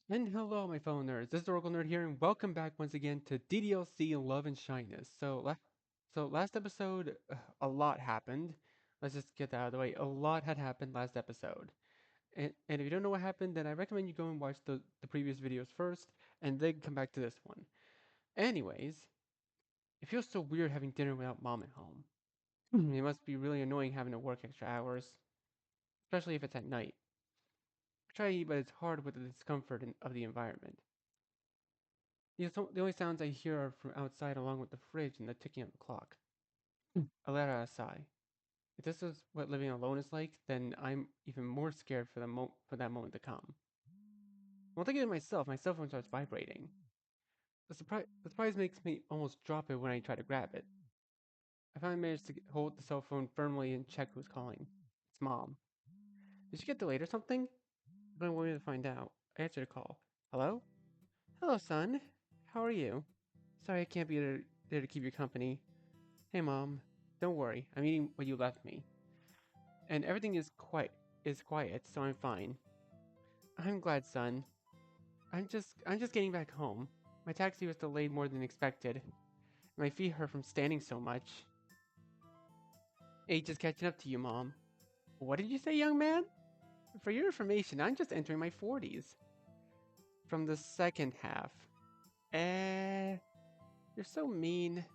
And hello, my fellow nerds. This is Oracle Nerd here, and welcome back once again to DDLC Love and Shyness. So last episode, a lot happened. Let's just get that out of the way. A lot had happened last episode. And if you don't know what happened, then I recommend you go and watch the previous videos first, and then come back to this one. Anyways, it feels so weird having dinner without mom at home. It must be really annoying having to work extra hours, especially if it's at night. I try to eat, but it's hard with the discomfort of the environment. The only sounds I hear are from outside, along with the fridge and the ticking of the clock. I let out a sigh. If this is what living alone is like, then I'm even more scared for that moment to come. While thinking to myself, my cell phone starts vibrating. The surprise makes me almost drop it when I try to grab it. I finally manage to hold the cell phone firmly and check who's calling. It's Mom. Did she get delayed or something? I've been waiting to find out. I answered the call. Hello? Hello, son. How are you? Sorry I can't be there to keep you company. Hey mom, don't worry, I'm eating what you left me. And everything is quiet, so I'm fine. I'm glad, son. I'm just getting back home. My taxi was delayed more than expected. My feet hurt from standing so much. Age is catching up to you, Mom. What did you say, young man? For your information, I'm just entering my 40s. From the second half. Eh, you're so mean.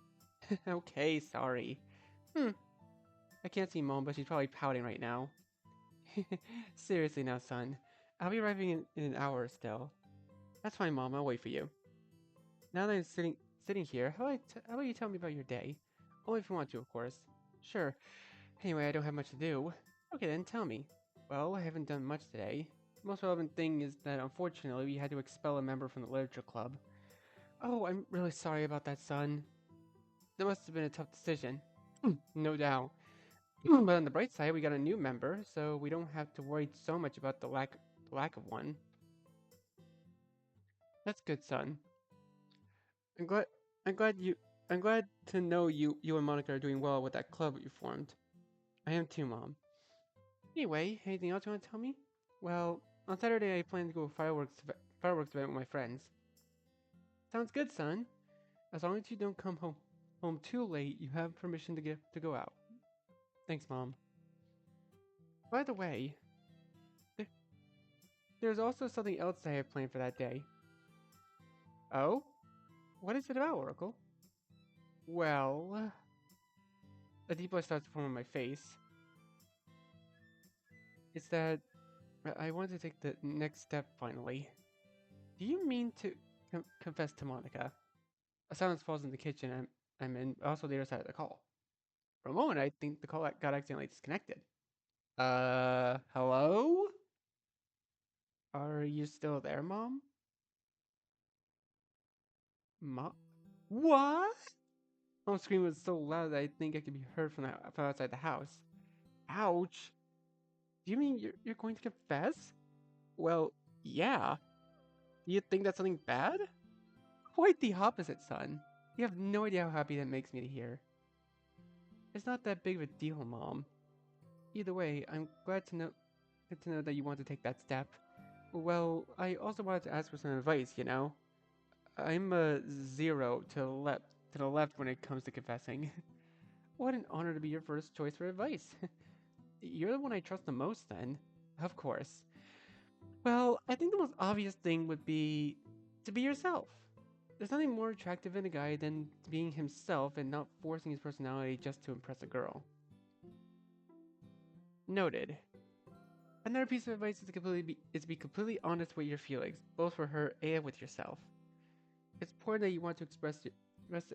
Okay, sorry. Hmm, I can't see Mom, but she's probably pouting right now. Seriously now, son. I'll be arriving in an hour still. That's fine, Mom. I'll wait for you. Now that I'm sitting here, how about you tell me about your day? Only if you want to, of course. Sure. Anyway, I don't have much to do. Okay then, tell me. Well, I haven't done much today. The most relevant thing is that unfortunately we had to expel a member from the literature club. Oh, I'm really sorry about that, son. That must have been a tough decision. No doubt. But on the bright side, we got a new member, so we don't have to worry so much about the lack of one. That's good, son. I'm glad I'm glad you I'm glad to know you and Monica are doing well with that club you formed. I am too, Mom. Anyway, anything else you want to tell me? Well, on Saturday I plan to go fireworks event with my friends. Sounds good, son. As long as you don't come home too late, you have permission to go out. Thanks, Mom. By the way, there, there's also something else I have planned for that day. Oh? What is it about, Oracle? Well, a deep blush starts to form on my face. It's that I want to take the next step finally. Do you mean to confess to Monica? A silence falls in the kitchen. I'm in also the other side of the call. For a moment, I think the call got accidentally disconnected. Hello? Are you still there, Mom? Mom? What? Mom's scream was so loud that I think I could be heard from outside the house. Ouch! Do you mean you're going to confess? Well, yeah. Do you think that's something bad? Quite the opposite, son. You have no idea how happy that makes me to hear. It's not that big of a deal, Mom. Either way, I'm glad to know that you want to take that step. Well, I also wanted to ask for some advice, you know? I'm a zero to the left when it comes to confessing. What an honor to be your first choice for advice. You're the one I trust the most then. Of course. Well, I think the most obvious thing would be to be yourself. There's nothing more attractive in a guy than being himself and not forcing his personality just to impress a girl. Noted. Another piece of advice is to be completely honest with your feelings, both for her and with yourself. It's important that you want to express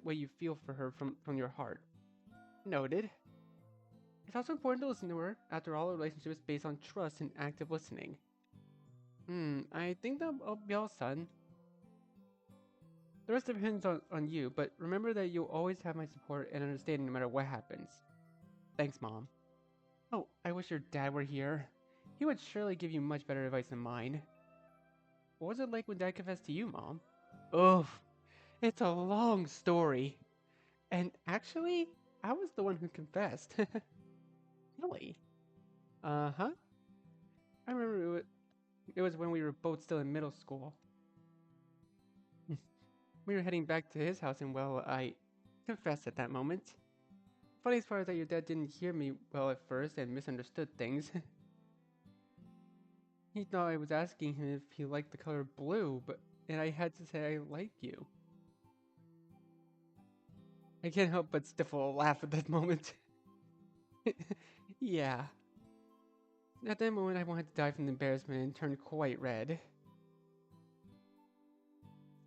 what you feel for her from your heart. Noted. It's also important to listen to her. After all, a relationship is based on trust and active listening. I think that'll be all, son. The rest depends on you, but remember that you'll always have my support and understanding no matter what happens. Thanks, Mom. Oh, I wish your dad were here. He would surely give you much better advice than mine. What was it like when Dad confessed to you, Mom? Ugh, it's a long story. And actually, I was the one who confessed. Really? Uh huh. I remember It was when we were both still in middle school. We were heading back to his house, and well, I confessed at that moment. Funniest part is that your dad didn't hear me well at first and misunderstood things. He thought I was asking him if he liked the color blue, and I had to say I like you. I can't help but stifle a laugh at that moment. Yeah. At that moment, I wanted to die from embarrassment and turned quite red.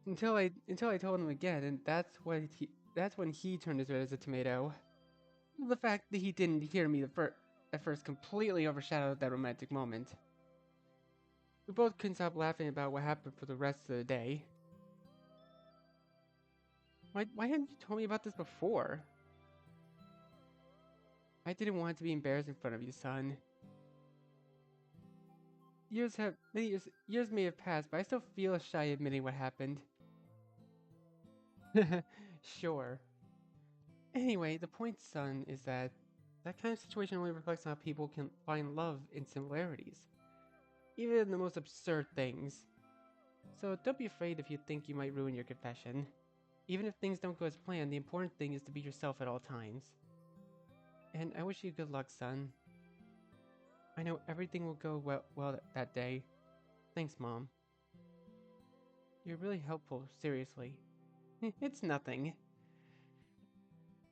Until I told him again, and that's when he turned as red as a tomato. The fact that he didn't hear me at first completely overshadowed that romantic moment. We both couldn't stop laughing about what happened for the rest of the day. Why hadn't you told me about this before? I didn't want to be embarrassed in front of you, son. Years may have passed, but I still feel shy admitting what happened. Sure. Anyway, the point, son, is that kind of situation only reflects on how people can find love in similarities, even in the most absurd things. So don't be afraid if you think you might ruin your confession. Even if things don't go as planned, the important thing is to be yourself at all times. And I wish you good luck, son. I know everything will go well that day. Thanks, Mom. You're really helpful, seriously. It's nothing.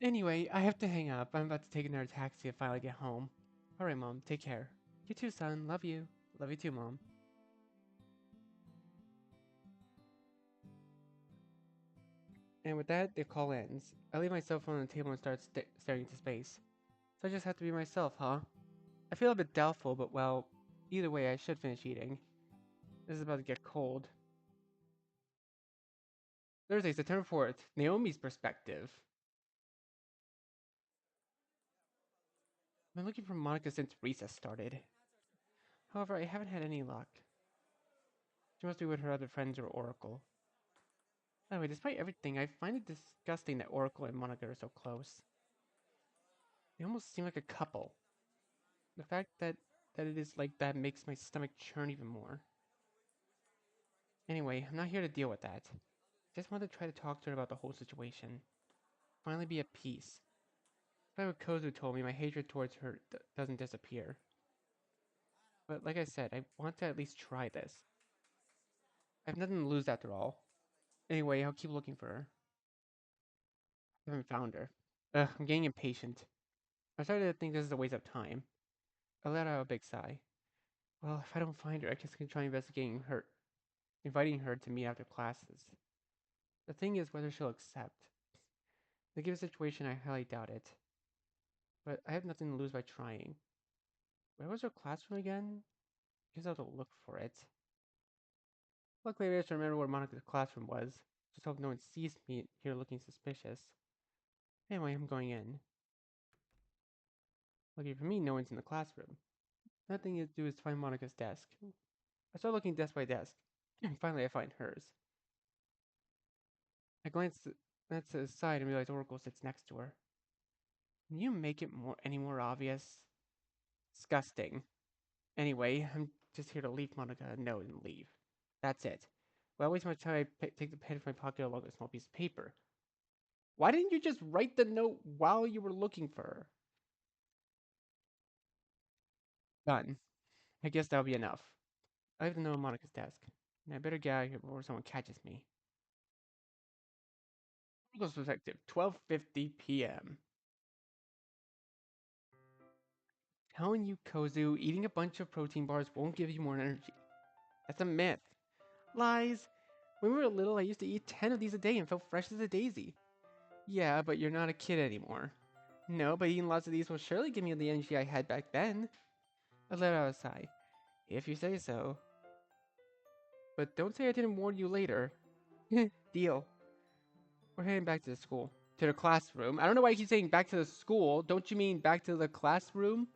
Anyway, I have to hang up. I'm about to take another taxi to finally get home. Alright, Mom, take care. You too, son. Love you. Love you too, Mom. And with that, the call ends. I leave my cell phone on the table and start staring into space. So I just have to be myself, huh? I feel a bit doubtful, but well, either way, I should finish eating. This is about to get cold. Thursday, September 4th. Naomi's perspective. I've been looking for Monica since recess started. However, I haven't had any luck. She must be with her other friends or Oracle. By the way, despite everything, I find it disgusting that Oracle and Monica are so close. They almost seem like a couple. The fact that it is like that makes my stomach churn even more. Anyway, I'm not here to deal with that. Just want to try to talk to her about the whole situation. Finally be at peace. Despite what Kozu told me, my hatred towards her doesn't disappear. But like I said, I want to at least try this. I have nothing to lose after all. Anyway, I'll keep looking for her. I haven't found her. Ugh, I'm getting impatient. I'm starting to think this is a waste of time. I let out a big sigh. Well, if I don't find her, I guess I can try inviting her to meet after classes. The thing is whether she'll accept. In the given situation, I highly doubt it. But I have nothing to lose by trying. Where was her classroom again? I guess I'll have to look for it. Luckily, I managed to remember where Monica's classroom was. Just hope no one sees me here looking suspicious. Anyway, I'm going in. Lucky for me, no one's in the classroom. Nothing to do is to find Monica's desk. I start looking desk by desk. Finally, I find hers. I glance to the side and realize Oracle sits next to her. Can you make it any more obvious? Disgusting. Anyway, I'm just here to leave Monica a note and leave. That's it. Well, waste my time. I take the pen from my pocket along with a small piece of paper. Why didn't you just write the note while you were looking for her? Done. I guess that'll be enough. I have the note on Monica's desk, and I better get out of here before someone catches me. Oracle's perspective, 12:50 p.m. Telling you, Kozu, eating a bunch of protein bars won't give you more energy. That's a myth. Lies. When we were little, I used to eat 10 of these a day and felt fresh as a daisy. Yeah, but you're not a kid anymore. No, but eating lots of these will surely give me the energy I had back then. I let out a sigh. If you say so. But don't say I didn't warn you later. Deal. We're heading back to the school. To the classroom. I don't know why you keep saying back to the school. Don't you mean back to the classroom?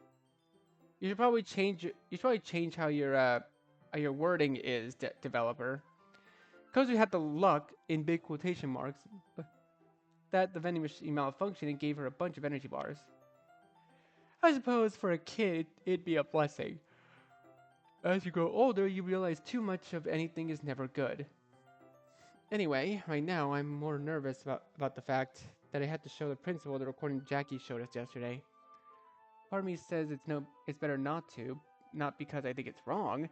You should probably change how your wording is, developer. Because we had the luck in big quotation marks that the vending machine malfunctioned and gave her a bunch of energy bars. I suppose for a kid, it'd be a blessing. As you grow older, you realize too much of anything is never good. Anyway, right now I'm more nervous about the fact that I had to show the principal the recording Jackie showed us yesterday. Part of me says it's better not to, not because I think it's wrong,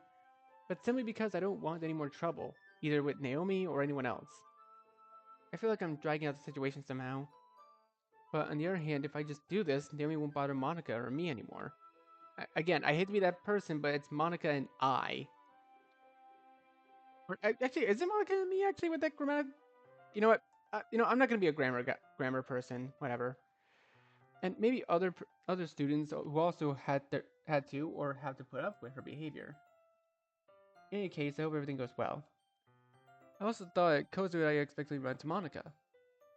but simply because I don't want any more trouble, either with Naomi or anyone else. I feel like I'm dragging out the situation somehow. But on the other hand, if I just do this, Naomi won't bother Monica or me anymore. Again, I hate to be that person, but it's Monica and I. Actually, is it Monica and me actually with that grammatic? You know what? I'm not gonna be a grammar person. Whatever. And maybe other students who also had to or have to put up with her behavior. In any case, I hope everything goes well. I also thought Kozu would I expected run to Monica.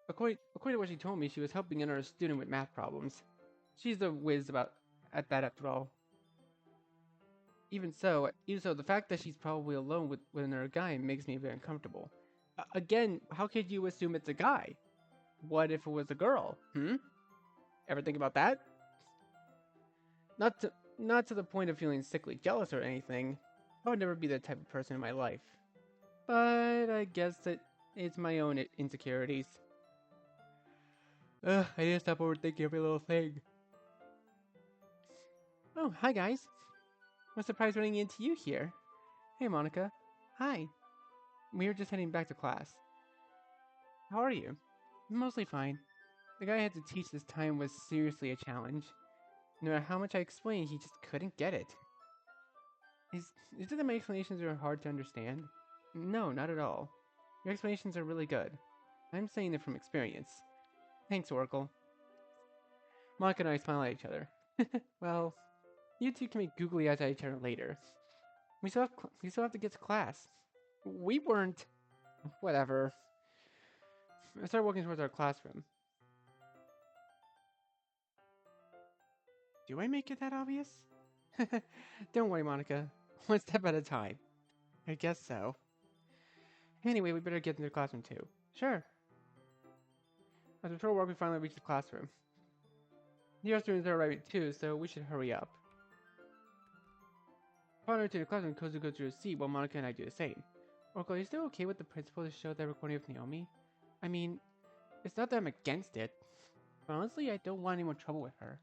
According to what she told me, she was helping another student with math problems. She's a whiz at that after all. Even so, the fact that she's probably alone with another guy makes me very uncomfortable. Again, how could you assume it's a guy? What if it was a girl? Ever think about that? Not to the point of feeling sickly jealous or anything. I would never be that type of person in my life. But I guess that it's my own insecurities. I need to stop overthinking every little thing. Oh, hi guys. I'm surprised running into you here. Hey Monica. Hi. We were just heading back to class. How are you? Mostly fine. The guy I had to teach this time was seriously a challenge. No matter how much I explained, he just couldn't get it. Is, is it that my explanations are hard to understand? No, not at all. Your explanations are really good. I'm saying it from experience. Thanks, Oracle. Monica and I smile at each other. Well, you two can make googly eyes at each other later. We still have to get to class. We weren't. Whatever. I started walking towards our classroom. Do I make it that obvious? Don't worry, Monica. One step at a time. I guess so. Anyway, we better get into the classroom too. Sure. After a short walk, we finally reached the classroom. The other students are arriving too, so we should hurry up. Upon entering the classroom, Kozu goes to her seat while Monica and I do the same. Oracle, are you still okay with the principal to show that recording of Naomi? I mean, it's not that I'm against it, but honestly, I don't want any more trouble with her.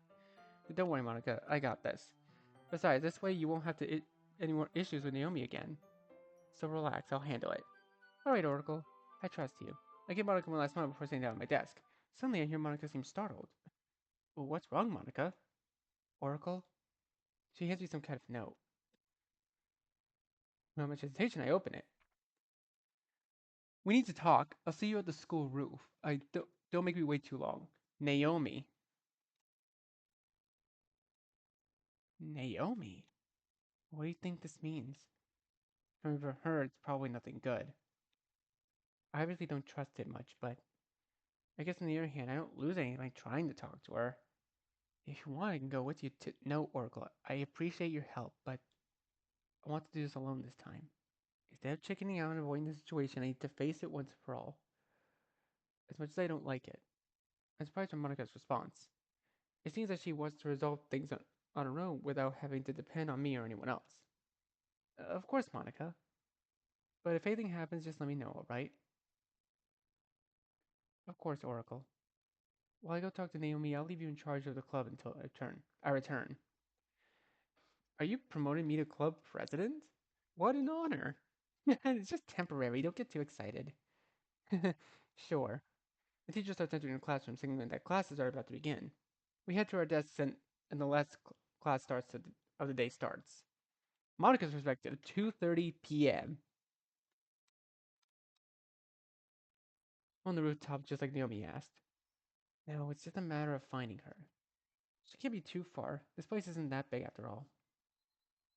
Don't worry, Monica, I got this. Besides, this way you won't have any more issues with Naomi again. So relax, I'll handle it. Alright, Oracle, I trust you. I give Monica one last smile before sitting down at my desk. Suddenly I hear Monica seem startled. Well, what's wrong, Monica? Oracle? She hands me some kind of note. Without much hesitation, I open it. We need to talk. I'll see you at the school roof. Don't make me wait too long. Naomi. Naomi? What do you think this means? I mean, for her, it's probably nothing good. I really don't trust it much, but I guess on the other hand, I don't lose anything by trying to talk to her. If you want, I can go with you to. No, Oracle. I appreciate your help, but I want to do this alone this time. Instead of chickening out and avoiding the situation, I need to face it once for all. As much as I don't like it. I'm surprised by Monica's response. It seems that she wants to resolve things on her own without having to depend on me or anyone else. Of course, Monica. But if anything happens, just let me know, alright? Of course, Oracle. While I go talk to Naomi, I'll leave you in charge of the club until I return. Are you promoting me to club president? What an honor! It's just temporary, don't get too excited. Sure. The teacher starts entering the classroom, signaling that classes are about to begin. We head to our desks and the last class of the day starts. Monica's perspective, 2:30 p.m. On the rooftop, just like Naomi asked. No, it's just a matter of finding her. She can't be too far. This place isn't that big after all.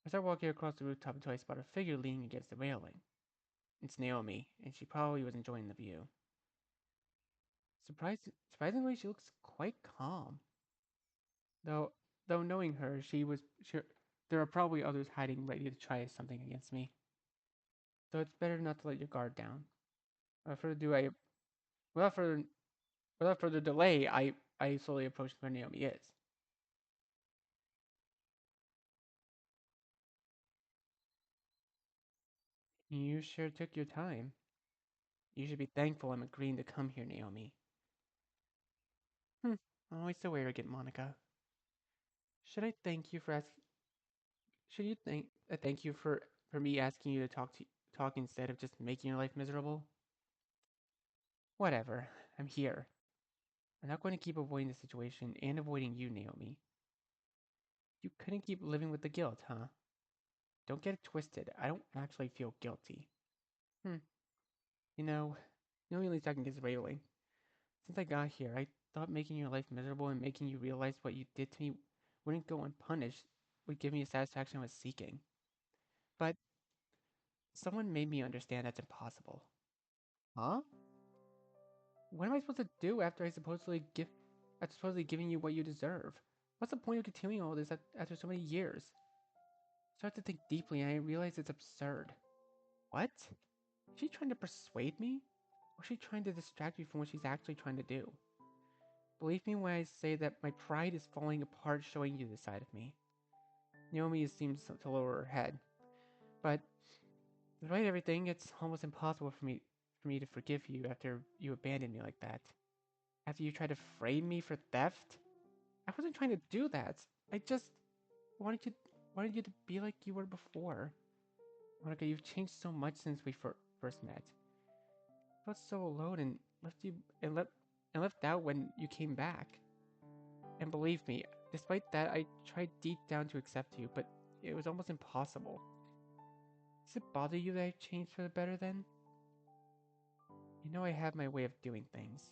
I start walking across the rooftop until I spot a figure leaning against the railing. It's Naomi, and she probably was enjoying the view. Surprisingly, she looks quite calm. Though, though knowing her, there are probably others hiding ready to try something against me. So it's better not to let your guard down. Without further ado, without further, without further delay, I slowly approach where Naomi is. You sure took your time. You should be thankful I'm agreeing to come here, Naomi. Hmm. Always so arrogant, Monica. Should I thank you for asking? Should you thank you for me asking you to talk instead of just making your life miserable? Whatever. I'm here. I'm not going to keep avoiding the situation and avoiding you, Naomi. You couldn't keep living with the guilt, huh? Don't get it twisted. I don't actually feel guilty. Hmm. You know, the only least I can get is railing. Since I got here, I thought making your life miserable and making you realize what you did to me wouldn't go unpunished would give me a satisfaction I was seeking. But someone made me understand that's impossible. Huh? What am I supposed to do after supposedly giving you what you deserve? What's the point of continuing all this after so many years? I start to think deeply and I realize it's absurd. What? Is she trying to persuade me? Or is she trying to distract me from what she's actually trying to do? Believe me when I say that my pride is falling apart showing you this side of me. Naomi seems to lower her head. But despite everything, it's almost impossible for me to forgive you after you abandoned me like that. After you tried to frame me for theft? I wasn't trying to do that. I just wanted you wanted you to be like you were before. Monica, you've changed so much since we first met. I felt so alone and left out when you came back. And believe me, despite that, I tried deep down to accept you, but it was almost impossible. Does it bother you that I've changed for the better then? You know I have my way of doing things.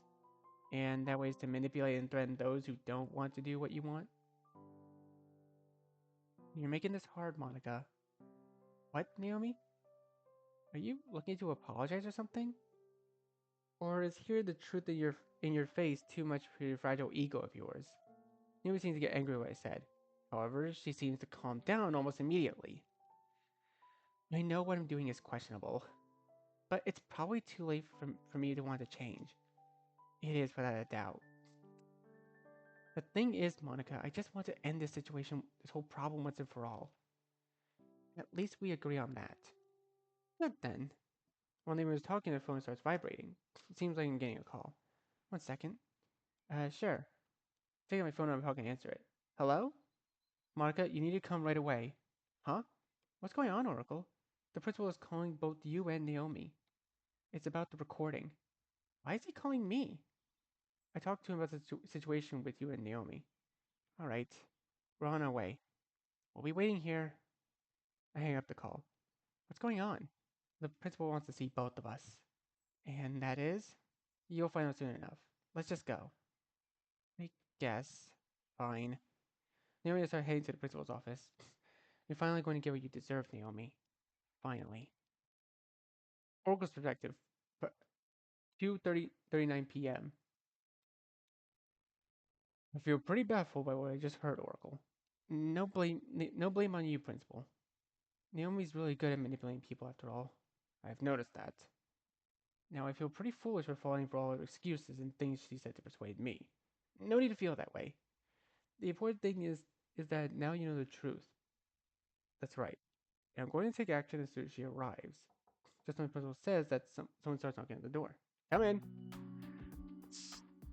And that way is to manipulate and threaten those who don't want to do what you want. You're making this hard, Monica. What, Naomi? Are you looking to apologize or something? Or is hearing the truth in your face too much for your fragile ego of yours? Naomi seems to get angry at what I said. However, she seems to calm down almost immediately. I know what I'm doing is questionable, but it's probably too late for me to want to change. It is without a doubt. The thing is, Monica, I just want to end this situation, this whole problem once and for all. At least we agree on that. Good then. While Naomi was talking, the phone starts vibrating. It seems like I'm getting a call. 1 second. Sure. Take out my phone and I'm talking to answer it. Hello? Monica, you need to come right away. Huh? What's going on, Oracle? The principal is calling both you and Naomi. It's about the recording. Why is he calling me? I talked to him about the situation with you and Naomi. All right. We're on our way. We'll be waiting here. I hang up the call. What's going on? The principal wants to see both of us. And that is? You'll find out soon enough. Let's just go. I guess. Fine. Naomi started heading to the principal's office. You're finally going to get what you deserve, Naomi. Finally. Oracle's perspective. 2:39 p.m. I feel pretty baffled by what I just heard, Oracle. No blame on you, Principal. Naomi's really good at manipulating people after all. I've noticed that. Now I feel pretty foolish for falling for all her excuses and things she said to persuade me. No need to feel that way. The important thing is that now you know the truth. That's right. And I'm going to take action as soon as she arrives. Just when the principal says that someone starts knocking at the door. Come in.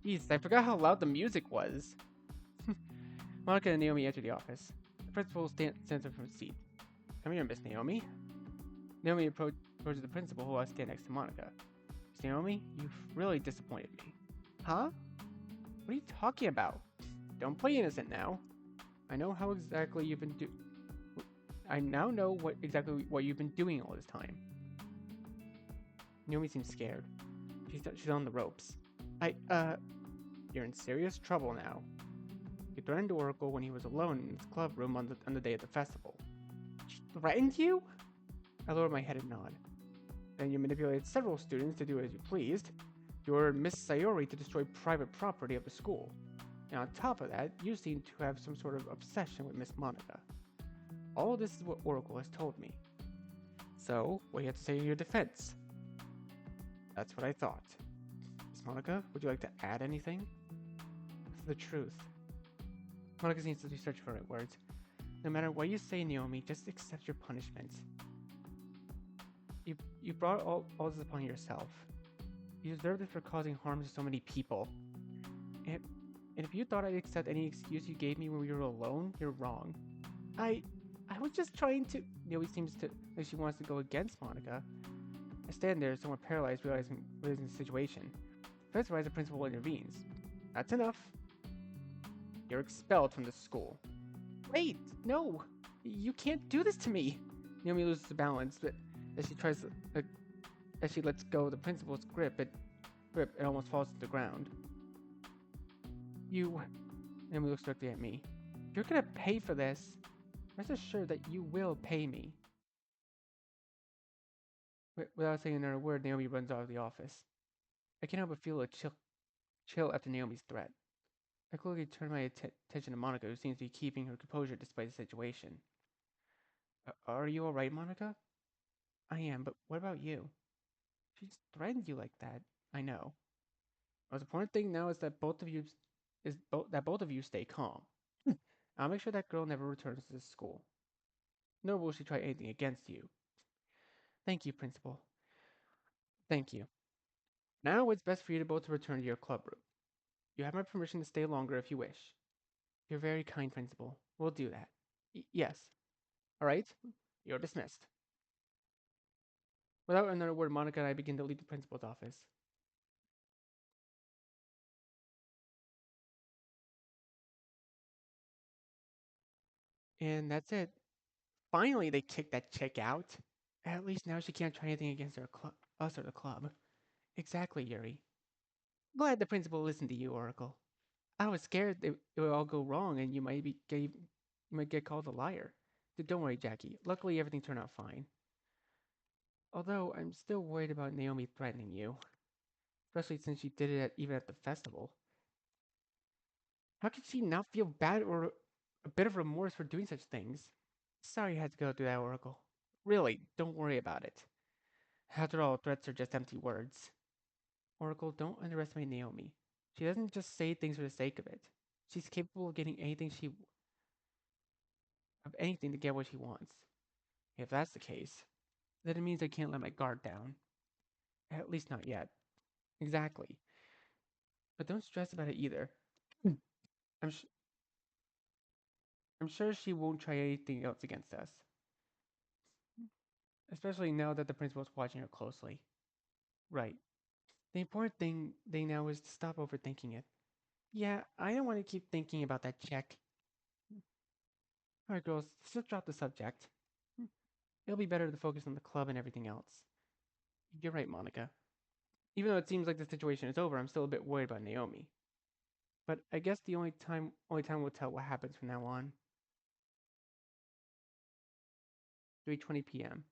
Jeez, I forgot how loud the music was. Monica and Naomi enter the office. The principal stands up from his seat. Come here, Miss Naomi. Naomi approaches the principal, who I stand next to Monica. Miss Naomi, you've really disappointed me. Huh? What are you talking about? Don't play innocent now. I know how exactly you've been I now know what you've been doing all this time. Naomi seems scared. She's on the ropes. You're in serious trouble now. You threatened Oracle when he was alone in his club room on the day of the festival. She threatened you? I lowered my head and nod. Then you manipulated several students to do as you pleased. You ordered Miss Sayori to destroy private property of the school. And on top of that, you seem to have some sort of obsession with Miss Monica. All of this is what Oracle has told me. So, what do you have to say in your defense? That's what I thought. Miss Monica, would you like to add anything? It's the truth. Monica seems to be searching for the right words. No matter what you say, Naomi, just accept your punishment. You You brought all this upon yourself. You deserve this for causing harm to so many people. And, and if you thought I'd accept any excuse you gave me when we were alone, you're wrong. I I was just trying to. Naomi seems to like she wants to go against Monica. I stand there, somewhat paralyzed, realizing the situation. First, the principal intervenes. That's enough. You're expelled from the school. Wait, no, you can't do this to me. Naomi loses balance, but as she tries to, as she lets go of the principal's grip, it almost falls to the ground. You, Naomi looks directly at me. You're gonna pay for this. Rest assured that you will pay me. Without saying another word, Naomi runs out of the office. I can't help but feel a chill after Naomi's threat. I quickly turn my attention to Monica, who seems to be keeping her composure despite the situation. Are you alright, Monica? I am, but what about you? She just threatened you like that. I know. The most important thing now is that both of you stay calm. I'll make sure that girl never returns to this school. Nor will she try anything against you. Thank you, Principal. Thank you. Now it's best for you to both return to your club room. You have my permission to stay longer if you wish. You're very kind, Principal. We'll do that. Yes. All right. You're dismissed. Without another word, Monica and I begin to leave the principal's office. And that's it. Finally, they kicked that chick out. At least now she can't try anything against us or the club. Exactly, Yuri. Glad the principal listened to you, Oracle. I was scared that it would all go wrong and you might get called a liar. But don't worry, Jackie. Luckily, everything turned out fine. Although I'm still worried about Naomi threatening you, especially since she did it even at the festival. How could she not feel bad or a bit of remorse for doing such things? Sorry you had to go through that, Oracle. Really, don't worry about it. After all, threats are just empty words. Oracle, don't underestimate Naomi. She doesn't just say things for the sake of it. She's capable of getting anything to get what she wants. If that's the case, then it means I can't let my guard down. At least not yet. Exactly. But don't stress about it either. I'm sh- I'm sure she won't try anything else against us. Especially now that the principal's watching her closely. Right. The important thing now is to stop overthinking it. Yeah, I don't want to keep thinking about that check. Alright, girls, let's just drop the subject. It'll be better to focus on the club and everything else. You're right, Monica. Even though it seems like the situation is over, I'm still a bit worried about Naomi. But I guess the only time will tell what happens from now on. 3:20 p.m.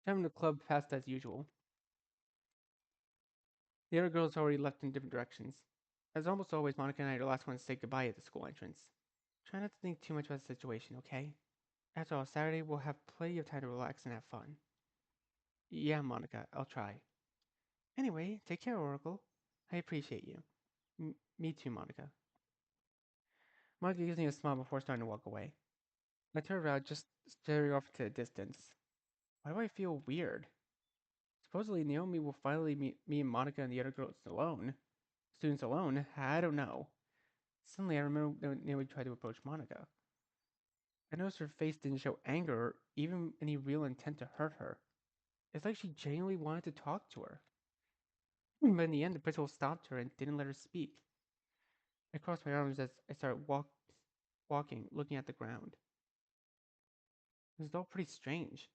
Time in the club passed as usual. The other girls already left in different directions. As almost always, Monica and I are the last ones to say goodbye at the school entrance. Try not to think too much about the situation, okay? After all, Saturday we'll have plenty of time to relax and have fun. Yeah, Monica, I'll try. Anyway, take care, Oracle. I appreciate you. Me too, Monica. Monica gives me a smile before starting to walk away. I turn around, just staring off to the distance. Why do I feel weird? Supposedly, Naomi will finally meet me and Monica and the other girls alone. Students alone? I don't know. Suddenly, I remember when Naomi tried to approach Monica. I noticed her face didn't show anger or even any real intent to hurt her. It's like she genuinely wanted to talk to her. But in the end, the principal stopped her and didn't let her speak. I crossed my arms as I started walking, looking at the ground. It was all pretty strange.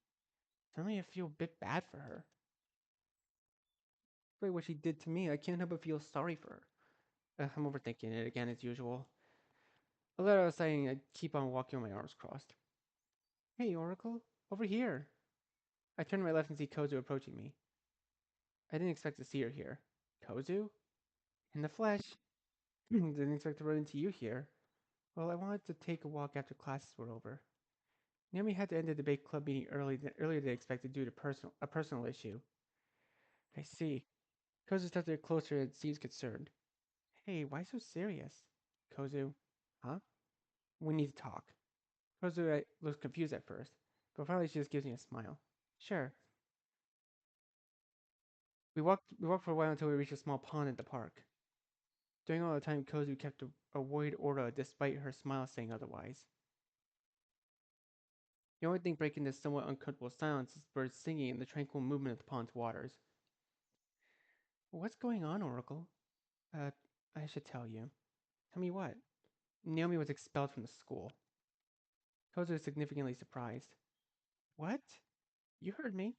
Suddenly, I feel a bit bad for her. Despite what she did to me, I can't help but feel sorry for her. I'm overthinking it again as usual. I let out a sigh and I keep on walking with my arms crossed. Hey, Oracle, over here. I turn to my left and see Kozu approaching me. I didn't expect to see her here. Kozu? In the flesh. Didn't expect to run into you here. Well, I wanted to take a walk after classes were over. Naomi had to end the debate club meeting earlier than expected due to a personal issue. I see. Kozu stepped a bit closer and seems concerned. Hey, why so serious? Kozu. Huh? We need to talk. Kozu looked confused at first, But finally, she just gives me a smile. Sure. We walked for a while until we reached a small pond at the park. During all the time, Kozu kept a worried aura despite her smile saying otherwise. The only thing breaking this somewhat uncomfortable silence is birds singing and the tranquil movement of the pond's waters. What's going on, Oracle? Uh, I should tell you. Tell me what? Naomi was expelled from the school. Kozu was significantly surprised. What? You heard me.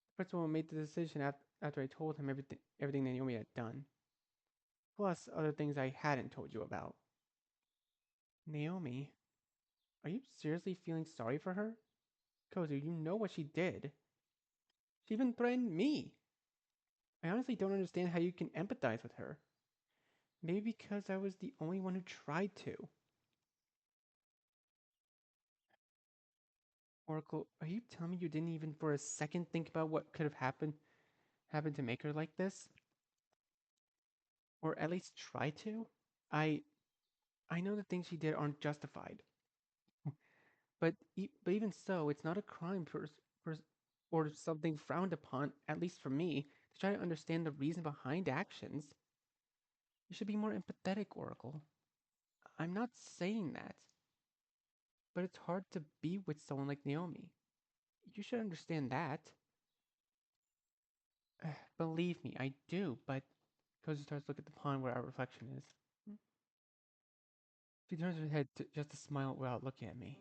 The principal made the decision after I told him everything that Naomi had done. Plus, other things I hadn't told you about. Naomi, are you seriously feeling sorry for her? Kozu, you know what she did. She even threatened me. I honestly don't understand how you can empathize with her. Maybe because I was the only one who tried to. Oracle, are you telling me you didn't even for a second think about what could have happened to make her like this? Or at least try to? I I know the things she did aren't justified, but even so, it's not a crime for or something frowned upon, at least for me, to try to understand the reason behind actions. You should be more empathetic, Oracle. I'm not saying that, but it's hard to be with someone like Naomi. You should understand that. Believe me, I do, but Kozu starts to look at the pond where our reflection is. She turns her head just to smile without looking at me.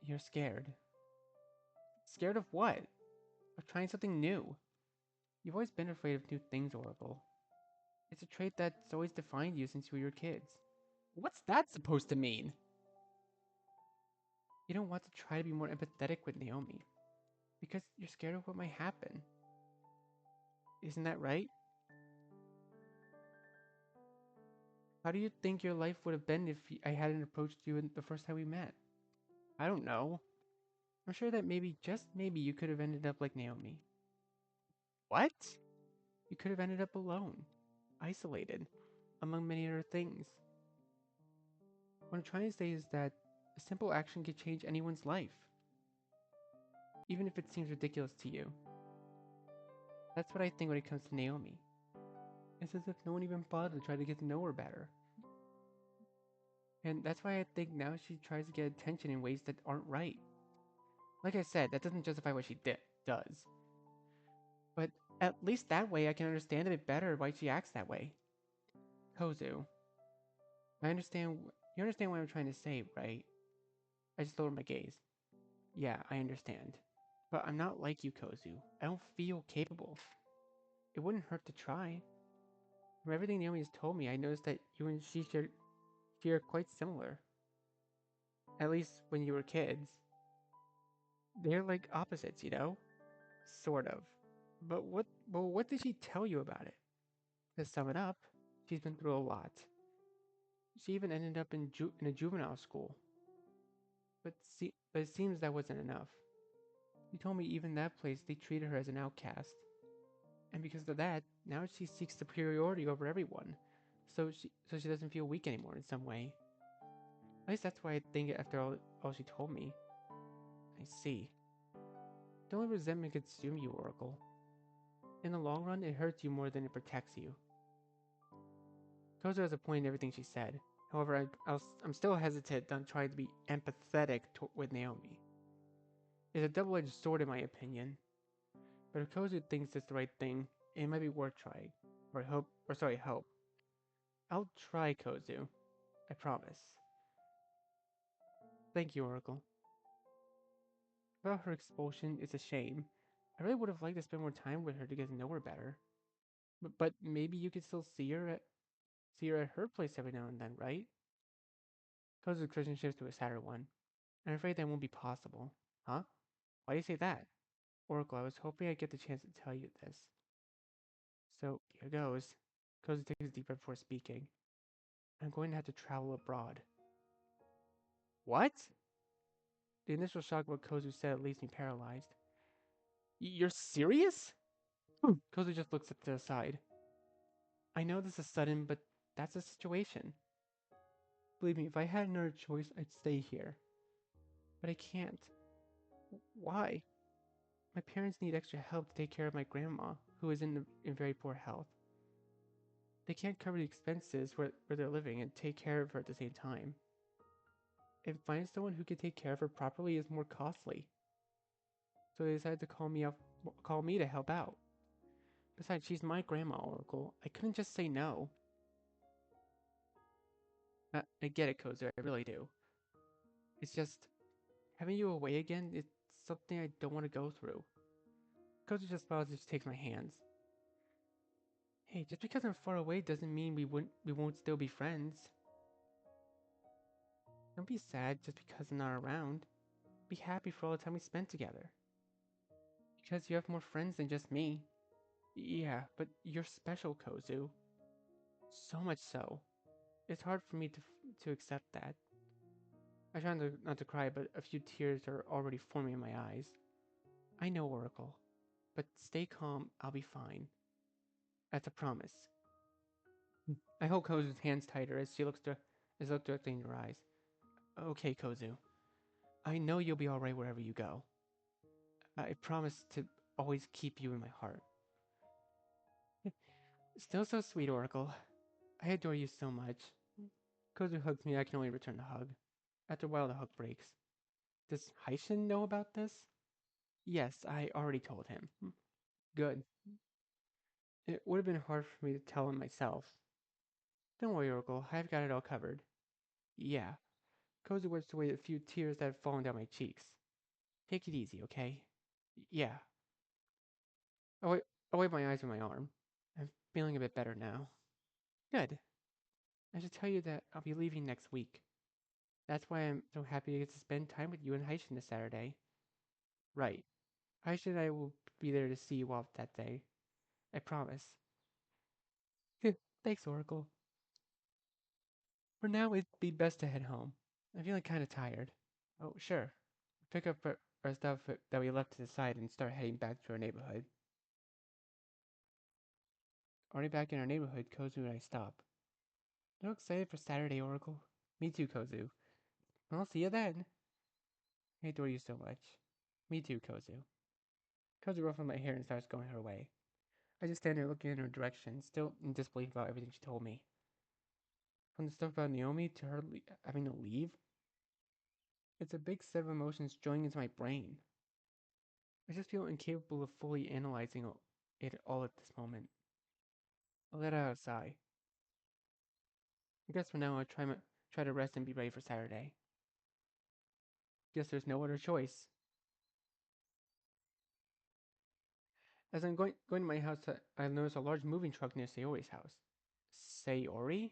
You're scared. Scared of what? Of trying something new. You've always been afraid of new things, Oracle. It's a trait that's always defined you since we were kids. What's that supposed to mean? You don't want to try to be more empathetic with Naomi because you're scared of what might happen. Isn't that right? How do you think your life would have been if I hadn't approached you the first time we met? I don't know. I'm sure that maybe, just maybe, you could have ended up like Naomi. What? You could have ended up alone, isolated, among many other things. What I'm trying to say is that a simple action could change anyone's life, even if it seems ridiculous to you. That's what I think when it comes to Naomi. It's as if no one even bothered to try to get to know her better. And that's why I think now she tries to get attention in ways that aren't right. Like I said, that doesn't justify what she does. But at least that way I can understand a bit better why she acts that way. Kozu, I understand. You understand what I'm trying to say, right? I just lowered my gaze. Yeah, I understand. But I'm not like you, Kozu. I don't feel capable. It wouldn't hurt to try. From everything Naomi has told me, I noticed that you and she are quite similar. At least when you were kids. They're like opposites, you know? Sort of. But what did she tell you about it? To sum it up, she's been through a lot. She even ended up in a juvenile school. But it seems that wasn't enough. She told me even that place they treated her as an outcast. And because of that, now she seeks superiority over everyone. So she doesn't feel weak anymore in some way. At least that's why I think after all she told me. I see. Don't let resentment consume you, Oracle. In the long run, it hurts you more than it protects you. Kozo has a point in everything she said. However, I'm still hesitant on trying to be empathetic with Naomi. It's a double-edged sword in my opinion. But if Kozu thinks it's the right thing, it might be worth trying. Hope. I'll try, Kozu. I promise. Thank you, Oracle. About her expulsion, it's a shame. I really would have liked to spend more time with her to get to know her better. But maybe you could still see her at her place every now and then, right? Kozu's expression shifts to a sadder one. I'm afraid that won't be possible. Huh? Why do you say that? Oracle, I was hoping I'd get the chance to tell you this. So, here goes. Kozu takes a deep breath before speaking. I'm going to have to travel abroad. What? The initial shock of what Kozu said leaves me paralyzed. You're serious? Kozu just looks up to the side. I know this is sudden, but that's the situation. Believe me, if I had another choice, I'd stay here. But I can't. Why? My parents need extra help to take care of my grandma, who is in very poor health. They can't cover the expenses where they're living and take care of her at the same time. And finding someone who can take care of her properly is more costly. So they decided to call me to help out. Besides, she's my grandma, Oracle. I couldn't just say no. I get it, Kozer, I really do. It's just, having you away again, it's something I don't want to go through. Kozer just smiles and just takes my hands. Hey, just because I'm far away doesn't mean we won't still be friends. Don't be sad just because I'm not around. Be happy for all the time we spent together. Because you have more friends than just me. Yeah, but you're special, Kozu. So much so. It's hard for me to accept that. I try not to cry, but a few tears are already forming in my eyes. I know, Oracle, but stay calm. I'll be fine. That's a promise. I hold Kozu's hands tighter as she look directly in her eyes. Okay, Kozu. I know you'll be alright wherever you go. I promise to always keep you in my heart. Still so sweet, Oracle. I adore you so much. Kozu hugs me. I can only return the hug. After a while, the hug breaks. Does Haishin know about this? Yes, I already told him. Good. It would have been hard for me to tell him myself. Don't worry, Oracle. I've got it all covered. Yeah. Kozu wipes away a few tears that had fallen down my cheeks. Take it easy, okay? Yeah. I wipe my eyes with my arm. I'm feeling a bit better now. Good. I should tell you that I'll be leaving next week. That's why I'm so happy to get to spend time with you and Haishin this Saturday. Right. Haishin and I will be there to see you off that day. I promise. Thanks, Oracle. For now, it'd be best to head home. I'm feeling kind of tired. Oh, sure. Pick up our stuff that we left to the side and start heading back to our neighborhood. Already back in our neighborhood, Kozu and I stop. So excited for Saturday, Oracle. Me too, Kozu. I'll see you then. I adore you so much. Me too, Kozu. Kozu ruffles my hair and starts going her way. I just stand there looking in her direction, still in disbelief about everything she told me. From the stuff about Naomi to her having to leave, it's a big set of emotions joining into my brain. I just feel incapable of fully analyzing it all at this moment. I let out a sigh. I guess for now I'll try to rest and be ready for Saturday. Guess there's no other choice. As I'm going to my house, I notice a large moving truck near Sayori's house. Sayori?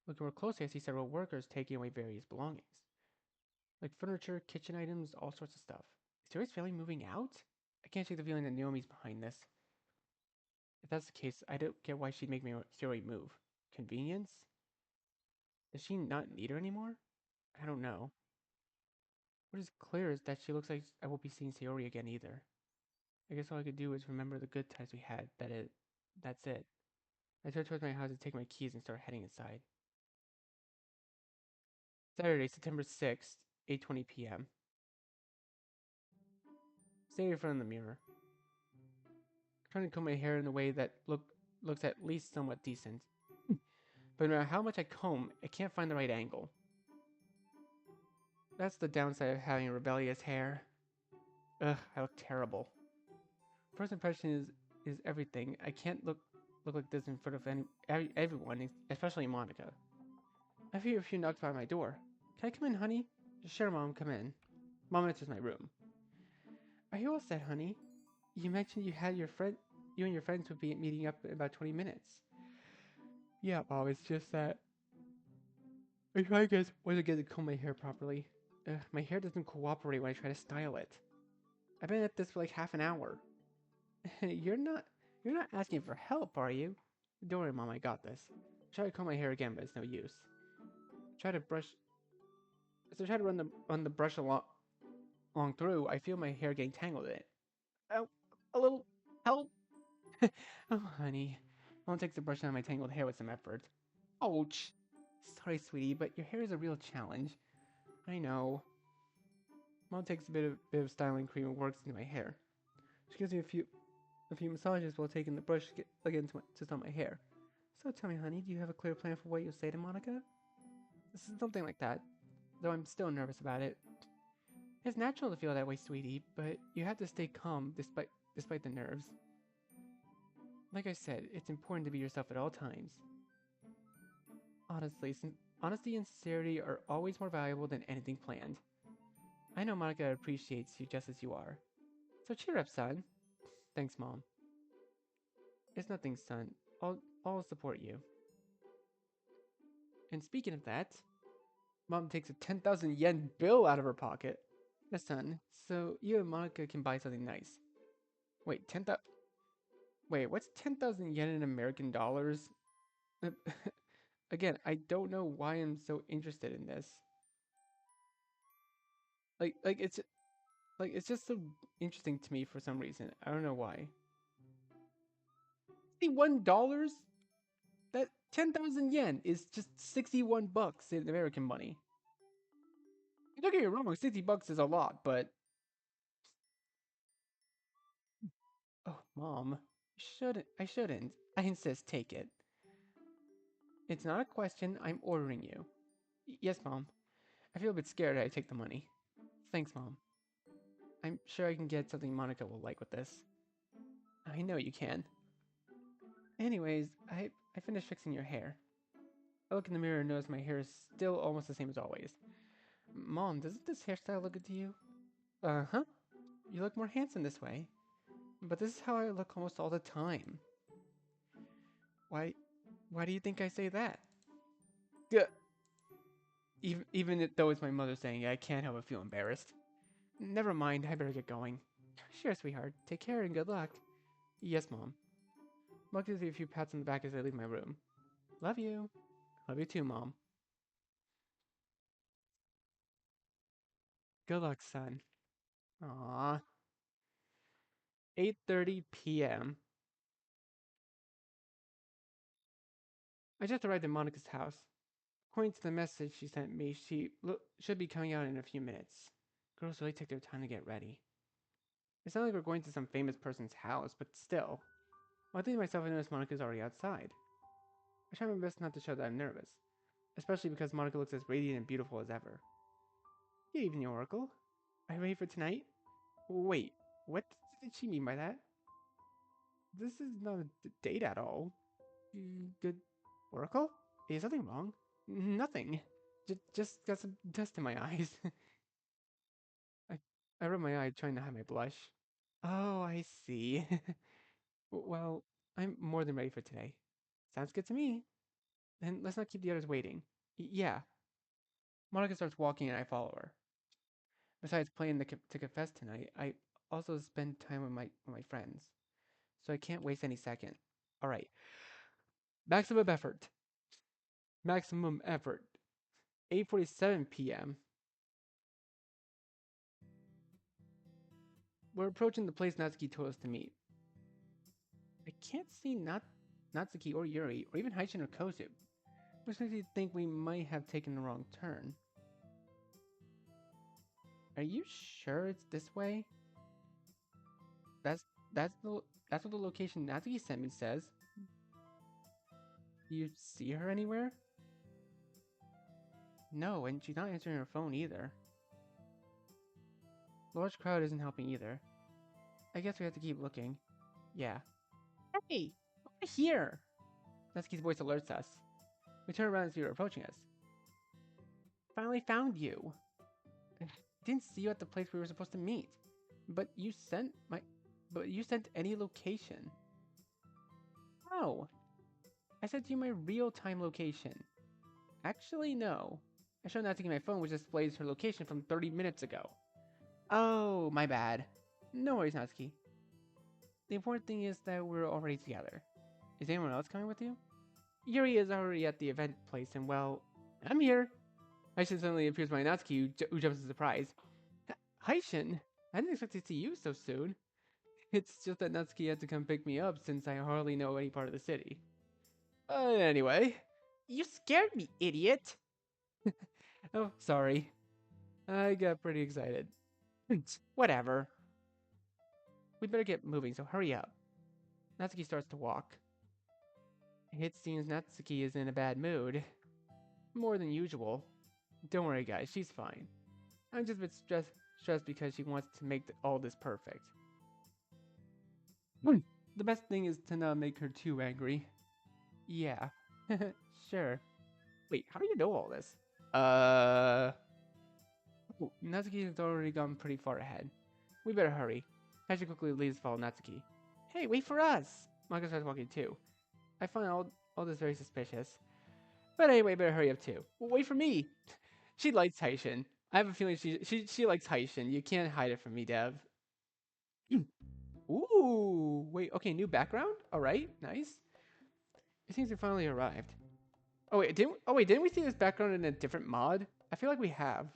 Looking more closely, I see several workers taking away various belongings. Like furniture, kitchen items, all sorts of stuff. Is Sayori's family moving out? I can't shake the feeling that Naomi's behind this. If that's the case, I don't get why she'd make Sayori move. Convenience? Does she not need her anymore? I don't know. What is clear is that she looks like I won't be seeing Sayori again either. I guess all I could do is remember the good times we had. That's it. I turn towards my house to take my keys and start heading inside. Saturday, September 6th, 8:20 p.m. Standing in front of the mirror, trying to comb my hair in a way that looks at least somewhat decent. But no matter how much I comb, I can't find the right angle. That's the downside of having rebellious hair. Ugh, I look terrible. First impression is everything. I can't look like this in front of everyone, especially Monica. I hear a few knocks by my door. Can I come in, honey? Sure, Mom, come in. Mom enters my room. Are you all set, honey? You mentioned you and your friends would be meeting up in about 20 minutes. Yeah, Mom, it's just that I try to wasn't get to comb my hair properly. My hair doesn't cooperate when I try to style it. I've been at this for like half an hour. You're not asking for help, are you? Don't worry, Mom, I got this. Try to comb my hair again, but it's no use. Try to brush. As I try to run the brush along through, I feel my hair getting tangled in it. Oh, a little help. Oh, honey. Mom takes the brush out of my tangled hair with some effort. Ouch. Sorry, sweetie, but your hair is a real challenge. I know. Mom takes a bit of styling cream and works into my hair. She gives me a few massages while taking the brush again just on my hair. So tell me, honey, do you have a clear plan for what you'll say to Monica? This is something like that, though I'm still nervous about it. It's natural to feel that way, sweetie, but you have to stay calm despite the nerves. Like I said, it's important to be yourself at all times. Honestly, since honesty and sincerity are always more valuable than anything planned. I know Monica appreciates you just as you are. So cheer up, son. Thanks, Mom. It's nothing, son. I'll support you. And speaking of that, Mom takes a 10,000 yen bill out of her pocket. Yes, son. So you and Monica can buy something nice. Wait, 10,000. Wait, what's 10,000 yen in American dollars? Uh, Again, I don't know why I'm so interested in this. Like it's just so interesting to me for some reason. I don't know why. $61? That 10,000 yen is just 61 bucks in American money. Don't get me wrong, 60 bucks is a lot, but oh, Mom, I shouldn't. I insist, take it. It's not a question, I'm ordering you. Yes, Mom. I feel a bit scared I take the money. Thanks, Mom. I'm sure I can get something Monica will like with this. I know you can. Anyways, I finished fixing your hair. I look in the mirror and notice my hair is still almost the same as always. Mom, doesn't this hairstyle look good to you? Uh-huh. You look more handsome this way. But this is how I look almost all the time. Why why do you think I say that? G- though it's my mother saying it, I can't help but feel embarrassed. Never mind, I better get going. Sure, sweetheart. Take care and good luck. Yes, Mom. Mom gives me a few pats on the back as I leave my room. Love you. Love you too, Mom. Good luck, son. Aww. 8:30 p.m. I just arrived at Monica's house. According to the message she sent me, she should be coming out in a few minutes. Girls really take their time to get ready. It's not like we're going to some famous person's house, but still. Well, I think to myself I notice Monica's already outside. I try my best not to show that I'm nervous, especially because Monica looks as radiant and beautiful as ever. Good evening, Oracle. Are you ready for tonight? Wait, what did she mean by that? This is not a date at all. Good Oracle? Is something wrong? Nothing. Just got some dust in my eyes. I, I rubbed my eye trying to hide my blush. Oh, I see. Well, I'm more than ready for today. Sounds good to me. Then let's not keep the others waiting. Yeah. Monica starts walking and I follow her. Besides playing to confess tonight, I also spend time with my friends. So I can't waste any second. All right. Maximum effort. Maximum effort. 8:47 p.m. We're approaching the place Natsuki told us to meet. I can't see Natsuki or Yuri or even Haichin or Kozu, which makes me think we might have taken the wrong turn. Are you sure it's this way? That's that's the that's what the location Natsuki sent me says. You see her anywhere? No, and she's not answering her phone either. The large crowd isn't helping either. I guess we have to keep looking. Yeah. Hey! Over here! Natsuki's voice alerts us. We turn around and see her approaching us. Finally found you! I didn't see you at the place we were supposed to meet. But you sent my... But you sent any location. Oh! I sent you my real-time location. Actually, no. I showed Natsuki my phone, which displays her location from 30 minutes ago. Oh, my bad. No worries, Natsuki. The important thing is that we're already together. Is anyone else coming with you? Yuri is already at the event place, and well, I'm here. Haishin suddenly appears by Natsuki, who jumps in surprise. Haishin, I didn't expect to see you so soon. It's just that Natsuki had to come pick me up since I hardly know any part of the city. Anyway. You scared me, idiot! Oh, sorry. I got pretty excited. Whatever. We better get moving, so hurry up. Natsuki starts to walk. It seems Natsuki is in a bad mood. More than usual. Don't worry, guys, she's fine. I'm just a bit stressed because she wants to make all this perfect. The best thing is to not make her too angry. Yeah. Sure. Wait, how do you know all this? Ooh, Natsuki has already gone pretty far ahead. We better hurry. Hashi quickly leaves to follow Natsuki. Hey, wait for us! Mako starts walking too. I find all this very suspicious. But anyway, better hurry up too. Well, wait for me! She likes Haishin. I have a feeling she likes Haishin. You can't hide it from me, Dev. Ooh, wait, okay, new background? Alright, nice. It seems we finally arrived. Didn't we see this background in a different mod? I feel like we have.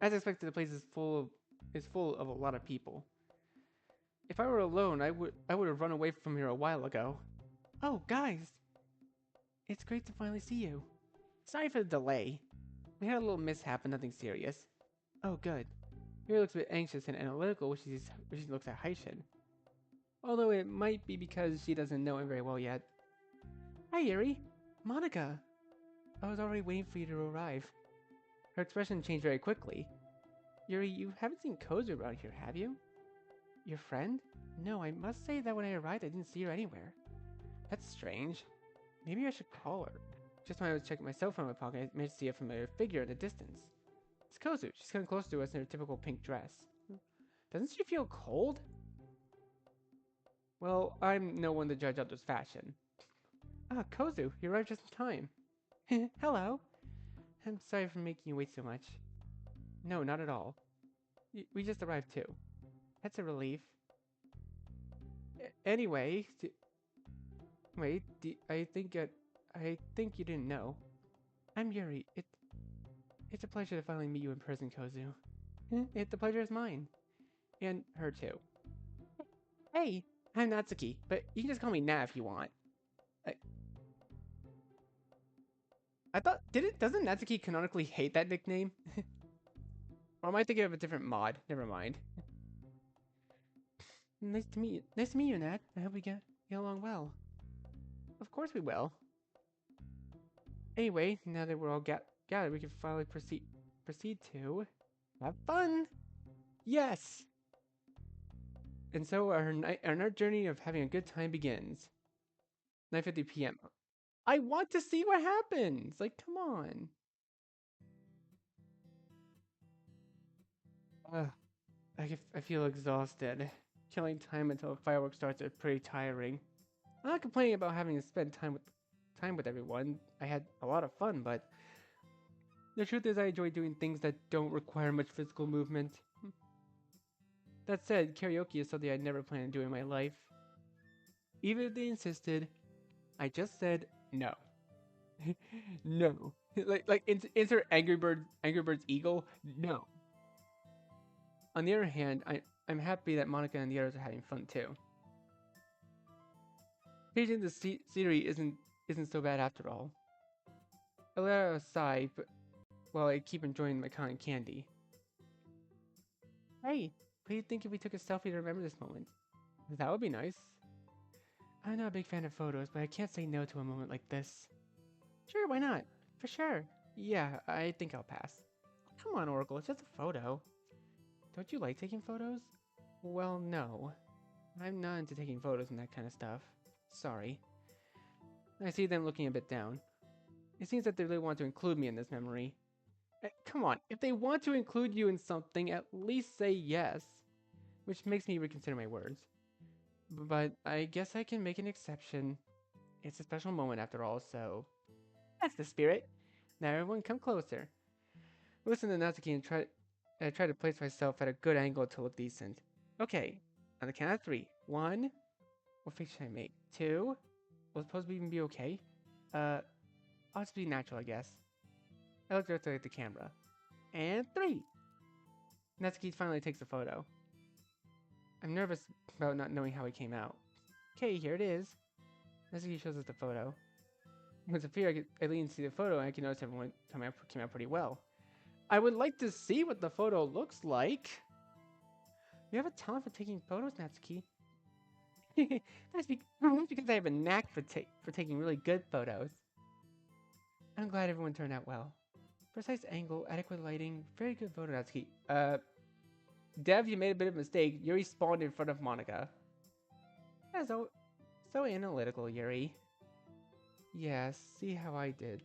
As expected, the place is full of a lot of people. If I were alone, I would have run away from here a while ago. Oh, guys! It's great to finally see you. Sorry for the delay. We had a little mishap, but nothing serious. Oh, good. Yuri looks a bit anxious and analytical when she looks at Haishin. Although it might be because she doesn't know him very well yet. Hi, Yuri. Monica. I was already waiting for you to arrive. Her expression changed very quickly. Yuri, you haven't seen Kozu around here, have you? Your friend? No, I must say that when I arrived, I didn't see her anywhere. That's strange. Maybe I should call her. Just when I was checking my cell phone in my pocket, I managed to see a familiar figure in the distance. It's Kozu. She's coming close to us in her typical pink dress. Doesn't she feel cold? Well, I'm no one to judge others' fashion. Ah, Kozu, you arrived just in time. Hello. I'm sorry for making you wait so much. No, not at all. We just arrived too. That's a relief. Anyway, I think you didn't know. I'm Yuri. It's a pleasure to finally meet you in person, Kozu. The pleasure is mine. And her too. Hey, I'm Natsuki, but you can just call me Na if you want. I thought, doesn't Natsuki canonically hate that nickname? Or am I thinking of a different mod? Never mind. Nice to meet you. Nice to meet you, Nat. I hope we get along well. Of course we will. Anyway, now that we're all gathered, we can finally proceed to have fun. Yes. And so our journey of having a good time begins. 9:50 p.m. I want to see what happens. Like, come on. I feel exhausted. Killing time until fireworks starts is pretty tiring. I'm not complaining about having to spend time with everyone. I had a lot of fun, but the truth is I enjoy doing things that don't require much physical movement. That said, karaoke is something I never planned on doing in my life. Even if they insisted, I just said no. No. Insert Angry Birds Eagle. No. On the other hand, I'm happy that Monica and the others are having fun too. Changing the scenery isn't so bad after all. I let out a sigh, but while I keep enjoying my cotton candy. Hey, what do you think if we took a selfie to remember this moment? That would be nice. I'm not a big fan of photos, but I can't say no to a moment like this. Sure, why not? For sure. Yeah, I think I'll pass. Come on, Oracle, it's just a photo. Don't you like taking photos? Well, no. I'm not into taking photos and that kind of stuff. Sorry. I see them looking a bit down. It seems that they really want to include me in this memory. Come on, if they want to include you in something, at least say yes. Which makes me reconsider my words. But I guess I can make an exception. It's a special moment after all, so... That's the spirit. Now everyone come closer. Listen to Natsuki and try to place myself at a good angle to look decent. Okay, on the count of 3. 1. What face should I make? 2. Will the pose even be okay? I'll just be natural, I guess. I look directly at the camera. And 3. Natsuki finally takes a photo. I'm nervous about not knowing how it came out. Okay, here it is. Natsuki shows us the photo. With a fear, I lean to see the photo and I can notice everyone came out pretty well. I would like to see what the photo looks like. You have a talent for taking photos, Natsuki. That's because I have a knack for taking really good photos. I'm glad everyone turned out well. Precise angle, adequate lighting, very good photo, Natsuki. Dev, you made a bit of a mistake. Yuri spawned in front of Monica. Yeah, so analytical, Yuri. Yeah, see how I did.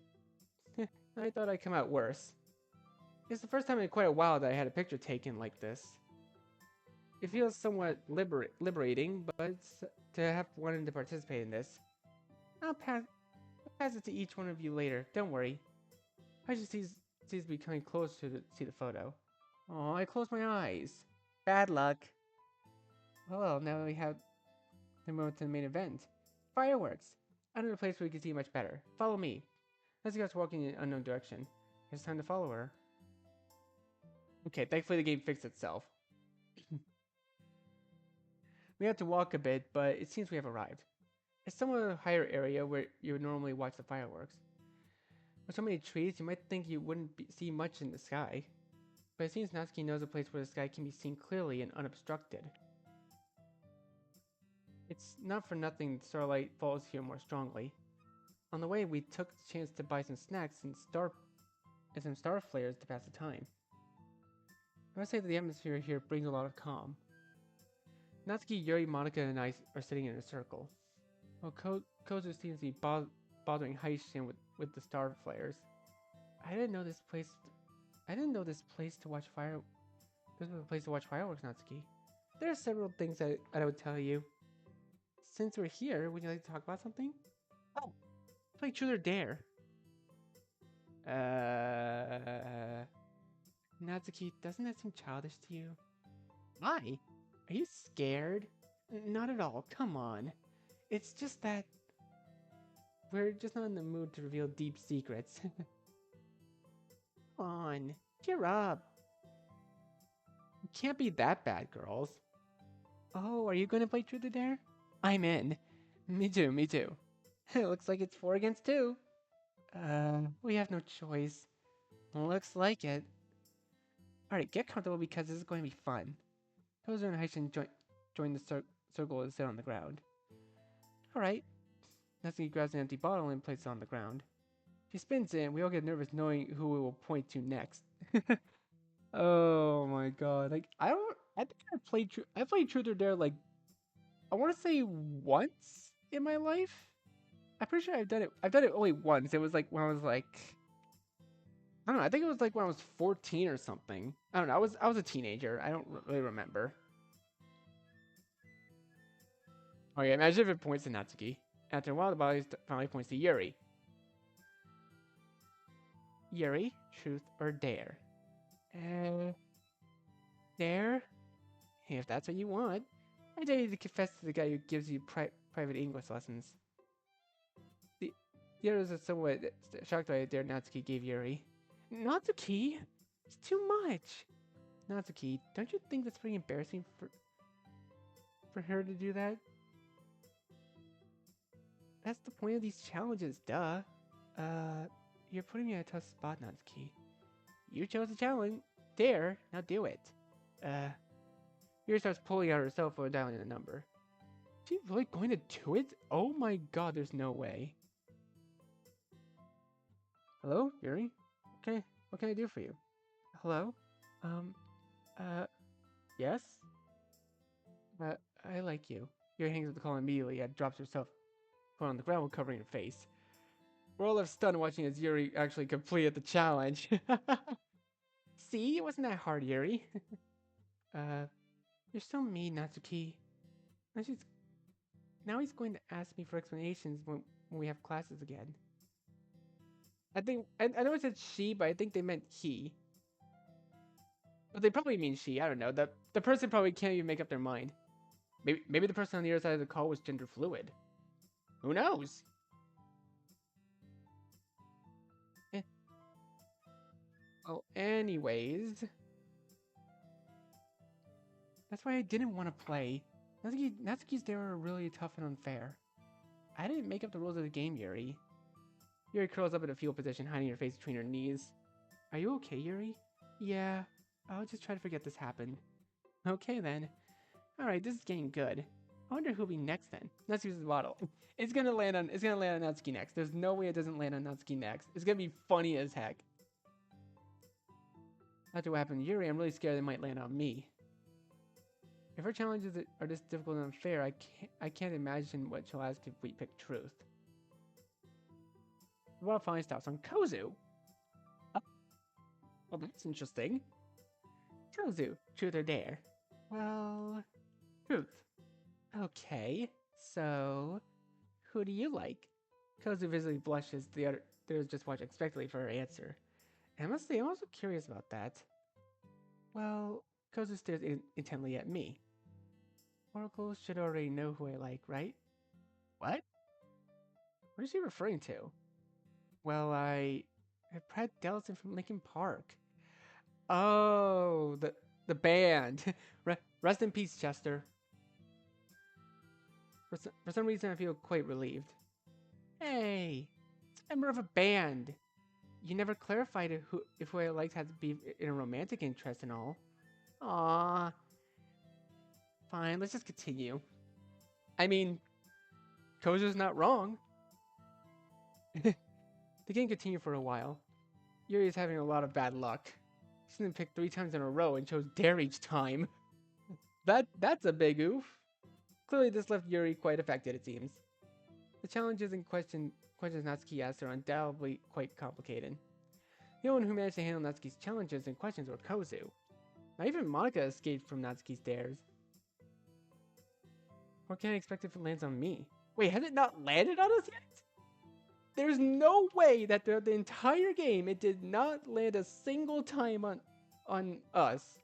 I thought I'd come out worse. It's the first time in quite a while that I had a picture taken like this. It feels somewhat liberating, but to have wanted to participate in this. I'll pass it to each one of you later. Don't worry. I just sees me coming close to see the photo. Oh, I closed my eyes. Bad luck. Well, now we have the moment to the main event. Fireworks. Another place where we can see much better. Follow me. Let's go walking in an unknown direction. It's time to follow her. Okay, thankfully the game fixed itself. We have to walk a bit, but it seems we have arrived. It's somewhat a higher area where you would normally watch the fireworks. With so many trees, you might think you wouldn't see much in the sky. But it seems Natsuki knows a place where the sky can be seen clearly and unobstructed. It's not for nothing starlight falls here more strongly. On the way, we took the chance to buy some snacks and some star flares to pass the time. I must say that the atmosphere here brings a lot of calm. Natsuki, Yuri, Monica, and I are sitting in a circle. While Kozu seems to be bothering Haishin with the star flares. I didn't know this place to watch fire. This was a place to watch fireworks, Natsuki. There are several things that I would tell you. Since we're here, would you like to talk about something? Oh, play Truth or Dare. Natsuki, doesn't that seem childish to you? Why? Are you scared? Not at all. Come on. It's just that we're just not in the mood to reveal deep secrets. Come on, cheer up. You can't be that bad, girls. Oh, are you going to play Truth or Dare? I'm in. Me too, me too. It looks like it's 4 against 2. We have no choice. Looks like it. Alright, get comfortable because this is going to be fun. Kozu and Haishin join the circle and sit on the ground. Alright. Natsuki grabs an empty bottle and places it on the ground. She spins it and we all get nervous knowing who we will point to next. Oh my god. Like, I think I played Truth or Dare like, I want to say once in my life. I'm pretty sure I've done it only once. It was like when I was like, I don't know. I think it was like when I was 14 or something. I don't know. I was a teenager. I don't really remember. Okay, imagine if it points to Natsuki. After a while, the body finally points to Yuri. Yuri, Truth or Dare? Dare? If that's what you want. I dare you to confess to the guy who gives you private English lessons. The others are somewhat shocked by the dare Natsuki gave Yuri. Natsuki? It's too much. Natsuki, don't you think that's pretty embarrassing for her to do that? That's the point of these challenges, duh. You're putting me in a tough spot, Natsuki. You chose the challenge. Dare, now do it. Yuri starts pulling out her cell phone, dialing the number. Is she really going to do it? Oh my god, there's no way. Hello, Yuri? Okay, what can I do for you? Hello? Yes? I like you. Yuri hangs up the call immediately and drops herself phone on the ground while covering her face. We're all left stunned watching as Yuri actually completed the challenge. See, it wasn't that hard, Yuri. You're so mean, Natsuki. Now he's going to ask me for explanations when we have classes again. I know it said she, but I think they meant he. But they probably mean she. I don't know. The person probably can't even make up their mind. Maybe the person on the other side of the call was gender fluid. Who knows? Well, anyways, that's why I didn't want to play. Natsuki's dare are really tough and unfair. I didn't make up the rules of the game, Yuri. Yuri curls up in a fetal position, hiding her face between her knees. Are you okay, Yuri? Yeah, I'll just try to forget this happened. Okay then. Alright, this is getting good. I wonder who'll be next then. Let's use the bottle. It's gonna land on Natsuki next. There's no way it doesn't land on Natsuki next. It's gonna be funny as heck. After what happened to Yuri, I'm really scared it might land on me. If her challenges are this difficult and unfair, I can't imagine what she'll ask if we pick truth. The bottle finally stops on Kozu. Oh, well, that's interesting. Kozu, truth or dare? Well, truth. Okay, so who do you like? Kozu visibly blushes. The others just watch expectantly for her answer. And I must say, I'm also curious about that. Well, Kozu stares intently at me. Oracle should already know who I like, right? What? What is she referring to? Well, I Brad Delson from Linkin Park. Oh, the band. Rest in peace, Chester. For some reason, I feel quite relieved. Hey, it's a member of a band. You never clarified if who I liked had to be in a romantic interest and all. Aww. Fine, let's just continue. I mean, Kozu's not wrong. The game continued for a while. Yuri is having a lot of bad luck. She didn't pick 3 times in a row and chose dare each time. That's a big oof. Clearly this left Yuri quite affected, it seems. The challenges in questions Natsuki asked are undoubtedly quite complicated. The only one who managed to handle Natsuki's challenges and questions were Kozu. Not even Monica escaped from Natsuki's dares. What can I expect if it lands on me? Wait, has it not landed on us yet? There's no way that throughout the entire game it did not land a single time on us.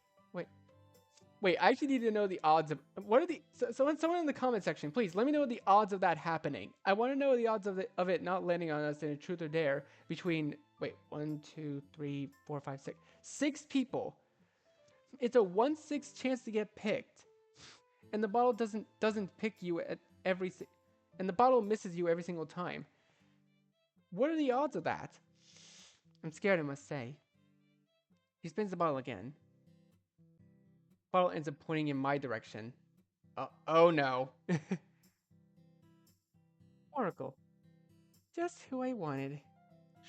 Wait, I actually need to know the odds of what are the someone in the comment section, please let me know the odds of that happening. I want to know the odds of it not landing on us in a truth or dare between 1, 2, 3, 4, 5, 6. 6 people. It's a 1/6 chance to get picked. And the bottle doesn't pick you at and the bottle misses you every single time. What are the odds of that? I'm scared, I must say. He spins the bottle again. Bottle ends up pointing in my direction. Oh no. Oracle. Just who I wanted.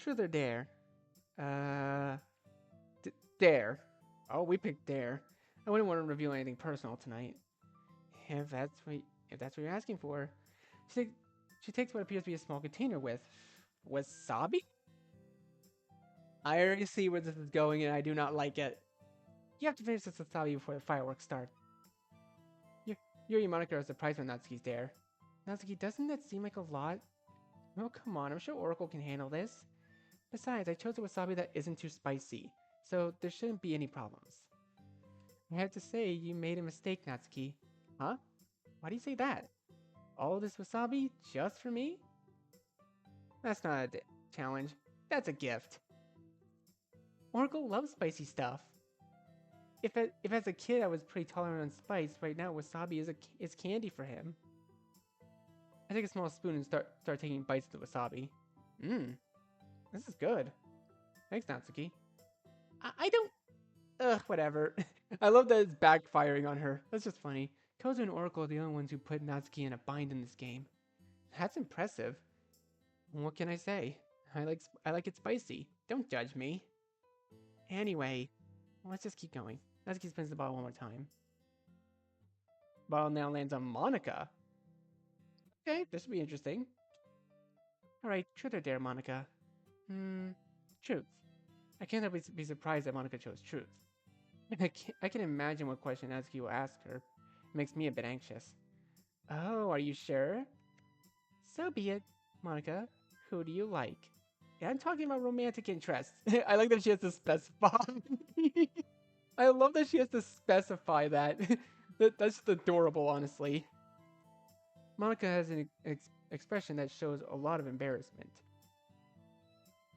Truth or dare? Dare. Oh, we picked dare. I wouldn't want to reveal anything personal tonight. If that's what you're asking for. She takes what appears to be a small container with wasabi? I already see where this is going and I do not like it. You have to finish this wasabi before the fireworks start. Yuri and Monica are surprised when Natsuki's there. Natsuki, doesn't that seem like a lot? Oh, come on, I'm sure Oracle can handle this. Besides, I chose a wasabi that isn't too spicy, so there shouldn't be any problems. I have to say, you made a mistake, Natsuki. Huh? Why do you say that? All this wasabi just for me? That's not a challenge. That's a gift. Oracle loves spicy stuff. If as a kid I was pretty tolerant on spice, right now wasabi is candy for him. I take a small spoon and start taking bites of the wasabi. Mmm, this is good. Thanks, Natsuki. I don't... Ugh, whatever. I love that it's backfiring on her. That's just funny. Kozu and Oracle are the only ones who put Natsuki in a bind in this game. That's impressive. What can I say? I like it spicy. Don't judge me. Anyway, let's just keep going. Natsuki spins the bottle one more time. Bottle now lands on Monica. Okay, this will be interesting. Alright, truth or dare, Monica? Truth. I can't help but be surprised that Monica chose truth. I can imagine what question Natsuki will ask her. It makes me a bit anxious. Oh, are you sure? So be it. Monica, who do you like? Yeah, I'm talking about romantic interests. I like that she has to specify. I love that she has to specify that. That's just adorable, honestly. Monica has an expression that shows a lot of embarrassment.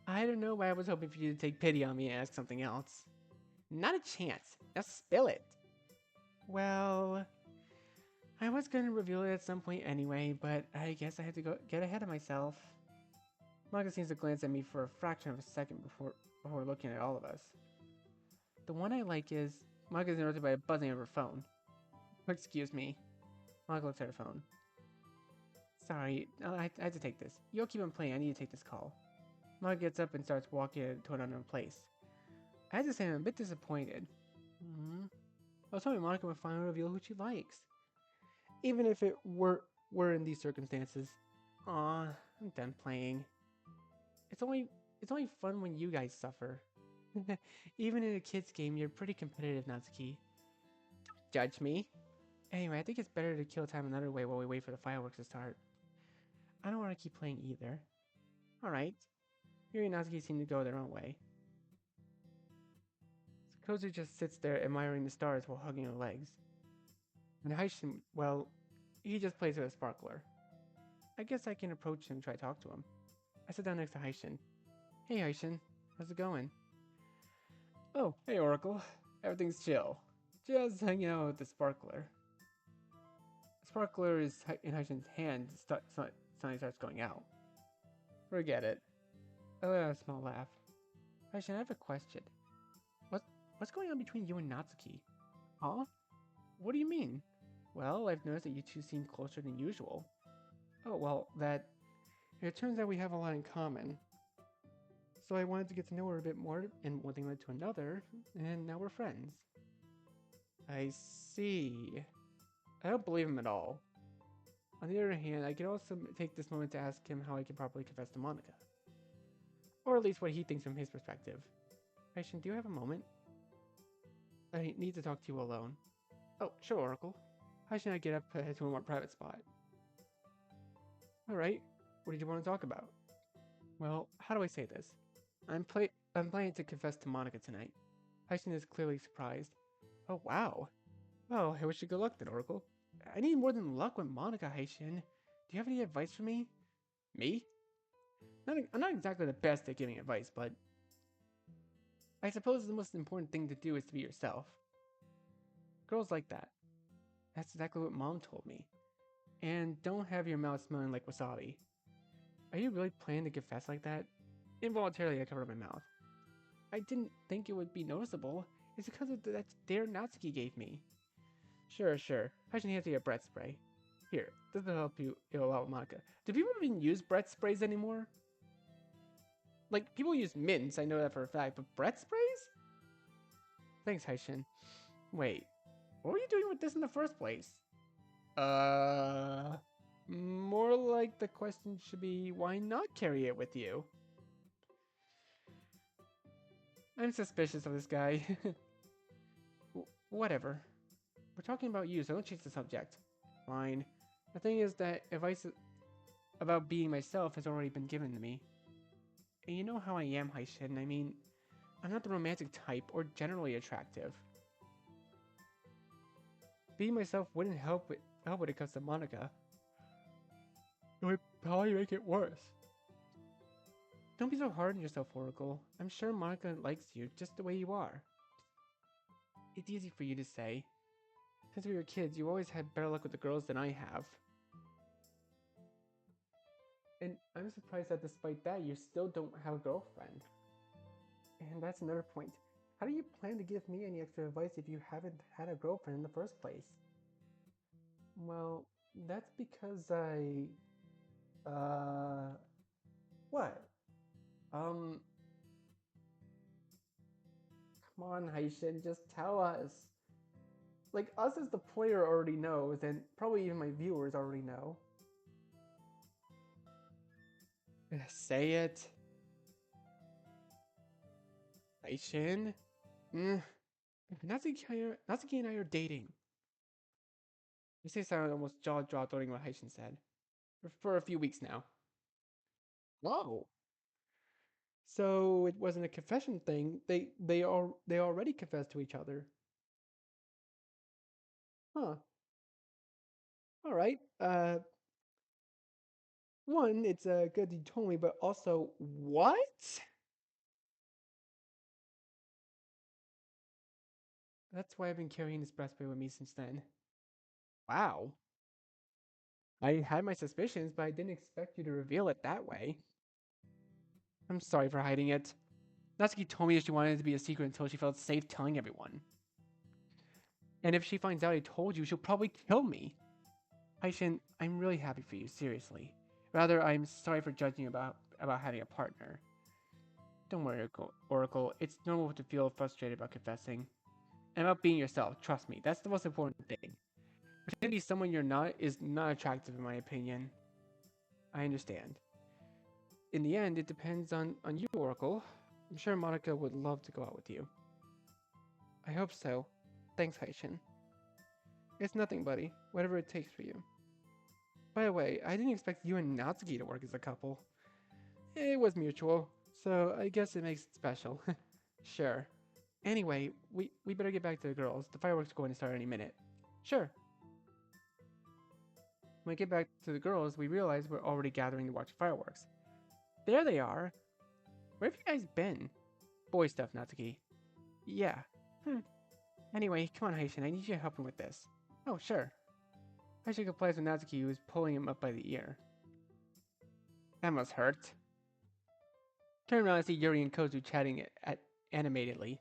I don't know why I was hoping for you to take pity on me and ask something else. Not a chance. Now spill it. Well, I was going to reveal it at some point anyway, but I guess I had to get ahead of myself. Monica seems to glance at me for a fraction of a second before looking at all of us. The one I like is Monica is interrupted by a buzzing of her phone. Excuse me. Monica looks at her phone. Sorry, I had to take this. You'll keep on playing. I need to take this call. Monica gets up and starts walking to an unknown place. I had to say I'm a bit disappointed. Mm-hmm. I was hoping Monica would finally reveal who she likes. Even if it were in these circumstances. Aw, I'm done playing. It's only it's only fun when you guys suffer. Even in a kid's game, you're pretty competitive, Natsuki. Judge me. Anyway, I think it's better to kill time another way while we wait for the fireworks to start. I don't want to keep playing either. Alright. Yuri and Natsuki seem to go their own way. Kozu just sits there admiring the stars while hugging her legs. And Haishin, well, he just plays with a sparkler. I guess I can approach him and try to talk to him. I sit down next to Haishin. Hey Haishin, how's it going? Oh, hey Oracle. Everything's chill. Just hanging out with the sparkler. The sparkler is in Haishin's hand, suddenly starts going out. Forget it. I let out a small laugh. Haishin, I have a question. What's going on between you and Natsuki? Huh? What do you mean? Well, I've noticed that you two seem closer than usual. Oh, well, it turns out we have a lot in common. So I wanted to get to know her a bit more, and one thing led to another, and now we're friends. I see. I don't believe him at all. On the other hand, I could also take this moment to ask him how I can properly confess to Monica. Or at least what he thinks from his perspective. Aishin, do you have a moment? I need to talk to you alone. Oh, sure, Oracle. Aishin and I get up to head to a more private spot. Alright, what did you want to talk about? Well, how do I say this? I'm planning to confess to Monica tonight. Aishin is clearly surprised. Oh, wow. Well, I wish you good luck then, Oracle. I need more than luck with Monica, Haishin. Do you have any advice for me? Me? I'm not exactly the best at giving advice, but I suppose the most important thing to do is to be yourself. Girls like that. That's exactly what Mom told me. And don't have your mouth smelling like wasabi. Are you really planning to confess like that? Involuntarily, I covered my mouth. I didn't think it would be noticeable. It's because of that dare Natsuki gave me. Sure. I should hand you a breath spray. Here, this will help you a lot with Monica. Do people even use breath sprays anymore? Like, people use mints, I know that for a fact, but breath sprays? Thanks, Haishin. Wait, what were you doing with this in the first place? More like the question should be, why not carry it with you? I'm suspicious of this guy. Whatever. We're talking about you, so don't change the subject. Fine. The thing is that advice about being myself has already been given to me. And you know how I am, Haishin. I mean, I'm not the romantic type or generally attractive. Being myself wouldn't help when it comes to Monica. It would probably make it worse. Don't be so hard on yourself, Oracle. I'm sure Monica likes you just the way you are. It's easy for you to say. Since we were kids, you always had better luck with the girls than I have. And I'm surprised that despite that, you still don't have a girlfriend. And that's another point. How do you plan to give me any extra advice if you haven't had a girlfriend in the first place? Well, that's because what? Come on, Haishin, just tell us. Like, us as the player already knows, and probably even my viewers already know. Say it. Haishin? Natsuki and I are dating. You say sounded almost jaw-dropping what Haishin said. For a few weeks now. Whoa. So it wasn't a confession thing. They already confessed to each other. Huh. All right. One, it's good you told me, but also, what? That's why I've been carrying this breastplate with me since then. Wow. I had my suspicions, but I didn't expect you to reveal it that way. I'm sorry for hiding it. Natsuki told me she wanted it to be a secret until she felt safe telling everyone. And if she finds out I told you, she'll probably kill me. Aishin, I'm really happy for you, seriously. Rather, I'm sorry for judging about having a partner. Don't worry, Oracle. It's normal to feel frustrated about confessing. And about being yourself, trust me, that's the most important thing. Pretending to be someone you're not is not attractive in my opinion. I understand. In the end, it depends on you, Oracle. I'm sure Monica would love to go out with you. I hope so. Thanks, Haishin. It's nothing, buddy. Whatever it takes for you. By the way, I didn't expect you and Natsuki to work as a couple. It was mutual, so I guess it makes it special. Sure. Anyway, we better get back to the girls. The fireworks are going to start any minute. Sure. When we get back to the girls, we realize we're already gathering to watch fireworks. There they are. Where have you guys been? Boy stuff, Natsuki. Yeah. Hmm. Anyway, come on, Haishin. I need you to help me with this. Oh, sure. Haishin complies with Natsuki, who is pulling him up by the ear. That must hurt. Turn around and see Yuri and Kozu chatting animatedly.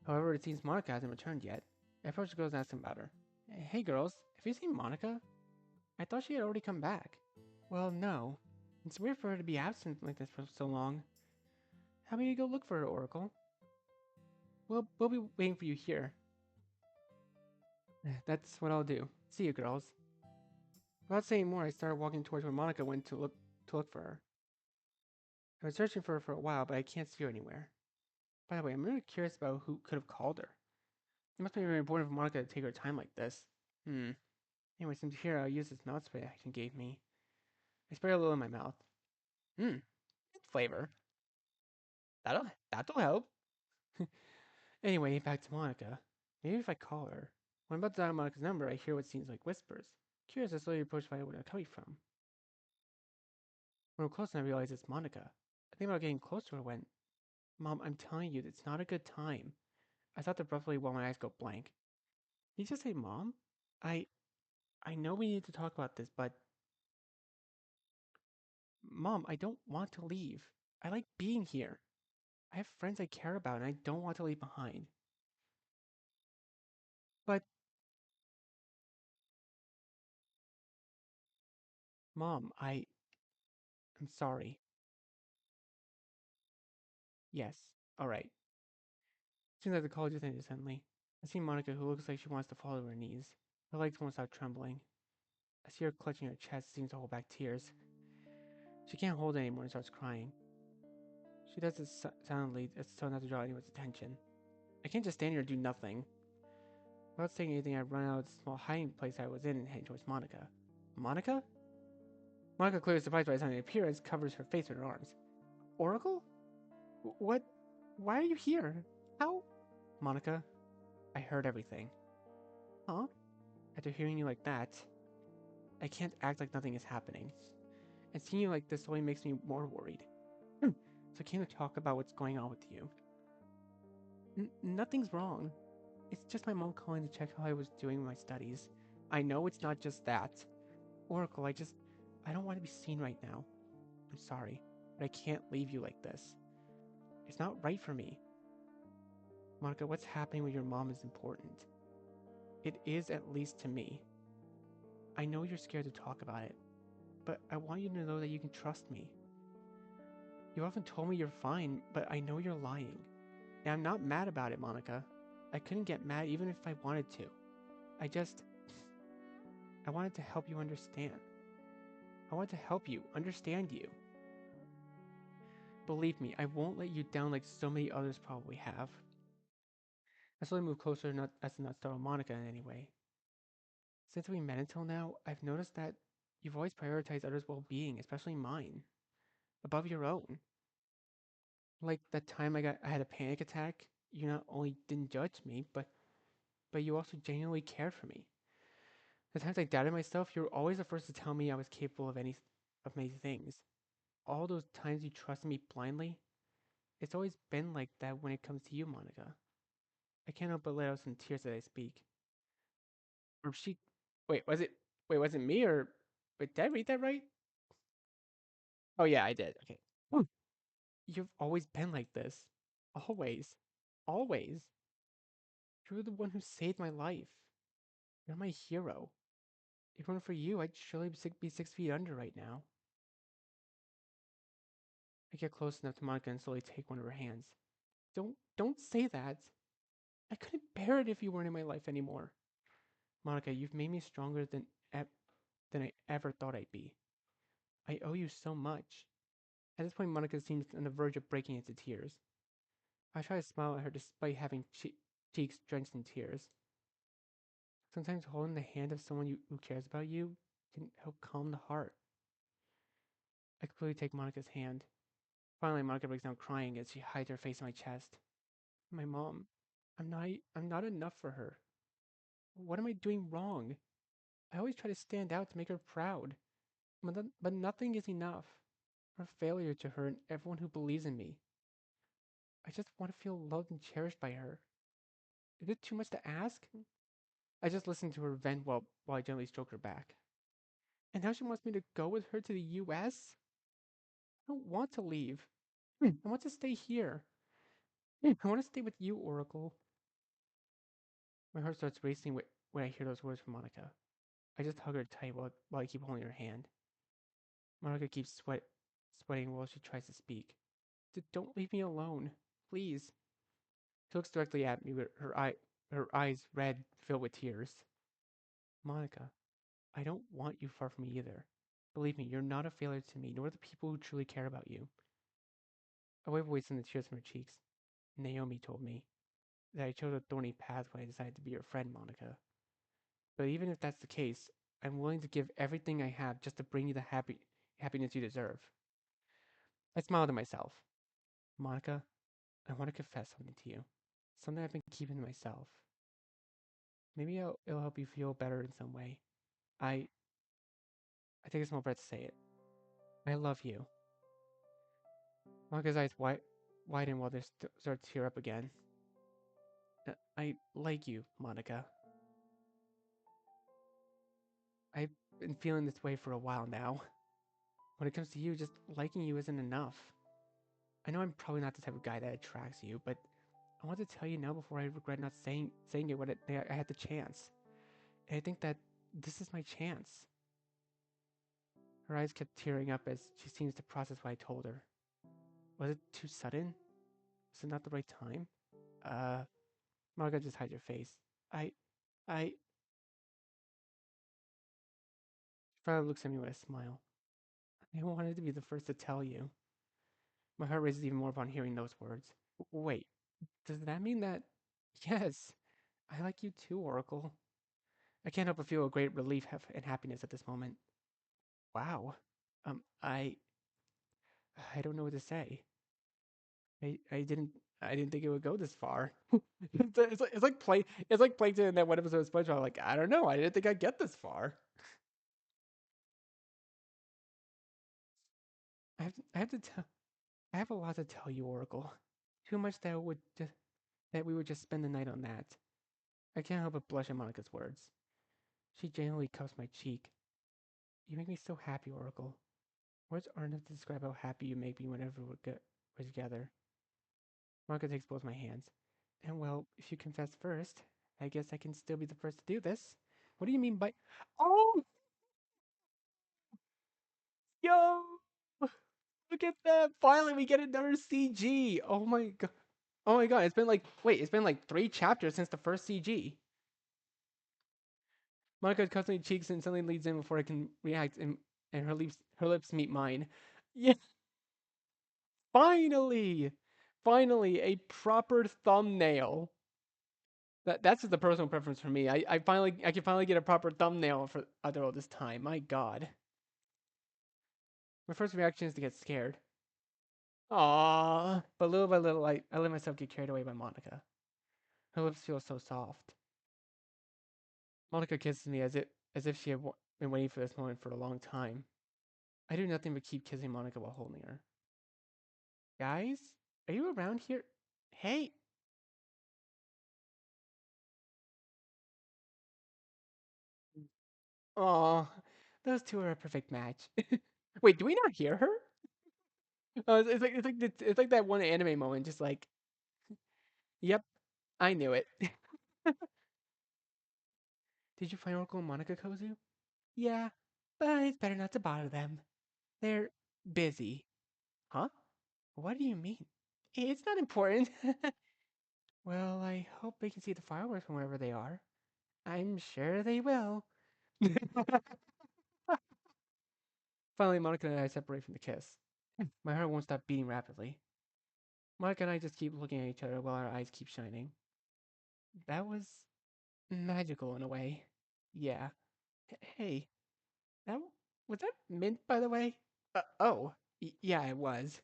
However, it seems Monica hasn't returned yet. I approach the girls and ask them about her. Hey girls, have you seen Monica? I thought she had already come back. Well, no. It's weird for her to be absent like this for so long. How about you go look for her, Oracle? We'll be waiting for you here. That's what I'll do. See you, girls. Without saying more, I started walking towards where Monica went to look for her. I've been searching for her for a while, but I can't see her anywhere. By the way, I'm really curious about who could have called her. It must be very important for Monica to take her time like this. Anyway, since here, I'll use this mouth spray Action gave me. I spray a little in my mouth. Good flavor. That'll help. Anyway, back to Monica. Maybe if I call her. When I'm about to dial Monica's number, I hear what seems like whispers. Curious, I slowly approach to find out where they're coming from. When I'm close, I realize it's Monica. I think about getting close to her when, Mom, I'm telling you, it's not a good time. I stopped abruptly while my eyes go blank. Did you just say Mom? I I know we need to talk about this, but Mom, I don't want to leave. I like being here. I have friends I care about and I don't want to leave behind. But, Mom, I'm sorry. Yes. Alright. Seems like the call just ended suddenly. I see Monica, who looks like she wants to fall to her knees. Her legs won't stop trembling. I see her clutching her chest, seems to hold back tears. She can't hold it anymore and starts crying. She does it silently, so not to draw anyone's attention. I can't just stand here and do nothing. Without saying anything, I run out of the small hiding place I was in and head towards Monica. Monica? Monica, clearly surprised by his sudden appearance, covers her face with her arms. Oracle? What? Why are you here? How? Monica, I heard everything. Huh? After hearing you like that, I can't act like nothing is happening. And seeing you like this only makes me more worried. So I came to talk about what's going on with you. Nothing's wrong. It's just my mom calling to check how I was doing with my studies. I know it's not just that. Oracle, I don't want to be seen right now. I'm sorry, but I can't leave you like this. It's not right for me. Monica, what's happening with your mom is important. It is, at least to me. I know you're scared to talk about it, but I want you to know that you can trust me. You often told me you're fine, but I know you're lying. And I'm not mad about it, Monica. I couldn't get mad even if I wanted to. I wanted to help you understand. I want to help you, understand you. Believe me, I won't let you down like so many others probably have. I slowly move closer not as to not startle Monica in any way. Since we met until now, I've noticed that you've always prioritized others' well-being, especially mine, above your own. Like that time I had a panic attack, you not only didn't judge me, but you also genuinely cared for me. The times I doubted myself, you were always the first to tell me I was capable of many things. All those times you trusted me blindly, it's always been like that when it comes to you, Monica. I can't help but let out some tears as I speak. Or she, wait, was it, was it me or, wait, did I read that right? Oh yeah, I did. Okay. Hmm. You've always been like this. Always. Always. You're the one who saved my life. You're my hero. If it weren't for you, I'd surely be 6 feet under right now. I get close enough to Monica and slowly take one of her hands. Don't say that. I couldn't bear it if you weren't in my life anymore. Monica, you've made me stronger than I ever thought I'd be. I owe you so much. At this point, Monica seems on the verge of breaking into tears. I try to smile at her despite having cheeks drenched in tears. Sometimes holding the hand of someone who cares about you can help calm the heart. I quickly take Monica's hand. Finally, Monica breaks down crying as she hides her face in my chest. My mom. I'm not enough for her. What am I doing wrong? I always try to stand out to make her proud. But nothing is enough. I'm a failure to her and everyone who believes in me. I just want to feel loved and cherished by her. Is it too much to ask? I just listen to her vent while I gently stroke her back. And now she wants me to go with her to the US? I don't want to leave. I want to stay here. I want to stay with you, Oracle. My heart starts racing when I hear those words from Monica. I just hug her tight while I keep holding her hand. Monica keeps sweating while she tries to speak. Don't leave me alone, please. She looks directly at me with her eyes red, filled with tears. Monica, I don't want you far from me either. Believe me, you're not a failure to me, nor the people who truly care about you. I wipe away some of the tears from her cheeks. Naomi told me that I chose a thorny path when I decided to be your friend, Monica. But even if that's the case, I'm willing to give everything I have just to bring you the happiness you deserve. I smiled at myself. Monica, I want to confess something to you. Something I've been keeping to myself. Maybe it'll help you feel better in some way. I I take a small breath to say it. I love you. Monica's eyes widen while they start to tear up again. I like you, Monica. I've been feeling this way for a while now. When it comes to you, just liking you isn't enough. I know I'm probably not the type of guy that attracts you, but I want to tell you now before I regret not saying it when I had the chance. And I think that this is my chance. Her eyes kept tearing up as she seems to process what I told her. Was it too sudden? Was it not the right time? Uh, Marga, just hide your face. I, I. She finally looks at me with a smile. I wanted to be the first to tell you. My heart races even more upon hearing those words. Wait, does that mean that? Yes, I like you too, Oracle. I can't help but feel a great relief and happiness at this moment. Wow. Um, I, I don't know what to say. I didn't I didn't think it would go this far. It's like Plankton in that one episode of SpongeBob. Like I don't know. I didn't think I'd get this far. I have to tell I have a lot to tell you, Oracle. Too much that we would just spend the night on that. I can't help but blush at Monica's words. She gently cups my cheek. You make me so happy, Oracle. Words aren't enough to describe how happy you make me whenever we're together. Monica takes both my hands. And well, if you confess first, I guess I can still be the first to do this. What do you mean by? Oh, yo! Look at that! Finally, we get another CG. Oh my god! Oh my god! It's been like it's been like 3 chapters since the first CG. Monica cuts my cheeks and suddenly leads in before I can react, and her lips meet mine. Yeah, finally, finally a proper thumbnail. That's just the personal preference for me. I can finally get a proper thumbnail for other all this time. My god. My first reaction is to get scared. Aww. But little by little, I let myself get carried away by Monica. Her lips feel so soft. Monica kisses me as if she had been waiting for this moment for a long time. I do nothing but keep kissing Monica while holding her. Guys, are you around here? Hey. Aw, those two are a perfect match. Wait, do we not hear her? It's like that one anime moment, just like, yep, I knew it. Did you find Oracle and Monica, Kozu? Yeah, but it's better not to bother them. They're busy. Huh? What do you mean? It's not important. Well, I hope they can see the fireworks from wherever they are. I'm sure they will. Finally, Monica and I separate from the kiss. My heart won't stop beating rapidly. Monica and I just keep looking at each other while our eyes keep shining. That was magical in a way. Yeah. Hey, that was that mint, by the way? Oh, yeah, it was.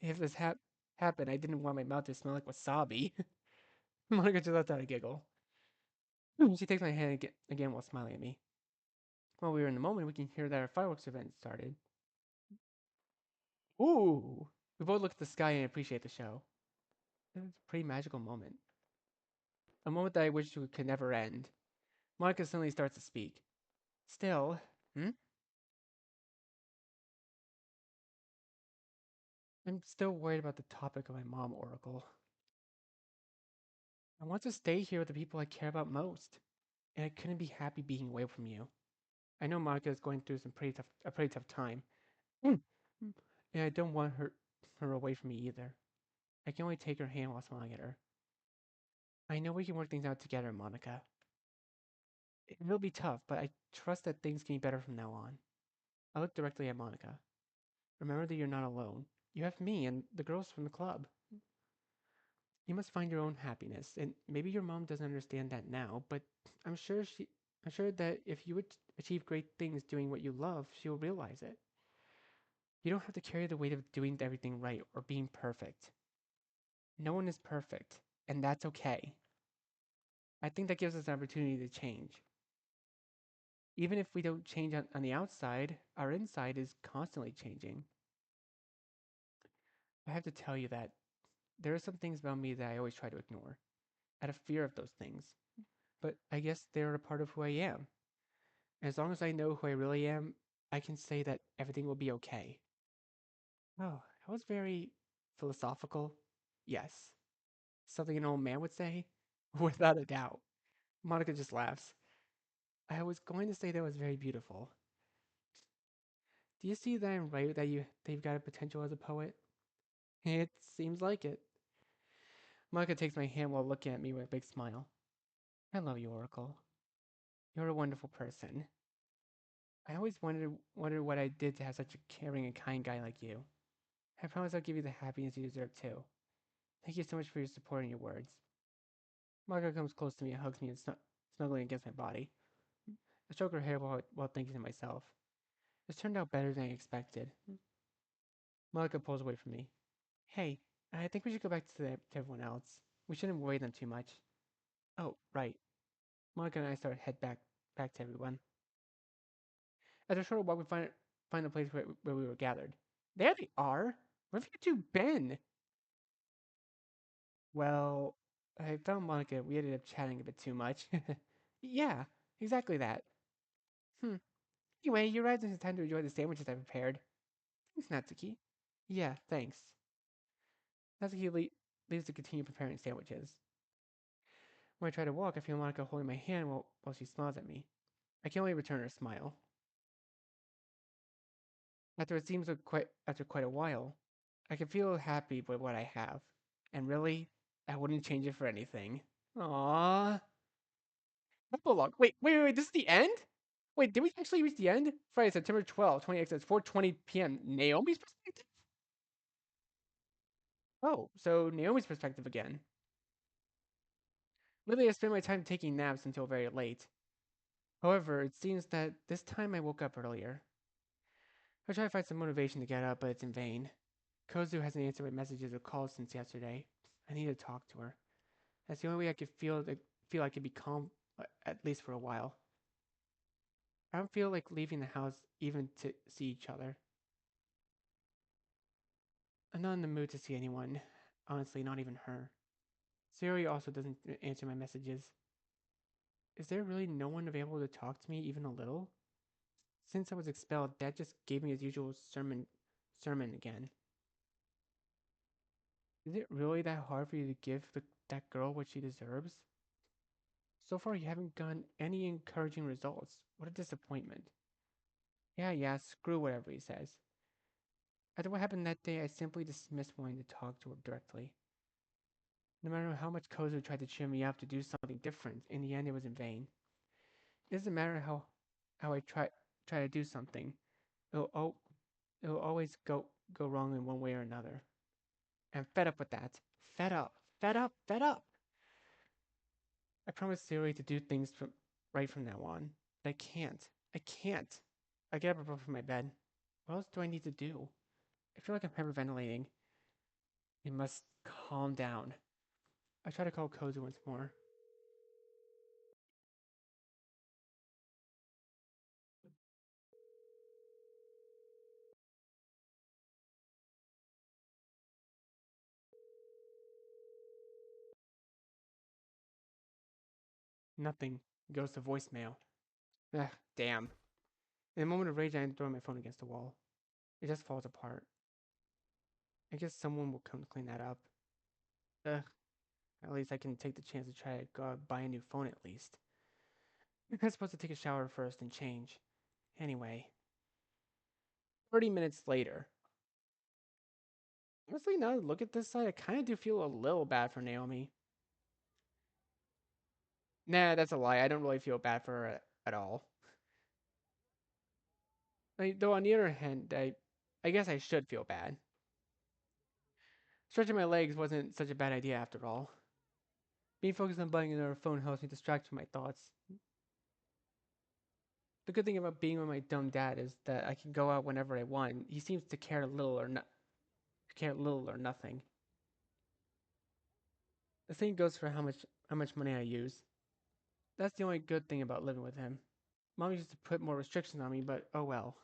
If this happened, I didn't want my mouth to smell like wasabi. Monica just lets out a giggle. She takes my hand again while smiling at me. While we were in the moment, we can hear that our fireworks event started. Ooh! We both look at the sky and appreciate the show. It was a pretty magical moment. A moment that I wish could never end. Monica suddenly starts to speak. Still, hmm? I'm still worried about the topic of my mom, Oracle. I want to stay here with the people I care about most, and I couldn't be happy being away from you. I know Monica is going through a pretty tough time, mm. And I don't want her away from me either. I can only take her hand while smiling at her. I know we can work things out together, Monica. It will be tough, but I trust that things can be better from now on. I look directly at Monica. Remember that you're not alone. You have me and the girls from the club. You must find your own happiness, and maybe your mom doesn't understand that now, but I'm sure she I'm sure that if you would achieve great things doing what you love, she will realize it. You don't have to carry the weight of doing everything right or being perfect. No one is perfect, and that's okay. I think that gives us an opportunity to change. Even if we don't change on the outside, our inside is constantly changing. I have to tell you that there are some things about me that I always try to ignore, out of fear of those things. But I guess they're a part of who I am. As long as I know who I really am, I can say that everything will be okay. Oh, that was very philosophical. Yes. Something an old man would say? Without a doubt. Monica just laughs. I was going to say that was very beautiful. Do you see that I'm right that you've got a potential as a poet? It seems like it. Monica takes my hand while looking at me with a big smile. I love you, Oracle. You're a wonderful person. I always wondered what I did to have such a caring and kind guy like you. I promise I'll give you the happiness you deserve too. Thank you so much for your support and your words. Margaret comes close to me and hugs me and snuggling against my body. I stroke her hair while thinking to myself. This turned out better than I expected. Monica pulls away from me. Hey, I think we should go back to everyone else. We shouldn't worry them too much. Oh, right. Monica and I start head back to everyone. After a short walk, we find the place where we were gathered. There they are. Where have you two been? Well, I found Monica. We ended up chatting a bit too much. Yeah, exactly that. Hmm. Anyway, you arrived in time to enjoy the sandwiches I prepared. Thanks, Natsuki. Yeah, thanks. Natsuki leaves to continue preparing sandwiches. When I try to walk, I feel Monica holding my hand while she smiles at me. I can only return her smile. After quite a while, I can feel happy with what I have. And really, I wouldn't change it for anything. Aww. Epilogue. Wait. This is the end? Wait, did we actually reach the end? Friday, September 12th, 20XX, 4:20 p.m. Naomi's perspective? Oh, so Naomi's perspective again. Lately, I spent my time taking naps until very late. However, it seems that this time I woke up earlier. I try to find some motivation to get up, but it's in vain. Kozu hasn't answered my messages or calls since yesterday. I need to talk to her. That's the only way I could feel I could be calm, at least for a while. I don't feel like leaving the house even to see each other. I'm not in the mood to see anyone. Honestly, not even her. Siri also doesn't answer my messages. Is there really no one available to talk to me even a little? Since I was expelled, Dad just gave me his usual sermon again. Is it really that hard for you to give that girl what she deserves? So far, you haven't gotten any encouraging results. What a disappointment. Yeah, screw whatever he says. After what happened that day, I simply dismissed wanting to talk to her directly. No matter how much Kozu tried to cheer me up to do something different, in the end it was in vain. It doesn't matter how I try to do something. It'll oh, it'll always go wrong in one way or another. I'm fed up with that. Fed up. Fed up. Fed up. I promised Siri to do things right from now on. But I can't. I can't. I get up from my bed. What else do I need to do? I feel like I'm hyperventilating. It must calm down. I try to call Kozu once more. Nothing. It goes to voicemail. Ugh, damn. In a moment of rage, I end up throwing my phone against the wall. It just falls apart. I guess someone will come to clean that up. Ugh. At least I can take the chance to try to go out buy a new phone at least. I'm supposed to take a shower first and change. Anyway, 30 minutes later. Honestly, now that I look at this side, I kind of do feel a little bad for Naomi. Nah, that's a lie. I don't really feel bad for her at all. Though on the other hand, I guess I should feel bad. Stretching my legs wasn't such a bad idea after all. Being focused on buying another phone helps me distract from my thoughts. The good thing about being with my dumb dad is that I can go out whenever I want. He seems to care little or nothing. The same goes for how much money I use. That's the only good thing about living with him. Mom used to put more restrictions on me, but oh well.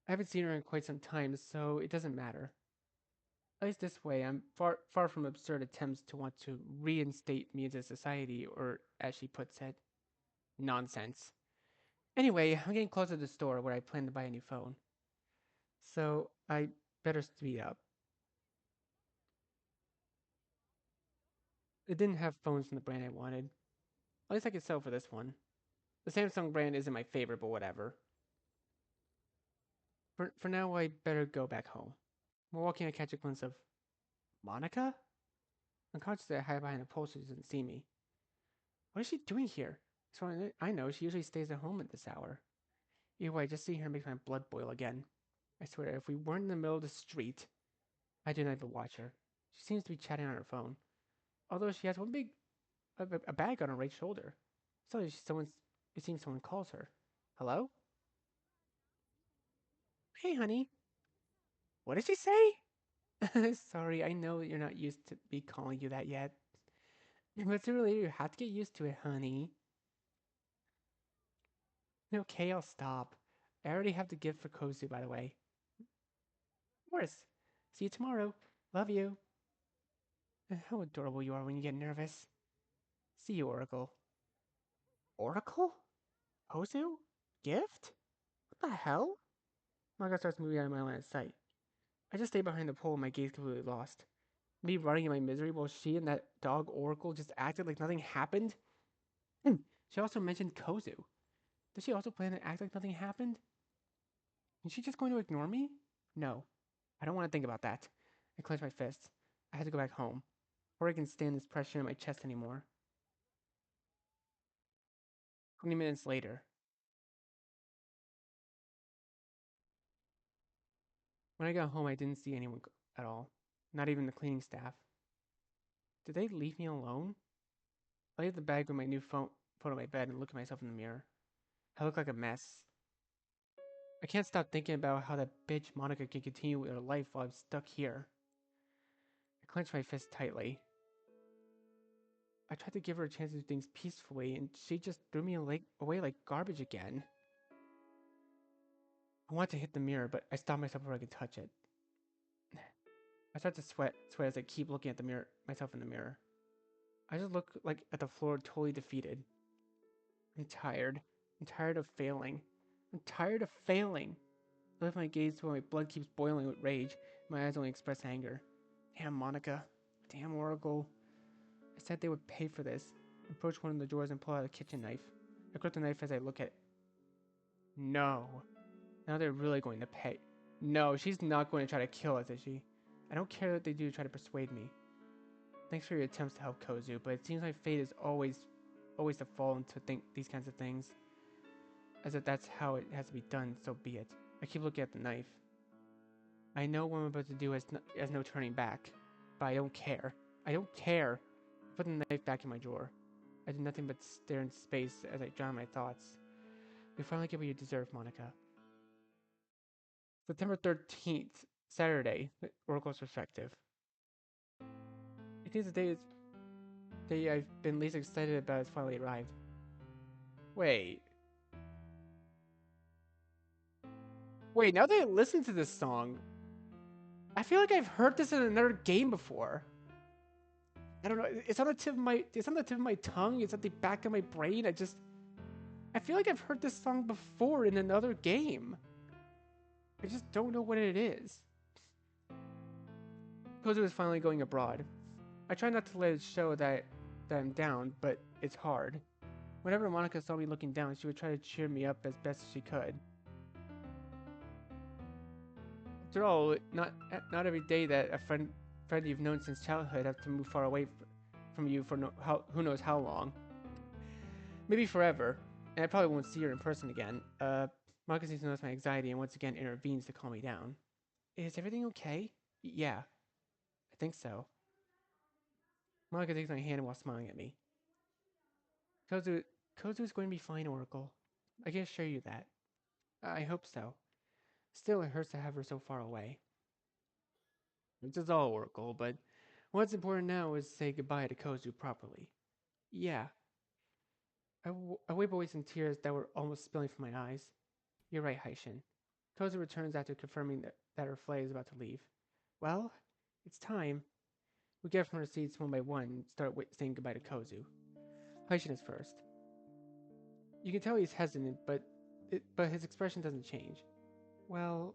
I haven't seen her in quite some time, so it doesn't matter. At least this way, I'm far from absurd attempts to want to reinstate me into society, or as she puts it, nonsense. Anyway, I'm getting close to the store where I plan to buy a new phone. So I better speed up. It didn't have phones from the brand I wanted. At least I could sell for this one. The Samsung brand isn't my favorite, but whatever. For now, I better go back home. While walking, I catch a glimpse of Monica? Unconsciously, I hide behind a pole so she doesn't see me. What is she doing here? So I know she usually stays at home at this hour. Either way, just seeing her makes my blood boil again. I swear, if we weren't in the middle of the street, I do not even watch her. She seems to be chatting on her phone. Although she has a bag on her right shoulder. So it seems someone calls her. Hello? Hey, honey. What did she say? Sorry, I know you're not used to me calling you that yet. But sooner or later, you have to get used to it, honey. Okay, I'll stop. I already have the gift for Kozu, by the way. Of course. See you tomorrow. Love you. How adorable you are when you get nervous. See you, Oracle. Oracle? Kozu? Gift? What the hell? Marga starts moving out of my line of sight. I just stay behind the pole, my gaze completely lost. Me running in my misery while she and that dog Oracle just acted like nothing happened? She also mentioned Kozu. Does she also plan to act like nothing happened? Is she just going to ignore me? No. I don't want to think about that. I clenched my fists. I had to go back home. Before I can stand this pressure in my chest anymore. 20 minutes later. When I got home, I didn't see anyone at all. Not even the cleaning staff. Did they leave me alone? I laid the bag with my new phone on my bed and looked at myself in the mirror. I look like a mess. I can't stop thinking about how that bitch Monica can continue with her life while I'm stuck here. I clenched my fist tightly. I tried to give her a chance to do things peacefully, and she just threw me away like garbage again. I wanted to hit the mirror, but I stopped myself before I could touch it. I start to sweat as I keep looking at myself in the mirror. I just look like at the floor, totally defeated. I'm tired. I'm tired of failing. I'm tired of failing. I lift my gaze while my blood keeps boiling with rage. My eyes only express anger. Damn Monica. Damn Oracle. I said they would pay for this. Approach one of the drawers and pull out a kitchen knife. I grip the knife as I look at it. No. Now they're really going to pay. No, she's not going to try to kill us, is she? I don't care what they do to try to persuade me. Thanks for your attempts to help Kozu, but it seems like fate is always to fall into these kinds of things. As if that's how it has to be done, so be it. I keep looking at the knife. I know what I'm about to do has no turning back, but I don't care. I don't care. I put the knife back in my drawer. I do nothing but stare into space as I drown my thoughts. You finally get what you deserve, Monica. September 13th, Saturday, Oracle's perspective. It is the day I've been least excited about has finally arrived. Wait. Wait, now that I listen to this song, I feel like I've heard this in another game before. I don't know. It's on the tip of my tongue. It's at the back of my brain. I feel like I've heard this song before in another game. I just don't know what it is. Kozu is finally going abroad. I try not to let it show that I'm down, but it's hard. Whenever Monica saw me looking down, she would try to cheer me up as best as she could. After all, not every day that a friend you've known since childhood has to move far away from you for who knows how long. Maybe forever, and I probably won't see her in person again. Monica seems to notice my anxiety and once again intervenes to calm me down. Is everything okay? Yeah, I think so. Monica takes my hand while smiling at me. Kozu, Kozu is going to be fine, Oracle. I can assure you that. I hope so. Still, it hurts to have her so far away. Which is all, Oracle, but what's important now is to say goodbye to Kozu properly. Yeah. I wipe away some tears that were almost spilling from my eyes. You're right, Haishin. Kozu returns after confirming that her flight is about to leave. Well, it's time. We get from our seats one by one and start saying goodbye to Kozu. Haishin is first. You can tell he's hesitant, but his expression doesn't change. Well,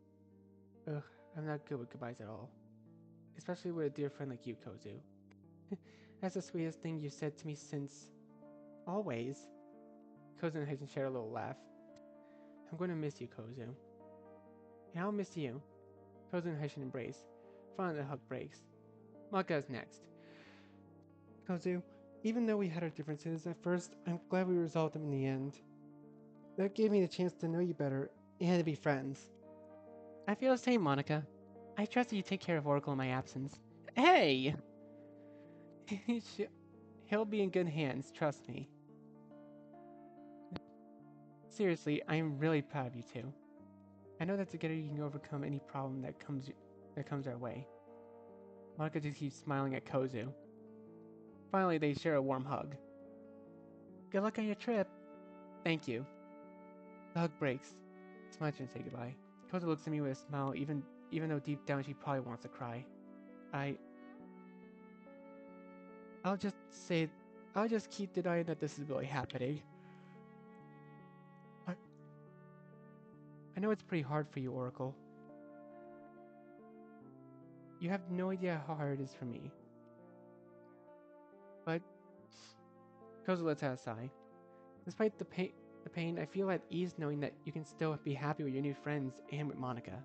I'm not good with goodbyes at all. Especially with a dear friend like you, Kozu. That's the sweetest thing you've said to me since... always. Kozu and Haishin share a little laugh. I'm going to miss you, Kozu. And I'll miss you. Kozu and Haishin embrace. Finally, the hug breaks. Maka is next. Kozu, even though we had our differences at first, I'm glad we resolved them in the end. That gave me the chance to know you better and to be friends. I feel the same, Monica. I trust that you take care of Oracle in my absence. Hey! He'll be in good hands, trust me. Seriously, I am really proud of you two. I know that together you can overcome any problem that comes our way. Monica just keeps smiling at Kozu. Finally, they share a warm hug. Good luck on your trip. Thank you. The hug breaks. It's my turn to say goodbye. Kozu looks at me with a smile, even though deep down she probably wants to cry. I'll just keep denying that this is really happening. I know it's pretty hard for you, Oracle. You have no idea how hard it is for me. But Kozu lets out a sigh. Despite the pain, I feel at ease knowing that you can still be happy with your new friends and with Monica.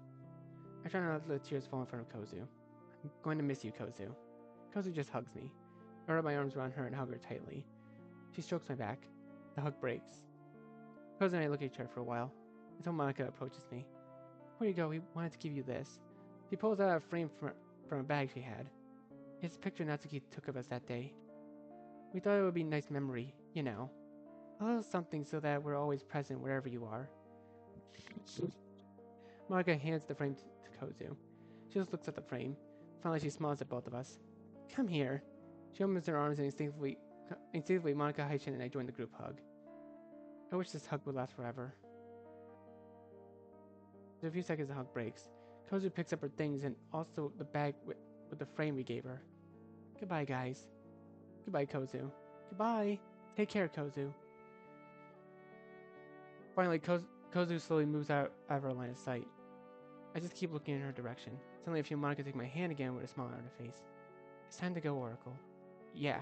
I try not to let tears fall in front of Kozu. I'm going to miss you, Kozu. Kozu just hugs me. I wrap my arms around her and hug her tightly. She strokes my back. The hug breaks. Kozu and I look at each other for a while, until Monica approaches me. Before you go, we wanted to give you this. She pulls out a frame from a bag she had. It's a picture Natsuki took of us that day. We thought it would be a nice memory, you know. A little something so that we're always present wherever you are. Monica hands the frame to Kozu. She just looks at the frame. Finally, she smiles at both of us. Come here. She opens her arms and instinctively Monica, Haishin, and I join the group hug. I wish this hug would last forever. After a few seconds, the hug breaks. Kozu picks up her things and also the bag with the frame we gave her. Goodbye, guys. Goodbye, Kozu. Goodbye. Take care, Kozu. Finally, Kozu slowly moves out of our line of sight. I just keep looking in her direction. Suddenly, I feel Monica take my hand again with a smile on her face. It's time to go, Oracle. Yeah.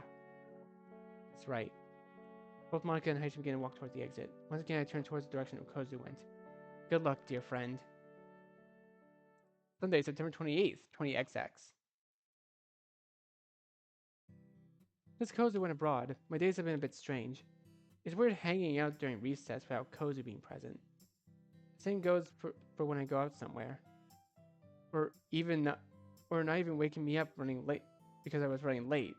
That's right. Both Monica and Haitian begin to walk towards the exit. Once again, I turn towards the direction of Kozu went. Good luck, dear friend. Sunday, September 28th, 20XX. Since Kozu went abroad, my days have been a bit strange. It's weird hanging out during recess without Kozu being present. The same goes for when I go out somewhere. Or even not, or not even waking me up running late because I was running late.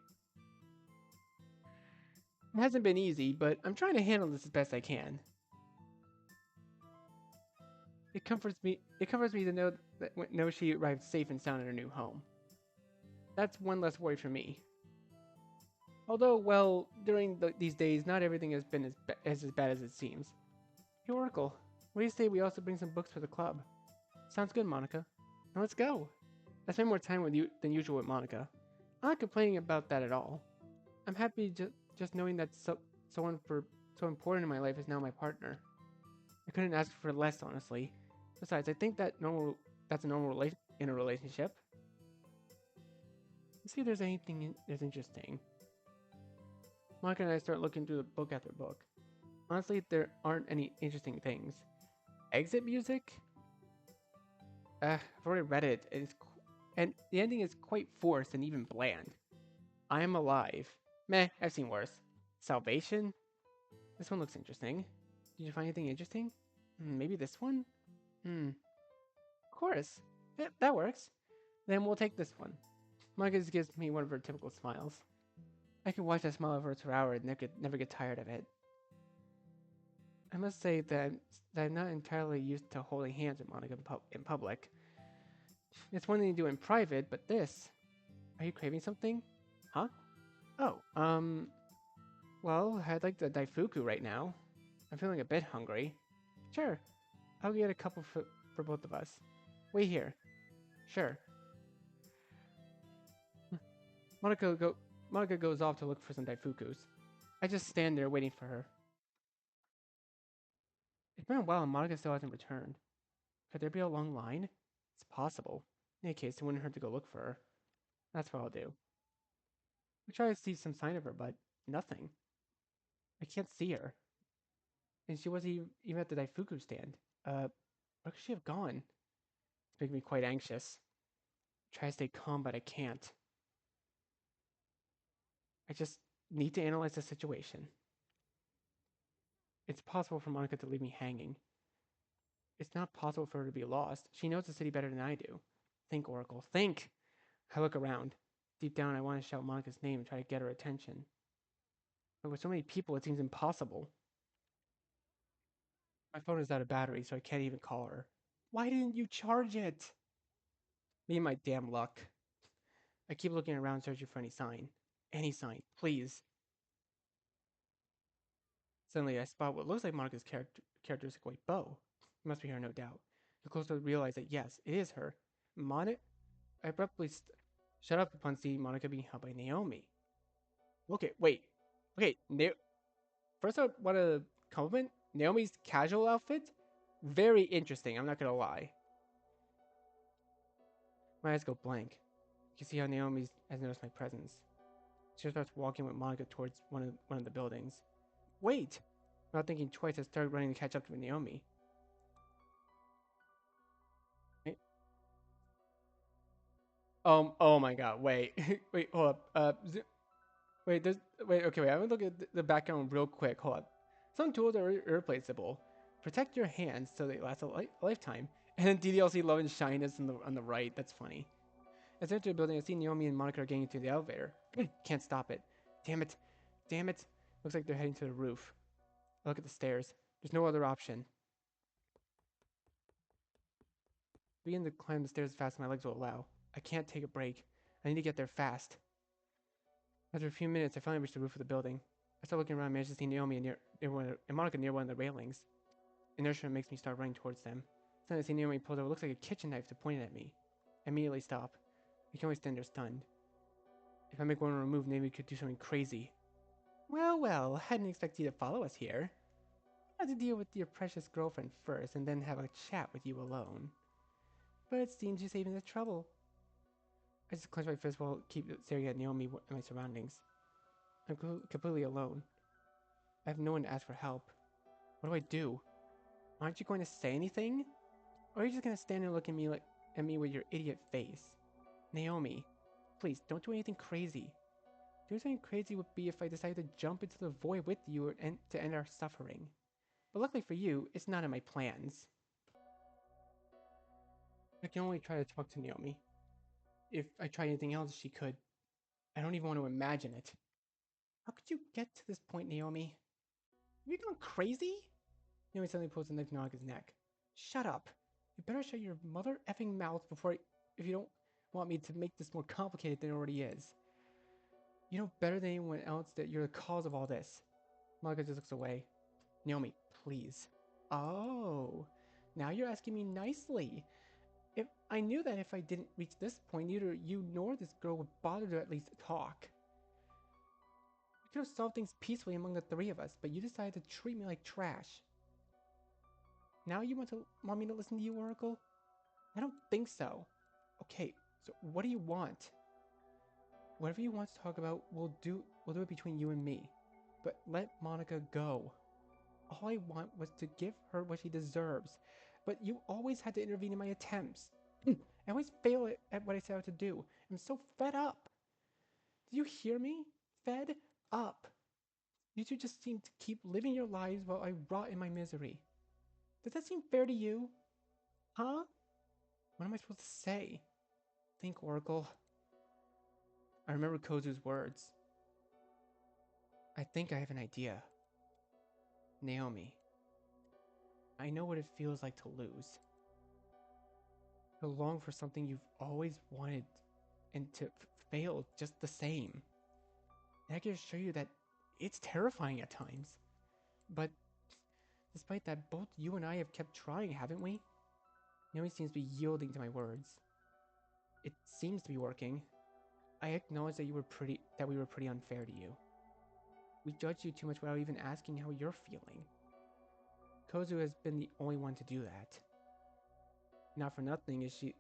It hasn't been easy, but I'm trying to handle this as best I can. It comforts me to know she arrived safe and sound in her new home. That's one less worry for me. Although, well, during these days, not everything has been as bad as it seems. Hey, Oracle, what do you say we also bring some books for the club? Sounds good, Monica. Now let's go. I spend more time with you than usual with Monica. I'm not complaining about that at all. I'm happy just knowing that someone so important in my life is now my partner. I couldn't ask for less, honestly. Besides, I think that's a normal in a relationship. Let's see if there's anything that's interesting. Monica and I start looking through the book after book. Honestly, there aren't any interesting things. Exit music? I've already read it, and the ending is quite forced and even bland. I am alive. Meh, I've seen worse. Salvation? This one looks interesting. Did you find anything interesting? Maybe this one? Of course. Yeah, that works. Then we'll take this one. Monica just gives me one of her typical smiles. I could watch that smile of hers for hours and never get tired of it. I must say that I'm not entirely used to holding hands with Monica in public. It's one thing to do in private, but this... Are you craving something? Huh? Oh, well, I'd like the Daifuku right now. I'm feeling a bit hungry. Sure, I'll get a couple for both of us. Wait here. Sure. Monica go Monica goes off to look for some Daifukus. I just stand there waiting for her. It's been a while and Monica still hasn't returned. Could there be a long line? It's possible. In any case, it wouldn't hurt to go look for her. That's what I'll do. I try to see some sign of her, but nothing. I can't see her. And she wasn't even at the Daifuku stand. Where could she have gone? It's making me quite anxious. I try to stay calm, but I can't. I just need to analyze the situation. It's possible for Monica to leave me hanging. It's not possible for her to be lost. She knows the city better than I do. Think, Oracle, think! I look around. Deep down, I want to shout Monica's name and try to get her attention. But with so many people, it seems impossible. My phone is out of battery, so I can't even call her. Why didn't you charge it? Me and my damn luck. I keep looking around searching for any sign. Any sign, please. Suddenly, I spot what looks like Monica's characteristic white bow. It must be her, no doubt. The closer I realize that yes, it is her. I abruptly shut up upon seeing Monica being held by Naomi. Okay, wait. Okay, first I want to compliment Naomi's casual outfit. Very interesting, I'm not gonna lie. My eyes go blank. You can see how Naomi has noticed my presence. She starts walking with Monica towards one of the buildings. Wait! Not thinking twice, I started running to catch up to Naomi. Wait. Oh my god, wait. Wait, hold up. Wait, okay, wait, I'm gonna look at the background real quick. Hold up. Some tools are irreplaceable. Protect your hands so they last a lifetime. And then DDLC Love and Shyness on the right. That's funny. As I enter the building, I see Naomi and Monica are getting into the elevator. Can't stop it. Damn it. Damn it. Looks like they're heading to the roof. I look at the stairs. There's no other option. I begin to climb the stairs as fast as my legs will allow. I can't take a break. I need to get there fast. After a few minutes, I finally reach the roof of the building. I start looking around and manage to see Naomi and Monica near one of the railings. Inertia makes me start running towards them. Suddenly I see Naomi pulls out what looks like a kitchen knife to point it at me. I immediately stop. I can only stand there stunned. If I make one more move, Naomi could do something crazy. Well, hadn't expected you to follow us here. I had to deal with your precious girlfriend first and then have a chat with you alone. But it seems you're saving the trouble. I just clench my fist while keep staring at Naomi and my surroundings. I'm completely alone. I have no one to ask for help. What do I do? Aren't you going to say anything? Or are you just gonna stand and look at me with your idiot face? Naomi, please don't do anything crazy. Doing something crazy would be if I decided to jump into the void with you and to end our suffering. But luckily for you, it's not in my plans. I can only try to talk to Naomi. If I try anything else, she could. I don't even want to imagine it. How could you get to this point, Naomi? Have you gone crazy? Naomi suddenly pulls the knife out of his neck. Shut up. You better shut your mother effing mouth if you don't want me to make this more complicated than it already is. You know better than anyone else that you're the cause of all this. Monica just looks away. Naomi, please. Oh, now you're asking me nicely. If I knew that if I didn't reach this point, neither you nor this girl would bother to at least talk. We could have solved things peacefully among the three of us, but you decided to treat me like trash. Now you want me to listen to you, Oracle? I don't think so. Okay, so what do you want? Whatever you want to talk about, we'll do it between you and me. But let Monica go. All I want was to give her what she deserves. But you always had to intervene in my attempts. I always fail at what I set out to do. I'm so fed up. Do you hear me? Fed up. You two just seem to keep living your lives while I rot in my misery. Does that seem fair to you? Huh? What am I supposed to say? Think, Oracle. I remember Kozu's words. I think I have an idea. Naomi, I know what it feels like to lose. To long for something you've always wanted and to fail just the same. And I can assure you that it's terrifying at times. But despite that, both you and I have kept trying, haven't we? Naomi seems to be yielding to my words. It seems to be working. I acknowledge that we were pretty unfair to you. We judged you too much without even asking how you're feeling. Kozu has been the only one to do that. Not for nothing is she.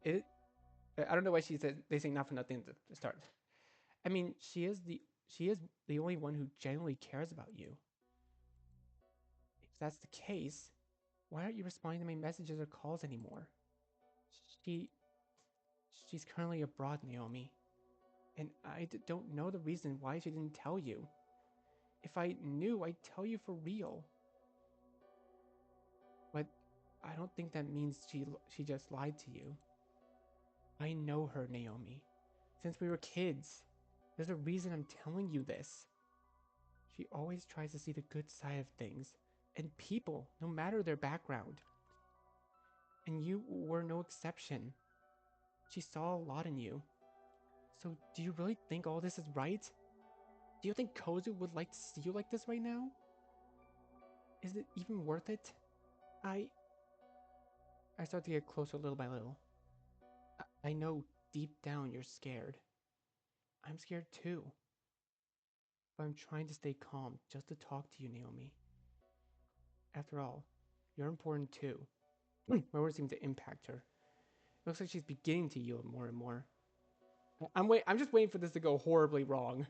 I don't know why they say not for nothing to start. I mean, she is the only one who genuinely cares about you. If that's the case, why aren't you responding to my messages or calls anymore? She she's currently abroad, Naomi, and I don't know the reason why she didn't tell you. If I knew, I'd tell you for real. But I don't think that means she just lied to you. I know her, Naomi. Since we were kids. There's a reason I'm telling you this. She always tries to see the good side of things and people, no matter their background. And you were no exception. She saw a lot in you. So do you really think all this is right? Do you think Kozu would like to see you like this right now? Is it even worth it? I start to get closer little by little. I know deep down you're scared. I'm scared too. But I'm trying to stay calm just to talk to you, Naomi. After all, you're important too. My words seem to impact her. It looks like she's beginning to yield more and more. I'm just waiting for this to go horribly wrong.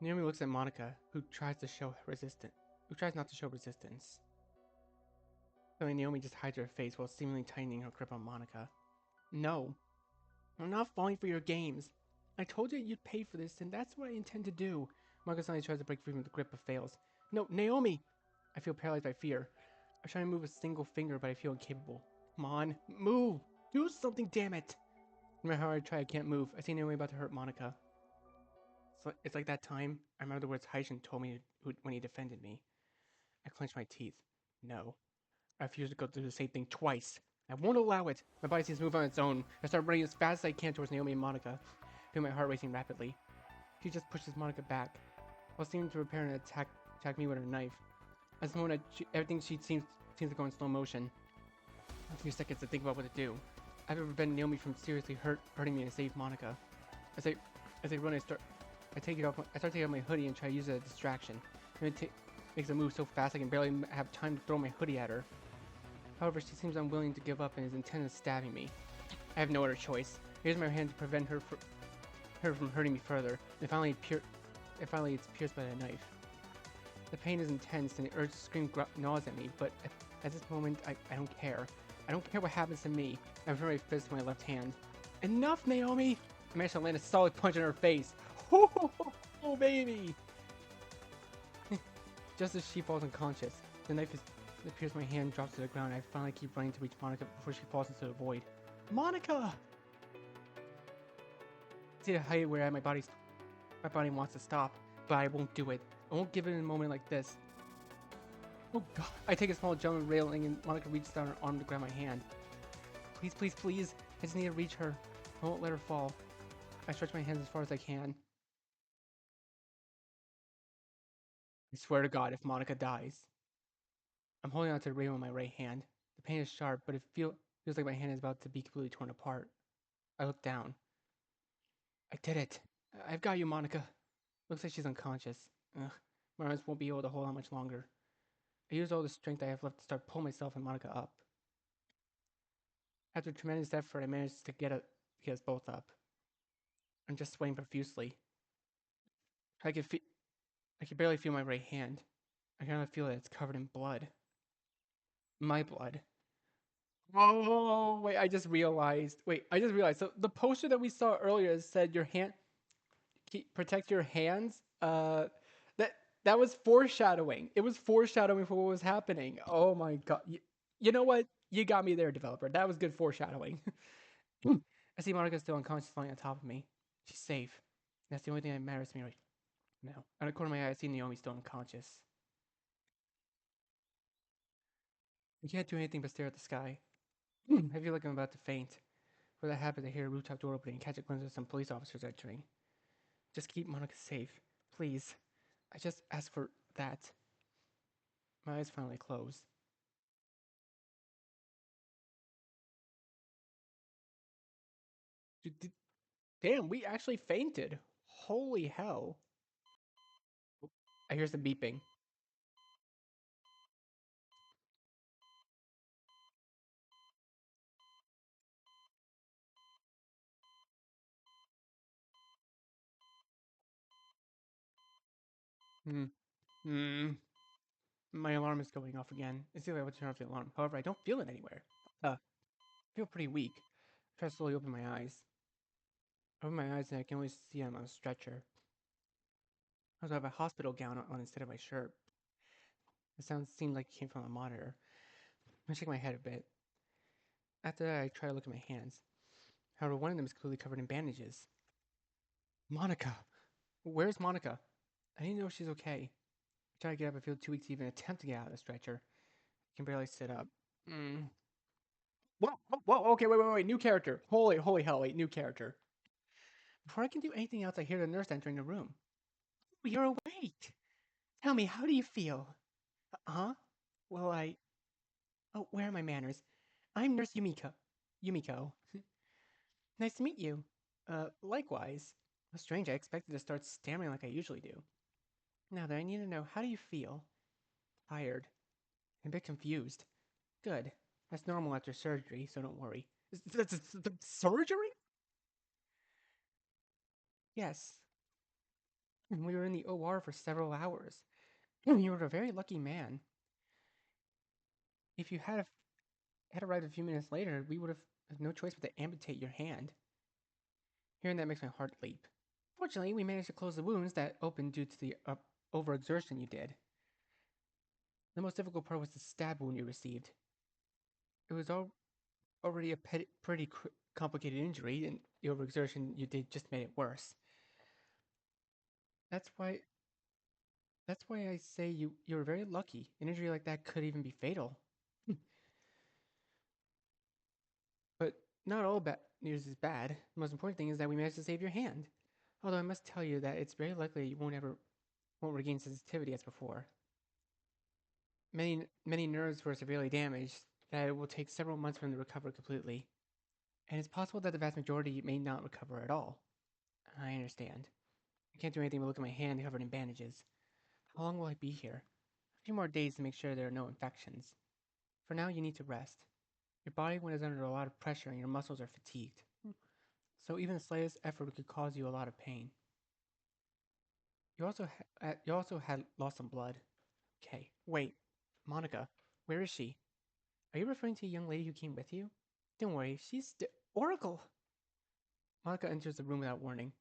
Naomi looks at Monica, who tries not to show resistance. Suddenly, Naomi just hides her face while seemingly tightening her grip on Monica. No, I'm not falling for your games. I told you you'd pay for this, and that's what I intend to do. Monica suddenly tries to break free from the grip but fails. No, Naomi! I feel paralyzed by fear. I try to move a single finger, but I feel incapable. Come on, move! Do something, damn it! No matter how I try, I can't move. I see Naomi about to hurt Monica. So it's like that time. I remember the words Haishin told me when he defended me. I clench my teeth. No. I refuse to go through the same thing twice. I won't allow it. My body seems to move on its own. I start running as fast as I can towards Naomi and Monica. I feel my heart racing rapidly. She just pushes Monica back, while seeming to prepare an attack me with her knife. At this moment, everything seems to go in slow motion. A few seconds to think about what to do. I've ever prevent Naomi from seriously hurting me and save Monica. As I run, I start taking off my hoodie and try to use it as a distraction. Naomi makes a move so fast I can barely have time to throw my hoodie at her. However, she seems unwilling to give up and is intent on stabbing me. I have no other choice. I use my hand to prevent her from hurting me further. And finally It finally it's pierced by a knife. The pain is intense and the urge to scream gnaws at me, but at this moment, I don't care. I don't care what happens to me. I put my fist to my left hand. Enough, Naomi! I managed to land a solid punch in her face. Oh, baby! Just as she falls unconscious, the knife pierces my hand, drops to the ground. I finally keep running to reach Monica before she falls into the void. Monica! I see the height where my body wants to stop, but I won't do it. I won't give it in a moment like this. Oh god. I take a small jump and railing and Monica reaches down her arm to grab my hand. Please, please, please. I just need to reach her. I won't let her fall. I stretch my hands as far as I can. I swear to god, if Monica dies. I'm holding on to the rail in my right hand. The pain is sharp, but it feels like my hand is about to be completely torn apart. I look down. I did it. I've got you, Monica. Looks like she's unconscious. Ugh. My arms won't be able to hold on much longer. I use all the strength I have left to start pulling myself and Monica up. After tremendous effort, I managed to get us both up. I'm just sweating profusely. I could feel I could barely feel my right hand. I kind of feel that it's covered in blood. My blood. Oh, wait, I just realized. Wait, I just realized. So the poster that we saw earlier said your hand protect your hands. That that was foreshadowing. It was foreshadowing for what was happening. Oh my god. You know what? You got me there, developer. That was good foreshadowing. I see Monica still unconscious lying on top of me. She's safe. That's the only thing that matters to me right now. Out of the corner of my eye, I see Naomi still unconscious. I can't do anything but stare at the sky. I feel like I'm about to faint. For that happens, I hear a rooftop door opening and catch a glimpse of some police officers entering. Just keep Monica safe. Please. I just ask for that. My eyes finally close. Damn, we actually fainted. Holy hell. I hear some beeping. Hmm. Hmm. My alarm is going off again. It's either I would turn off the alarm. However, I don't feel it anywhere. I feel pretty weak. I try to slowly open my eyes. I open my eyes and I can only see I'm on a stretcher. I also have a hospital gown on instead of my shirt. The sound seemed like it came from a monitor. I shake my head a bit. After that, I try to look at my hands. However, one of them is clearly covered in bandages. Monica! Where's Monica? I didn't know she's okay. I try to get up. I feel too weak to even attempt to get out of the stretcher. I can barely sit up. Mm. Whoa, okay, wait. New character. Holy hell, wait, new character. Before I can do anything else, I hear the nurse entering the room. Oh, you're awake! Tell me, how do you feel? Huh? Well, Oh, where are my manners? I'm Nurse Yumiko. Yumiko. Nice to meet you. Likewise. How strange, I expected to start stammering like I usually do. Now that I need to know, how do you feel? Tired. A bit confused. Good. That's normal after surgery, so don't worry. Surgery? Yes. We were in the OR for several hours. You were a very lucky man. If you had arrived a few minutes later, we would have had no choice but to amputate your hand. Hearing that makes my heart leap. Fortunately, we managed to close the wounds that opened due to the overexertion you did. The most difficult part was the stab wound you received. It was already a pretty complicated injury, and the overexertion you did just made it worse. That's why That's why I say you were very lucky. An injury like that could even be fatal. But not all bad news is bad. The most important thing is that we managed to save your hand. Although I must tell you that it's very likely you won't regain sensitivity as before. Many nerves were severely damaged that it will take several months for them to recover completely. And it's possible that the vast majority may not recover at all. I understand. I can't do anything but look at my hand covered in bandages. How long will I be here? A few more days to make sure there are no infections. For now, you need to rest. Your body when is under a lot of pressure and your muscles are fatigued. So even the slightest effort could cause you a lot of pain. You also had lost some blood. Okay, wait, Monica, where is she? Are you referring to the young lady who came with you? Don't worry, Oracle. Monica enters the room without warning.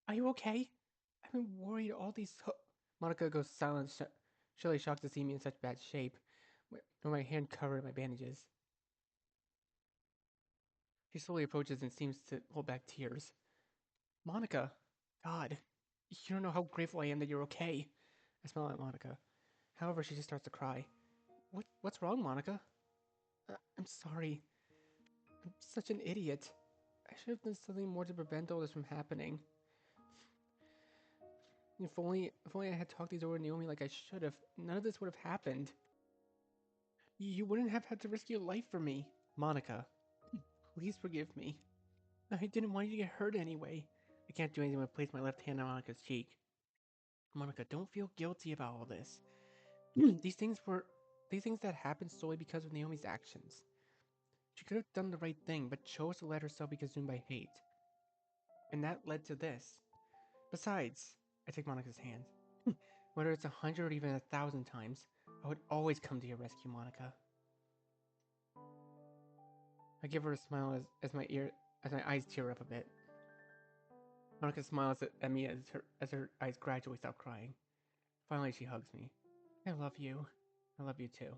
Are you okay? I've been worried all these. Monica goes silent, surely shocked to see me in such bad shape, with my hand covered in my bandages. She slowly approaches and seems to hold back tears. Monica, God, you don't know how grateful I am that you're okay. I smile at Monica. However, she just starts to cry. What's wrong, Monica? I'm sorry. I'm such an idiot. I should have done something more to prevent all this from happening. If only I had talked these over with Naomi like I should have, none of this would have happened. You wouldn't have had to risk your life for me. Monica, please forgive me. I didn't want you to get hurt anyway. I can't do anything but place my left hand on Monica's cheek. Monica, don't feel guilty about all this. these things were these things that happened solely because of Naomi's actions. She could have done the right thing, but chose to let herself be consumed by hate. And that led to this. Besides, I take Monica's hand. Whether it's 100 or even 1,000 times, I would always come to your rescue, Monica. I give her a smile as my eyes tear up a bit. Monica smiles at me as her eyes gradually stop crying. Finally, she hugs me. I love you. I love you too.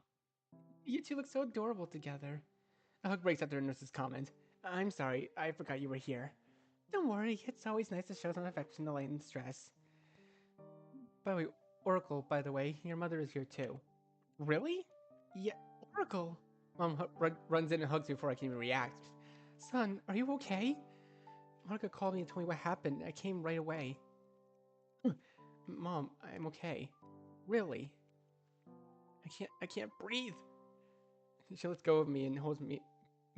You two look so adorable together. A hug breaks after the nurse's comment. I'm sorry, I forgot you were here. Don't worry, it's always nice to show some affection to lighten stress. By the way, Oracle, by the way, your mother is here too. Really? Yeah, Oracle. Mom runs in and hugs me before I can even react. Son, are you okay? Monica called me and told me what happened. I came right away. Mom, I'm okay. Really? I can't breathe. She lets go of me and holds me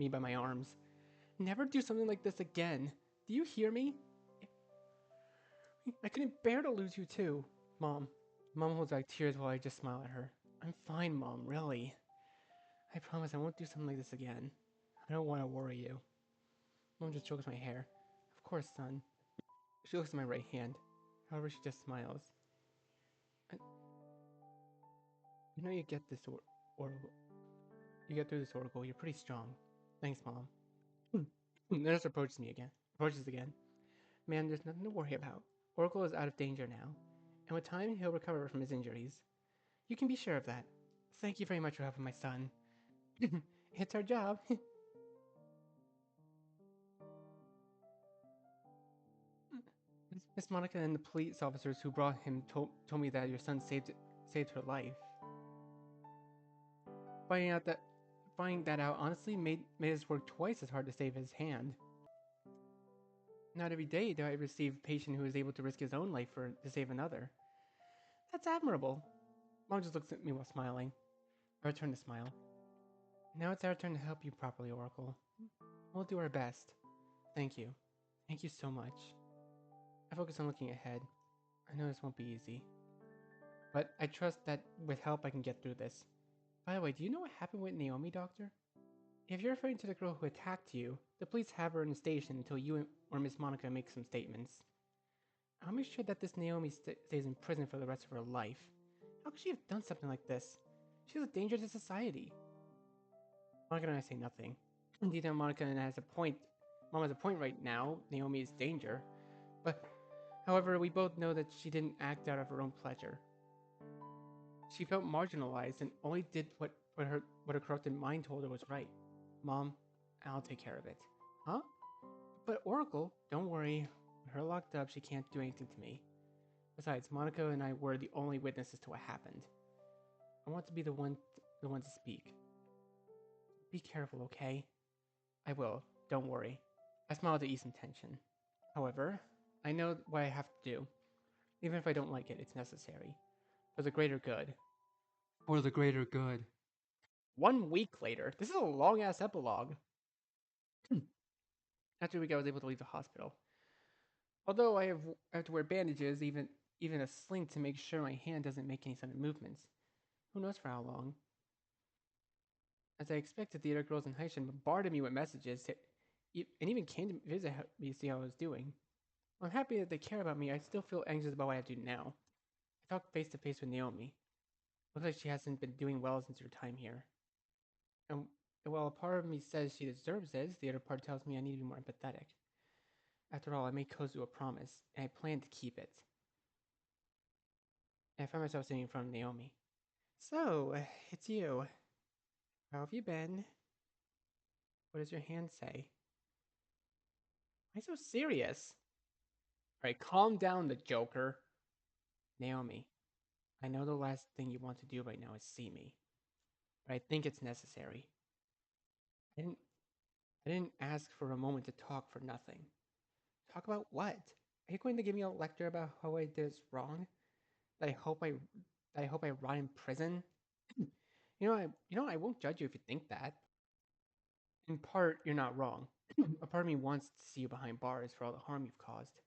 by my arms. Never do something like this again. Do you hear me? I couldn't bear to lose you too. Mom. Mom holds back tears while I just smile at her. I'm fine, Mom, really. I promise I won't do something like this again. I don't want to worry you. Mom just strokes my hair. Of course, son. She looks at my right hand. However, she just smiles. I, you know you get this or you get through this, Oracle. You're pretty strong. Thanks, Mom. The nurse approaches again. Man, there's nothing to worry about. Oracle is out of danger now, and with time, he'll recover from his injuries. You can be sure of that. Thank you very much for helping my son. It's our job. Miss Monica and the police officers who brought him told me that your son saved her life. Finding out that finding that out honestly made us work twice as hard to save his hand. Not every day do I receive a patient who is able to risk his own life to save another. That's admirable. Mom just looks at me while smiling. I return to smile. Now it's our turn to help you properly, Oracle. We'll do our best. Thank you. Thank you so much. I focus on looking ahead. I know this won't be easy. But I trust that with help I can get through this. By the way, do you know what happened with Naomi, Doctor? If you're referring to the girl who attacked you, the police have her in the station until you or Miss Monica make some statements. I'll make sure that this Naomi stays in prison for the rest of her life. How could she have done something like this? She's a danger to society. Monica and I say nothing. Indeed, Monica has a point. Mom has a point right now. Naomi is danger. But, however, we both know that she didn't act out of her own pleasure. She felt marginalized and only did what her corrupted mind told her was right. Mom, I'll take care of it. Huh? But Oracle, don't worry. With her locked up, she can't do anything to me. Besides, Monica and I were the only witnesses to what happened. I want to be the one to speak. Be careful, okay? I will. Don't worry. I smile to ease some tension. However, I know what I have to do. Even if I don't like it, it's necessary. For the greater good. For the greater good. 1 week later. This is a long ass epilogue. After a week, I was able to leave the hospital. Although I have to wear bandages, even a sling to make sure my hand doesn't make any sudden movements. Who knows for how long? As I expected, the other girls in Haishan bombarded me with messages and even came to visit me to see how I was doing. While I'm happy that they care about me, I still feel anxious about what I have to do now. talked face to face with Naomi. Looks like she hasn't been doing well since her time here. And while a part of me says she deserves this, the other part tells me I need to be more empathetic. After all, I made Kozu a promise, and I plan to keep it. And I find myself sitting in front of Naomi. So, it's you. How have you been? What does your hand say? Why so serious? Alright, calm down, the Joker. Naomi, I know the last thing you want to do right now is see me, but I think it's necessary. I didn't I didn't ask for a moment to talk for nothing. Talk about what? Are you going to give me a lecture about how I did wrong? That I hope I rot in prison? I won't judge you if you think that. In part, you're not wrong. A part of me wants to see you behind bars for all the harm you've caused.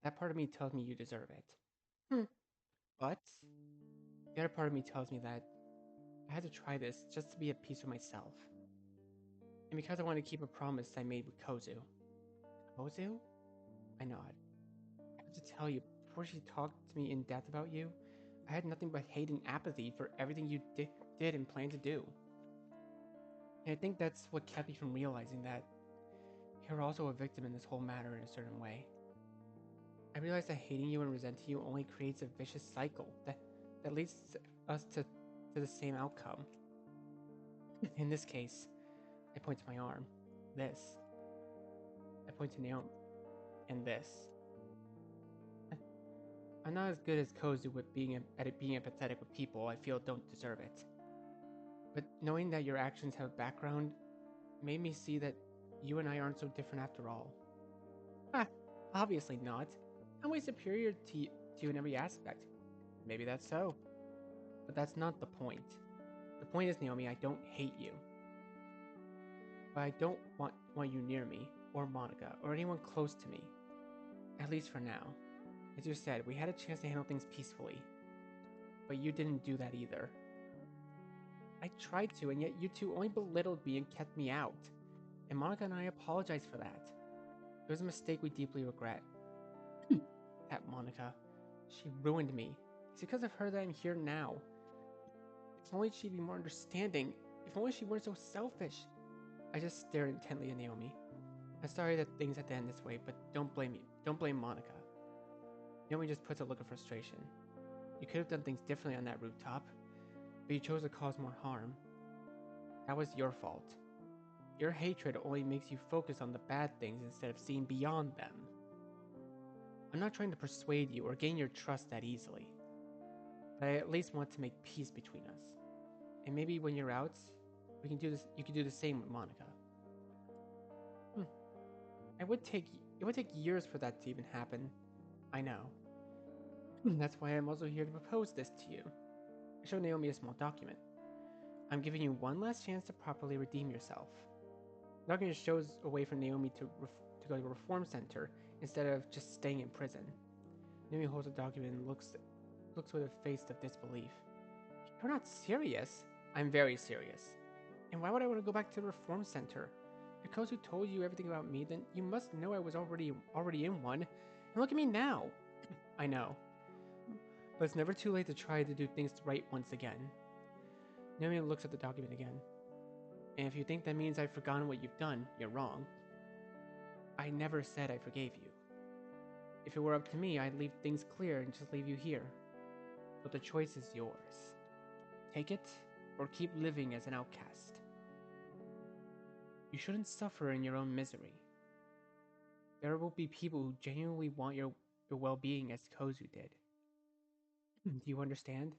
That part of me tells me you deserve it. Hmm. But the other part of me tells me that I had to try this just to be at peace with myself. And because I want to keep a promise I made with Kozu. Kozu? I nod. I have to tell you, before she talked to me in depth about you, I had nothing but hate and apathy for everything you did and planned to do. And I think that's what kept me from realizing that you're also a victim in this whole matter in a certain way. I realized that hating you and resenting you only creates a vicious cycle that leads us to the same outcome. In this case, I point to my arm. This. I point to Naomi. And this. I'm not as good as Kozu at being empathetic with people I feel don't deserve it. But knowing that your actions have a background made me see that you and I aren't so different after all. Ah, obviously not. I'm way superior to you in every aspect. Maybe that's so. But that's not the point. The point is, Naomi, I don't hate you. But I don't want you near me, or Monica, or anyone close to me. At least for now. As you said, we had a chance to handle things peacefully. But you didn't do that either. I tried to, and yet you two only belittled me and kept me out. And Monica and I apologize for that. It was a mistake we deeply regret. That Monica. She ruined me. It's because of her that I'm here now. If only she'd be more understanding. If only she weren't so selfish. I just stared intently at Naomi. I'm sorry that things had to end this way, but don't blame me. Don't blame Monica. Naomi just puts a look of frustration. You could have done things differently on that rooftop, but you chose to cause more harm. That was your fault. Your hatred only makes you focus on the bad things instead of seeing beyond them. I'm not trying to persuade you or gain your trust that easily, but I at least want to make peace between us. And maybe when you're out, we can do this. You can do the same with Monica. It would take years for that to even happen. I know. That's why I'm also here to propose this to you. I show Naomi a small document. I'm giving you one last chance to properly redeem yourself. The document shows a way for Naomi to go to a reform center instead of just staying in prison. Naomi holds the document and looks with a face of disbelief. You're not serious? I'm very serious. And why would I want to go back to the reform center? If Kozu told you everything about me, then you must know I was already in one. And look at me now. I know. But it's never too late to try to do things right once again. Naomi looks at the document again. And if you think that means I've forgotten what you've done, you're wrong. I never said I forgave you. If it were up to me, I'd leave things clear and just leave you here. But the choice is yours. Take it, or keep living as an outcast. You shouldn't suffer in your own misery. There will be people who genuinely want your well-being as Kozu did. Do you understand?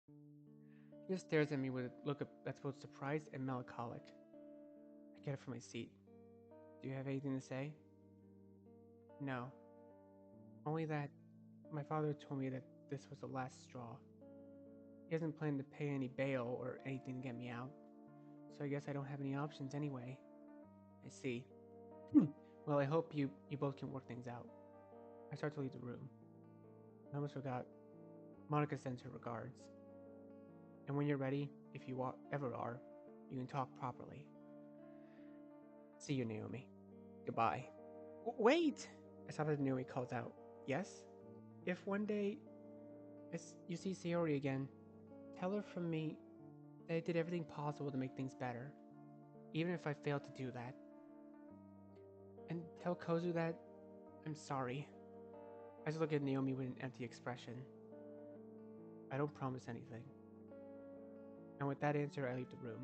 He just stares at me with a look that's both surprised and melancholic. I get up from my seat. Do you have anything to say? No. Only that my father told me that this was the last straw. He doesn't plan to pay any bail or anything to get me out. So I guess I don't have any options anyway. I see. Well, I hope you both can work things out. I start to leave the room. I almost forgot. Monica sends her regards. And when you're ready, if you ever are, you can talk properly. See you, Naomi. Goodbye. Wait! I saw that Naomi calls out. Yes? If one day you see Sayori again, tell her from me that I did everything possible to make things better, even if I failed to do that. And tell Kozu that I'm sorry. I just look at Naomi with an empty expression. I don't promise anything. And with that answer, I leave the room.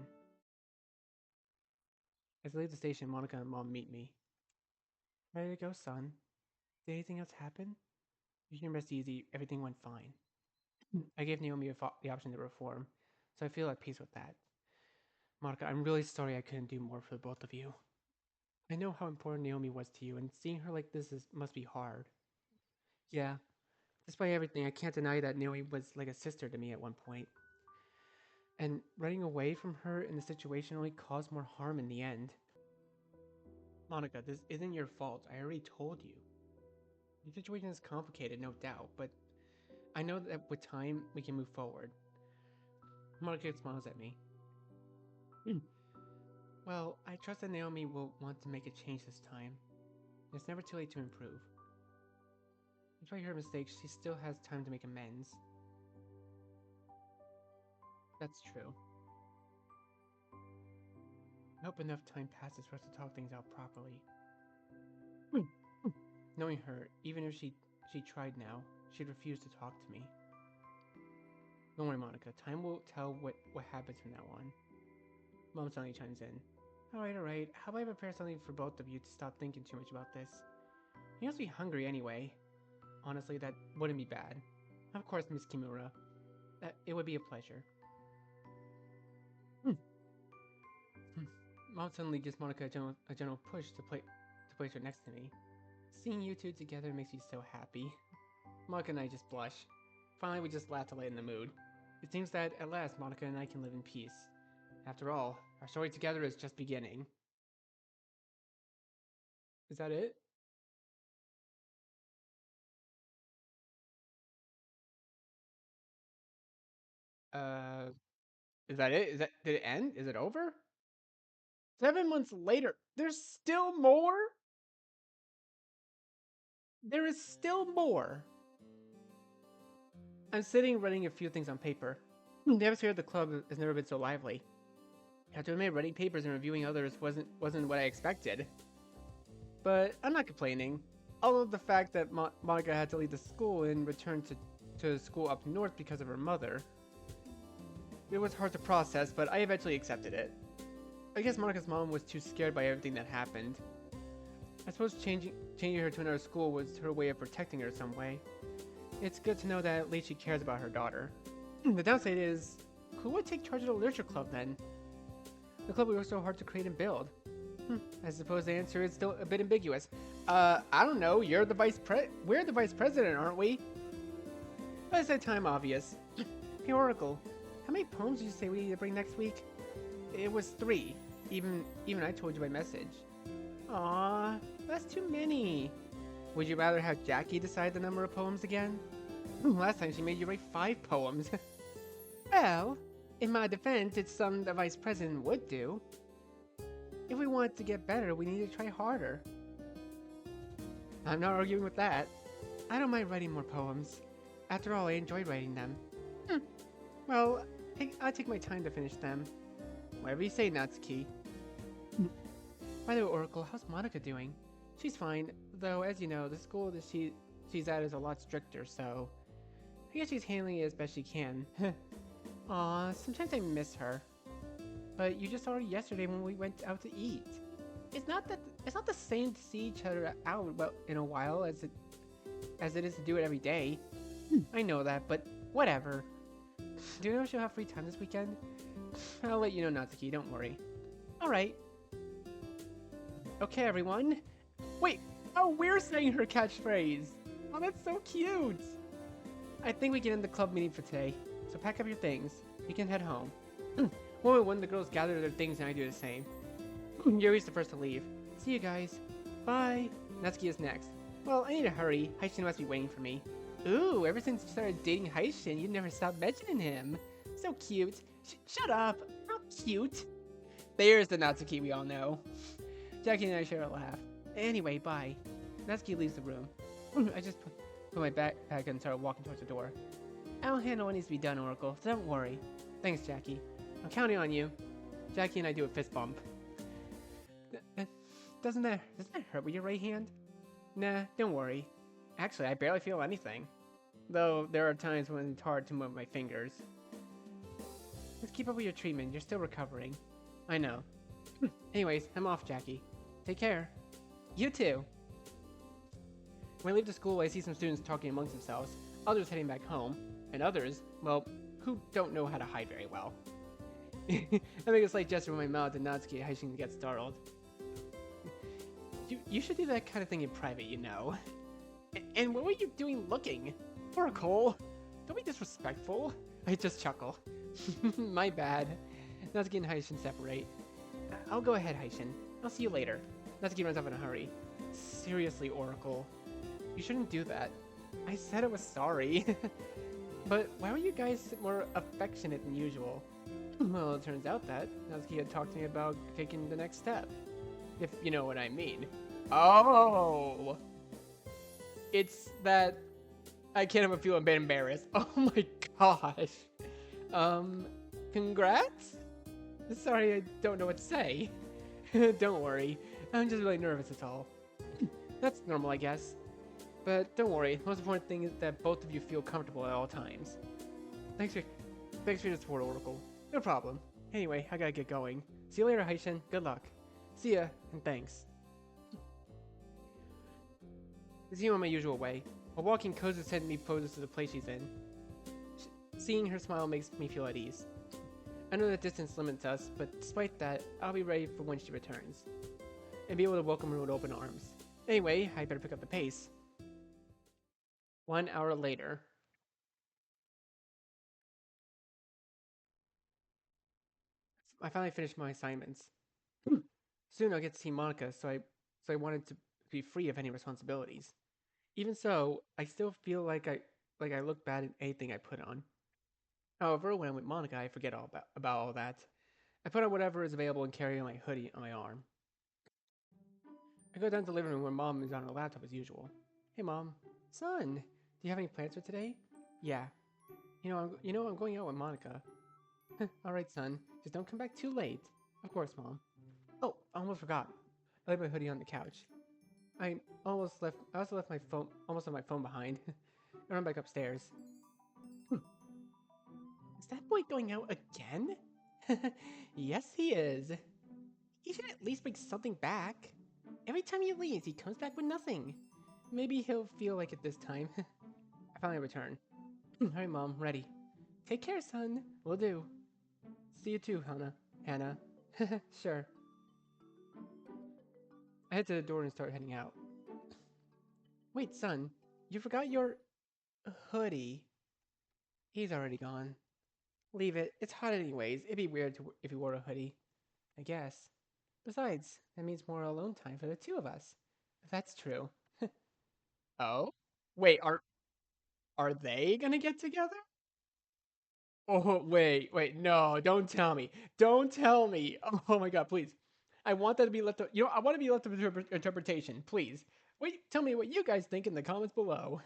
As I leave the station, Monica and Mom meet me. Ready to go, son? Did anything else happen? You can rest easy. Everything went fine. I gave Naomi the option to reform, so I feel at peace with that. Monica, I'm really sorry I couldn't do more for the both of you. I know how important Naomi was to you, and seeing her like this must be hard. Yeah, despite everything, I can't deny that Naomi was like a sister to me at one point. And running away from her in the situation only caused more harm in the end. Monica, this isn't your fault. I already told you. The situation is complicated, no doubt, but I know that with time, we can move forward. Monica smiles at me. Well, I trust that Naomi will want to make a change this time. It's never too late to improve. Despite her mistakes, she still has time to make amends. That's true. I hope enough time passes for us to talk things out properly. Knowing her, even if she tried now, she'd refuse to talk to me. Don't worry, Monica. Time will tell what happens from now on. Mom suddenly chimes in. Alright. How about I prepare something for both of you to stop thinking too much about this? You must be hungry anyway. Honestly, that wouldn't be bad. Of course, Miss Kimura. It would be a pleasure. Mom suddenly gives Monica a gentle push to place her next to me. Seeing you two together makes me so happy. Monica and I just blush. Finally, we just laugh to lighten the mood. It seems that at last Monica and I can live in peace. After all, our story together is just beginning. Is that it? Uh, is that it? Did it end? Is it over? 7 months later, there's still more? There is still more. I'm sitting writing a few things on paper. The atmosphere at the club has never been so lively. I have to admit, writing papers and reviewing others wasn't what I expected. But I'm not complaining. Although the fact that Monica had to leave the school and return to school up north because of her mother, it was hard to process, but I eventually accepted it. I guess Monica's mom was too scared by everything that happened. I suppose changing her to another school was her way of protecting her some way. It's good to know that at least she cares about her daughter. The downside is, who would take charge of the literature club then? The club we worked so hard to create and build. I suppose the answer is still a bit ambiguous. I don't know. We're the vice president, aren't we? By that time, obvious. Hey, Oracle, how many poems did you say we need to bring next week? It was 3. Even I told you by message. Aw, that's too many. Would you rather have Jackie decide the number of poems again? Last time she made you write 5 poems. Well, in my defense, it's something the vice president would do. If we want to get better, we need to try harder. I'm not arguing with that. I don't mind writing more poems. After all, I enjoy writing them. Well, I'll take my time to finish them. Whatever you say, Natsuki. By the way, Oracle, how's Monica doing? She's fine, though as you know, the school that she's at is a lot stricter, so I guess she's handling it as best she can. Aw, sometimes I miss her. But you just saw her yesterday when we went out to eat. It's not the same to see each other out in a while as it is to do it every day. I know that, but whatever. Do you know if she'll have free time this weekend? I'll let you know, Natsuki, don't worry. Alright. Okay, everyone. Wait, we're saying her catchphrase. Oh, that's so cute. I think we can end the club meeting for today. So pack up your things. You can head home. One by one, the girls gather their things and I do the same. Yuri's the first to leave. See you guys. Bye. Natsuki is next. Well, I need to hurry. Haishin must be waiting for me. Ooh, ever since you started dating Haishin, you never stopped mentioning him. So cute. Shut up. How cute. There's the Natsuki we all know. Jackie and I share a laugh. Anyway, bye. Natsuki leaves the room. Put my backpack and started walking towards the door. I'll handle what needs to be done, Oracle. Don't worry. Thanks, Jackie. I'm counting on you. Jackie and I do a fist bump. Doesn't that hurt with your right hand? Nah, don't worry. Actually, I barely feel anything. Though there are times when it's hard to move my fingers. Let's keep up with your treatment. You're still recovering. I know. Anyways, I'm off, Jackie. Take care. You too. When I leave the school, I see some students talking amongst themselves, others heading back home, and others, well, who don't know how to hide very well. I make a slight gesture with my mouth and Natsuki hiding to get startled. You should do that kind of thing in private, you know. And what were you doing looking? Oracle, don't be disrespectful. I just chuckle. My bad. Natsuki and Haishin separate. I'll go ahead, Haishin. I'll see you later. Natsuki runs off in a hurry. Seriously, Oracle. You shouldn't do that. I said I was sorry. But why were you guys more affectionate than usual? Well, it turns out that Natsuki had talked to me about taking the next step. If you know what I mean. Oh! It's that I can't have a feel a bit embarrassed. Oh my gosh. Congrats? Sorry, I don't know what to say. Don't worry. I'm just really nervous, that's all. That's normal, I guess. But don't worry, the most important thing is that both of you feel comfortable at all times. Thanks for your support, Oracle. No problem. Anyway, I gotta get going. See you later, Haishin. Good luck. See ya, and thanks. I see you on my usual way. While walking, Kozu sent me poses to the place she's in. Seeing her smile makes me feel at ease. I know that distance limits us, but despite that, I'll be ready for when she returns. And be able to welcome her with open arms. Anyway, I better pick up the pace. 1 hour later. I finally finished my assignments. Soon I'll get to see Monica, so I wanted to be free of any responsibilities. Even so, I still feel like I look bad in anything I put on. However, when I'm with Monica, I forget all about all that. I put on whatever is available and carry my hoodie on my arm. I go down to the living room where Mom is on her laptop as usual. Hey, Mom. Son, do you have any plans for today? Yeah. I'm going out with Monica. All right, son. Just don't come back too late. Of course, Mom. Oh, I almost forgot. I left my hoodie on the couch. I also left my phone. Almost left my phone behind. I run back upstairs. Is that boy going out again? Yes, he is. He should at least bring something back. Every time he leaves, he comes back with nothing. Maybe he'll feel like it this time. I finally return. Alright, Mom, ready. Take care, son. Will do. See you too, Hannah. Sure. I head to the door and start heading out. Wait, son. You forgot your hoodie. He's already gone. Leave it. It's hot anyways. It'd be weird if you wore a hoodie. I guess. Besides, that means more alone time for the two of us. That's true. Oh? Wait, are they gonna get together? Oh, wait, no, don't tell me. Don't tell me. Oh my god, please. I want that to be left up, I want to be left up to interpretation, please. Wait, tell me what you guys think in the comments below.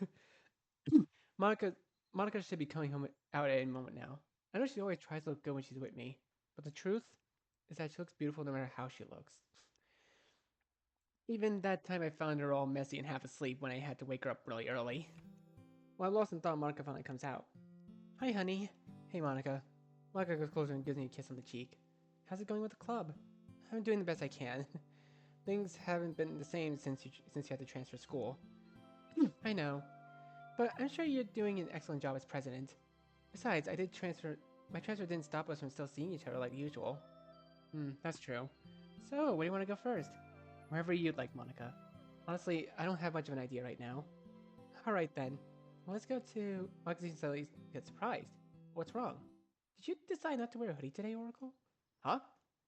Monica, Monica should be coming home out at any moment now. I know she always tries to look good when she's with me, but the truth is that she looks beautiful no matter how she looks. Even that time I found her all messy and half asleep when I had to wake her up really early. Well, I'm lost in thought Monica finally comes out. Hi, honey. Hey, Monica. Monica goes closer and gives me a kiss on the cheek. How's it going with the club? I'm doing the best I can. Things haven't been the same since you had to transfer school. I know, but I'm sure you're doing an excellent job as president. Besides, my transfer didn't stop us from still seeing each other like usual. That's true. So, where do you want to go first? Wherever you'd like, Monica. Honestly, I don't have much of an idea right now. Alright then. Well, let's go to... Monica seems to at least get surprised. What's wrong? Did you decide not to wear a hoodie today, Oracle? Huh?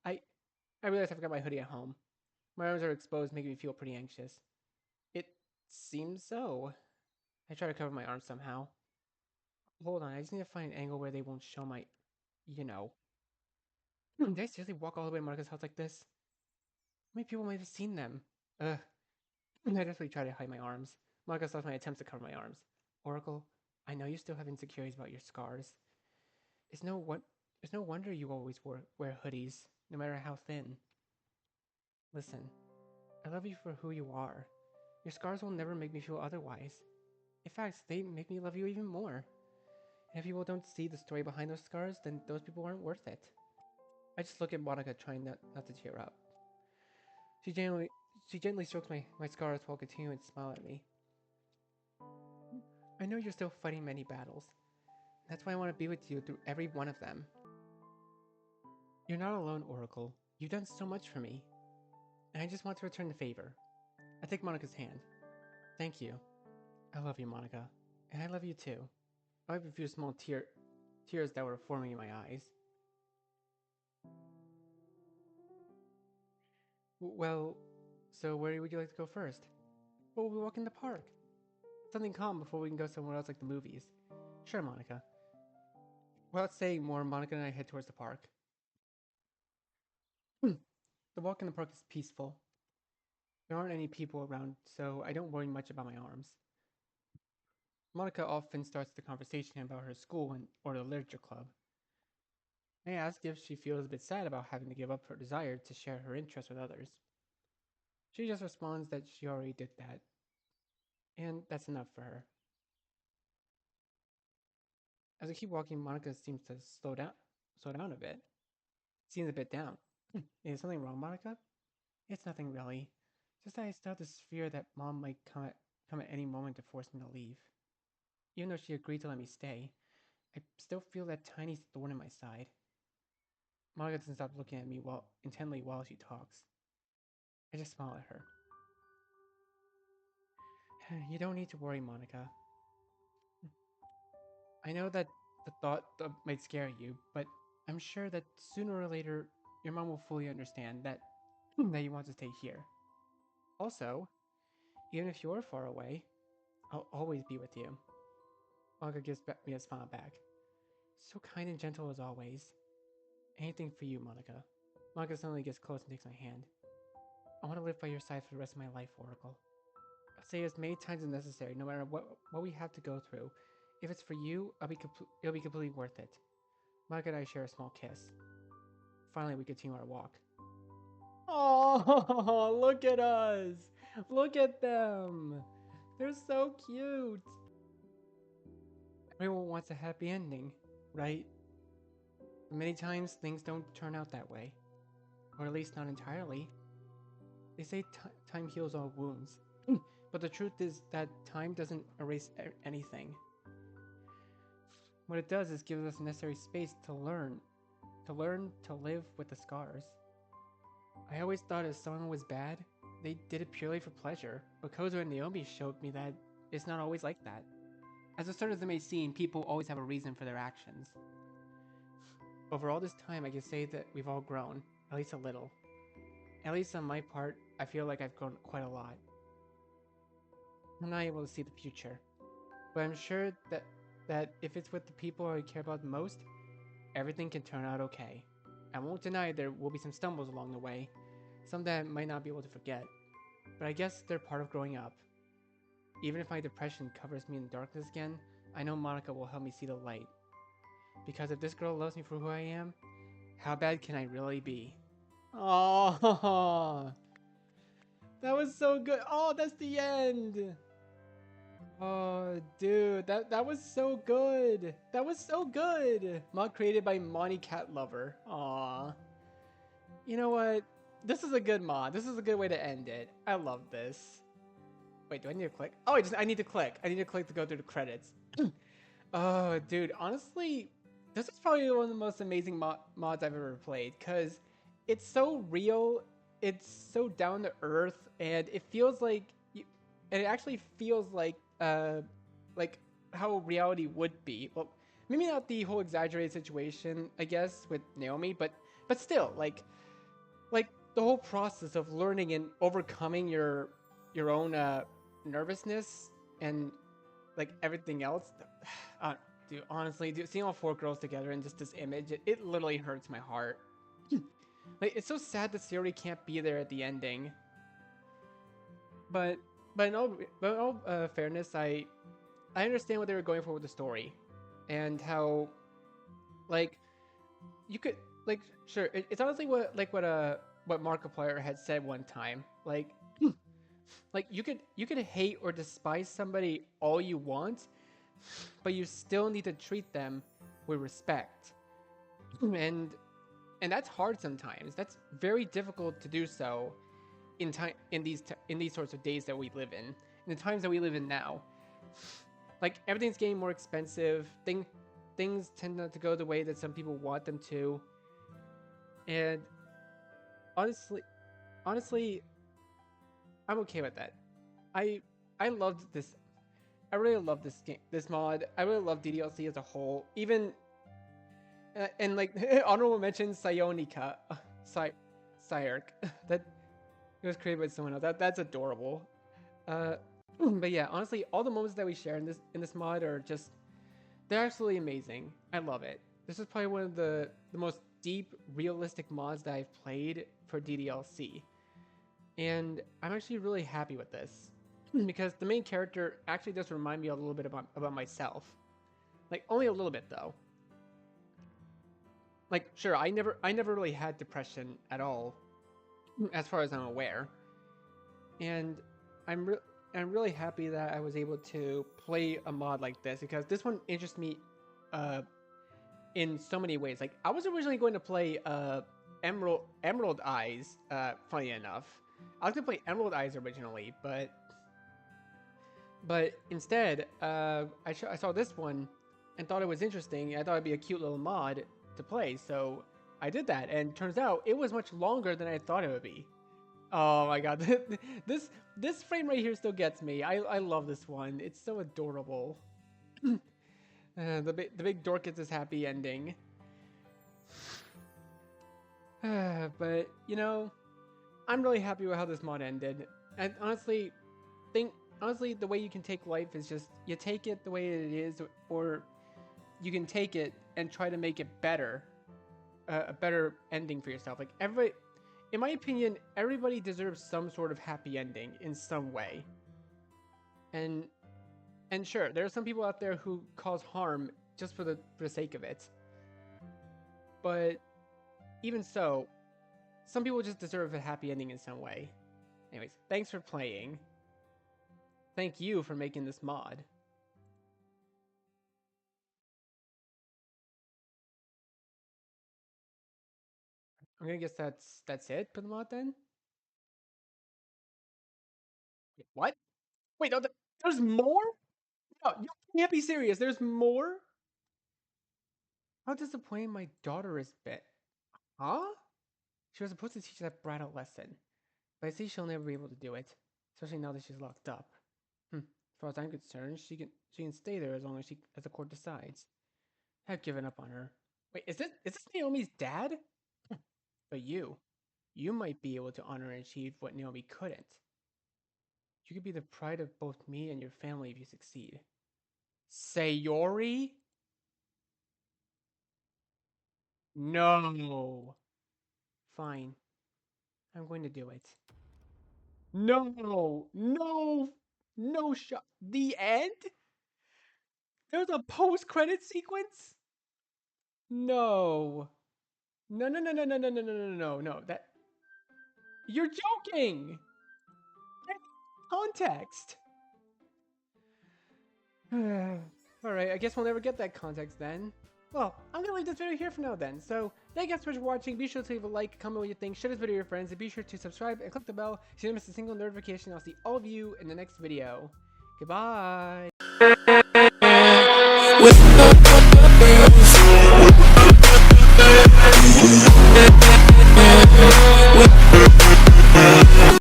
I realized I forgot my hoodie at home. My arms are exposed, making me feel pretty anxious. It seems so. I try to cover my arms somehow. Hold on, I just need to find an angle where they won't show my... You know. Did I seriously walk all the way to Monica's house like this? How many people might have seen them? Ugh. I desperately try to hide my arms, Monica stops my attempts to cover my arms. Oracle, I know you still have insecurities about your scars. It's no what. It's no wonder you always wear hoodies, no matter how thin. Listen, I love you for who you are. Your scars will never make me feel otherwise. In fact, they make me love you even more. And if people don't see the story behind those scars, then those people aren't worth it. I just look at Monica, trying not to tear up. She gently, she gently strokes my scars while continuing to smile at me. I know you're still fighting many battles. That's why I want to be with you through every one of them. You're not alone, Oracle. You've done so much for me. And I just want to return the favor. I take Monica's hand. Thank you. I love you, Monica. And I love you too. I have a few small tears that were forming in my eyes. Well, so where would you like to go first? Well, we walk in the park. Something calm before we can go somewhere else like the movies. Sure, Monica. Without saying more, Monica and I head towards the park. The walk in the park is peaceful. There aren't any people around, so I don't worry much about my arms. Monica often starts the conversation about her school or the literature club. I ask if she feels a bit sad about having to give up her desire to share her interests with others. She just responds that she already did that, and that's enough for her. As I keep walking, Monica seems to slow down a bit. Seems a bit down. Is something wrong, Monica? It's nothing really. Just that I still have this fear that Mom might come at any moment to force me to leave. Even though she agreed to let me stay, I still feel that tiny thorn in my side. Monica doesn't stop looking at me intently while she talks. I just smile at her. You don't need to worry, Monica. I know that the thought might scare you, but I'm sure that sooner or later your mom will fully understand that that you want to stay here. Also, even if you're far away, I'll always be with you. Monica gives me a smile back. So kind and gentle as always. Anything for you, Monica. Monica suddenly gets close and takes my hand. I want to live by your side for the rest of my life, Oracle. I'll say as many times as necessary, no matter what we have to go through. If it's for you, it'll be completely worth it. Monica and I share a small kiss. Finally, we continue our walk. Oh, look at us! Look at them! They're so cute! Everyone wants a happy ending, right? Many times things don't turn out that way. Or at least not entirely. They say time heals all wounds. But the truth is that time doesn't erase anything. What it does is gives us necessary space to learn to live with the scars. I always thought if someone was bad, they did it purely for pleasure, but Kozo and Naomi showed me that it's not always like that. As absurd as it may seem, people always have a reason for their actions. Over all this time, I can say that we've all grown, at least a little. At least on my part, I feel like I've grown quite a lot. I'm not able to see the future, but I'm sure that if it's with the people I care about the most, everything can turn out okay. I won't deny there will be some stumbles along the way, some that I might not be able to forget, but I guess they're part of growing up. Even if my depression covers me in darkness again, I know Monica will help me see the light. Because if this girl loves me for who I am, how bad can I really be? Oh, that was so good. Oh, that's the end. Oh, dude, that was so good. That was so good. Mod created by Monty Cat Lover. Aw. You know what? This is a good mod. This is a good way to end it. I love this. Wait, do I need to click? Oh, I need to click. I need to click to go through the credits. Oh, dude, honestly, this is probably one of the most amazing mods I've ever played because it's so real, it's so down to earth, and it feels and it actually feels like how reality would be. Well, maybe not the whole exaggerated situation, I guess, with Naomi, but still, like the whole process of learning and overcoming your own nervousness and like everything else. Dude, honestly, dude, seeing all four girls together in just this image, it literally hurts my heart. Like, it's so sad that Sayori can't be there at the ending. But but in all fairness, I understand what they were going for with the story, and how like you could like sure it's honestly what Markiplier had said one time like you could hate or despise somebody all you want, but you still need to treat them with respect. and and that's hard sometimes. That's very difficult to do so in time in these sorts of days that we live in the times that we live in now. Like everything's getting more expensive. Things tend not to go the way that some people want them to. And honestly, honestly, I'm okay with that. I I loved this. I really love this game, this mod. I really love DDLC as a whole. Even and like honorable mention Sionica, Sy Syark. That it was created by someone else. That's adorable. Uh, but yeah, honestly, all the moments that we share in this mod are just they're absolutely amazing. I love it. This is probably one of the most deep, realistic mods that I've played for DDLC, and I'm actually really happy with this because the main character actually does remind me a little bit about myself. Like only a little bit though. Like sure, I never really had depression at all, as far as I'm aware, and I'm re- I'm really happy that I was able to play a mod like this because this one interests me uh, in so many ways. Like I was originally going to play Emerald Eyes. Funny enough, I was gonna play Emerald Eyes originally, but instead, I saw this one and thought it was interesting. I thought it'd be a cute little mod to play, so I did that. And turns out it was much longer than I thought it would be. Oh my god, this frame right here still gets me. I love this one. It's so adorable. The big dork gets his happy ending. But you know, I'm really happy with how this mod ended. And honestly, the way you can take life is just you take it the way it is, or you can take it and try to make it better, a better ending for yourself. Like everybody, in my opinion, everybody deserves some sort of happy ending in some way. And sure, there are some people out there who cause harm just for the sake of it. But even so, some people just deserve a happy ending in some way. Anyways, thanks for playing. Thank you for making this mod. I'm gonna guess that's it for the mod then. Wait, what? Wait, no, there's more? No, you can't be serious. There's more? How disappointing my daughter has been. Huh? She was supposed to teach that brat a lesson, but I see she'll never be able to do it, especially now that she's locked up. As far as I'm concerned, she can stay there as long as the court decides. I've given up on her. Wait, is this Naomi's dad? But you might be able to honor and achieve what Naomi couldn't. You could be the pride of both me and your family if you succeed. Sayori? No. Fine. I'm going to do it. No. No. No shot. The end? There's a post-credit sequence? No. No, no, no, no, no, no, no, no, no, no, no. That you're joking. Context. All right, I guess we'll never get that context then. Well, I'm gonna leave this video here for now then. So, thank you guys so much for watching. Be sure to leave a like, comment what you think, share this video with your friends, and be sure to subscribe and click the bell so you don't miss a single notification. I'll see all of you in the next video. Goodbye.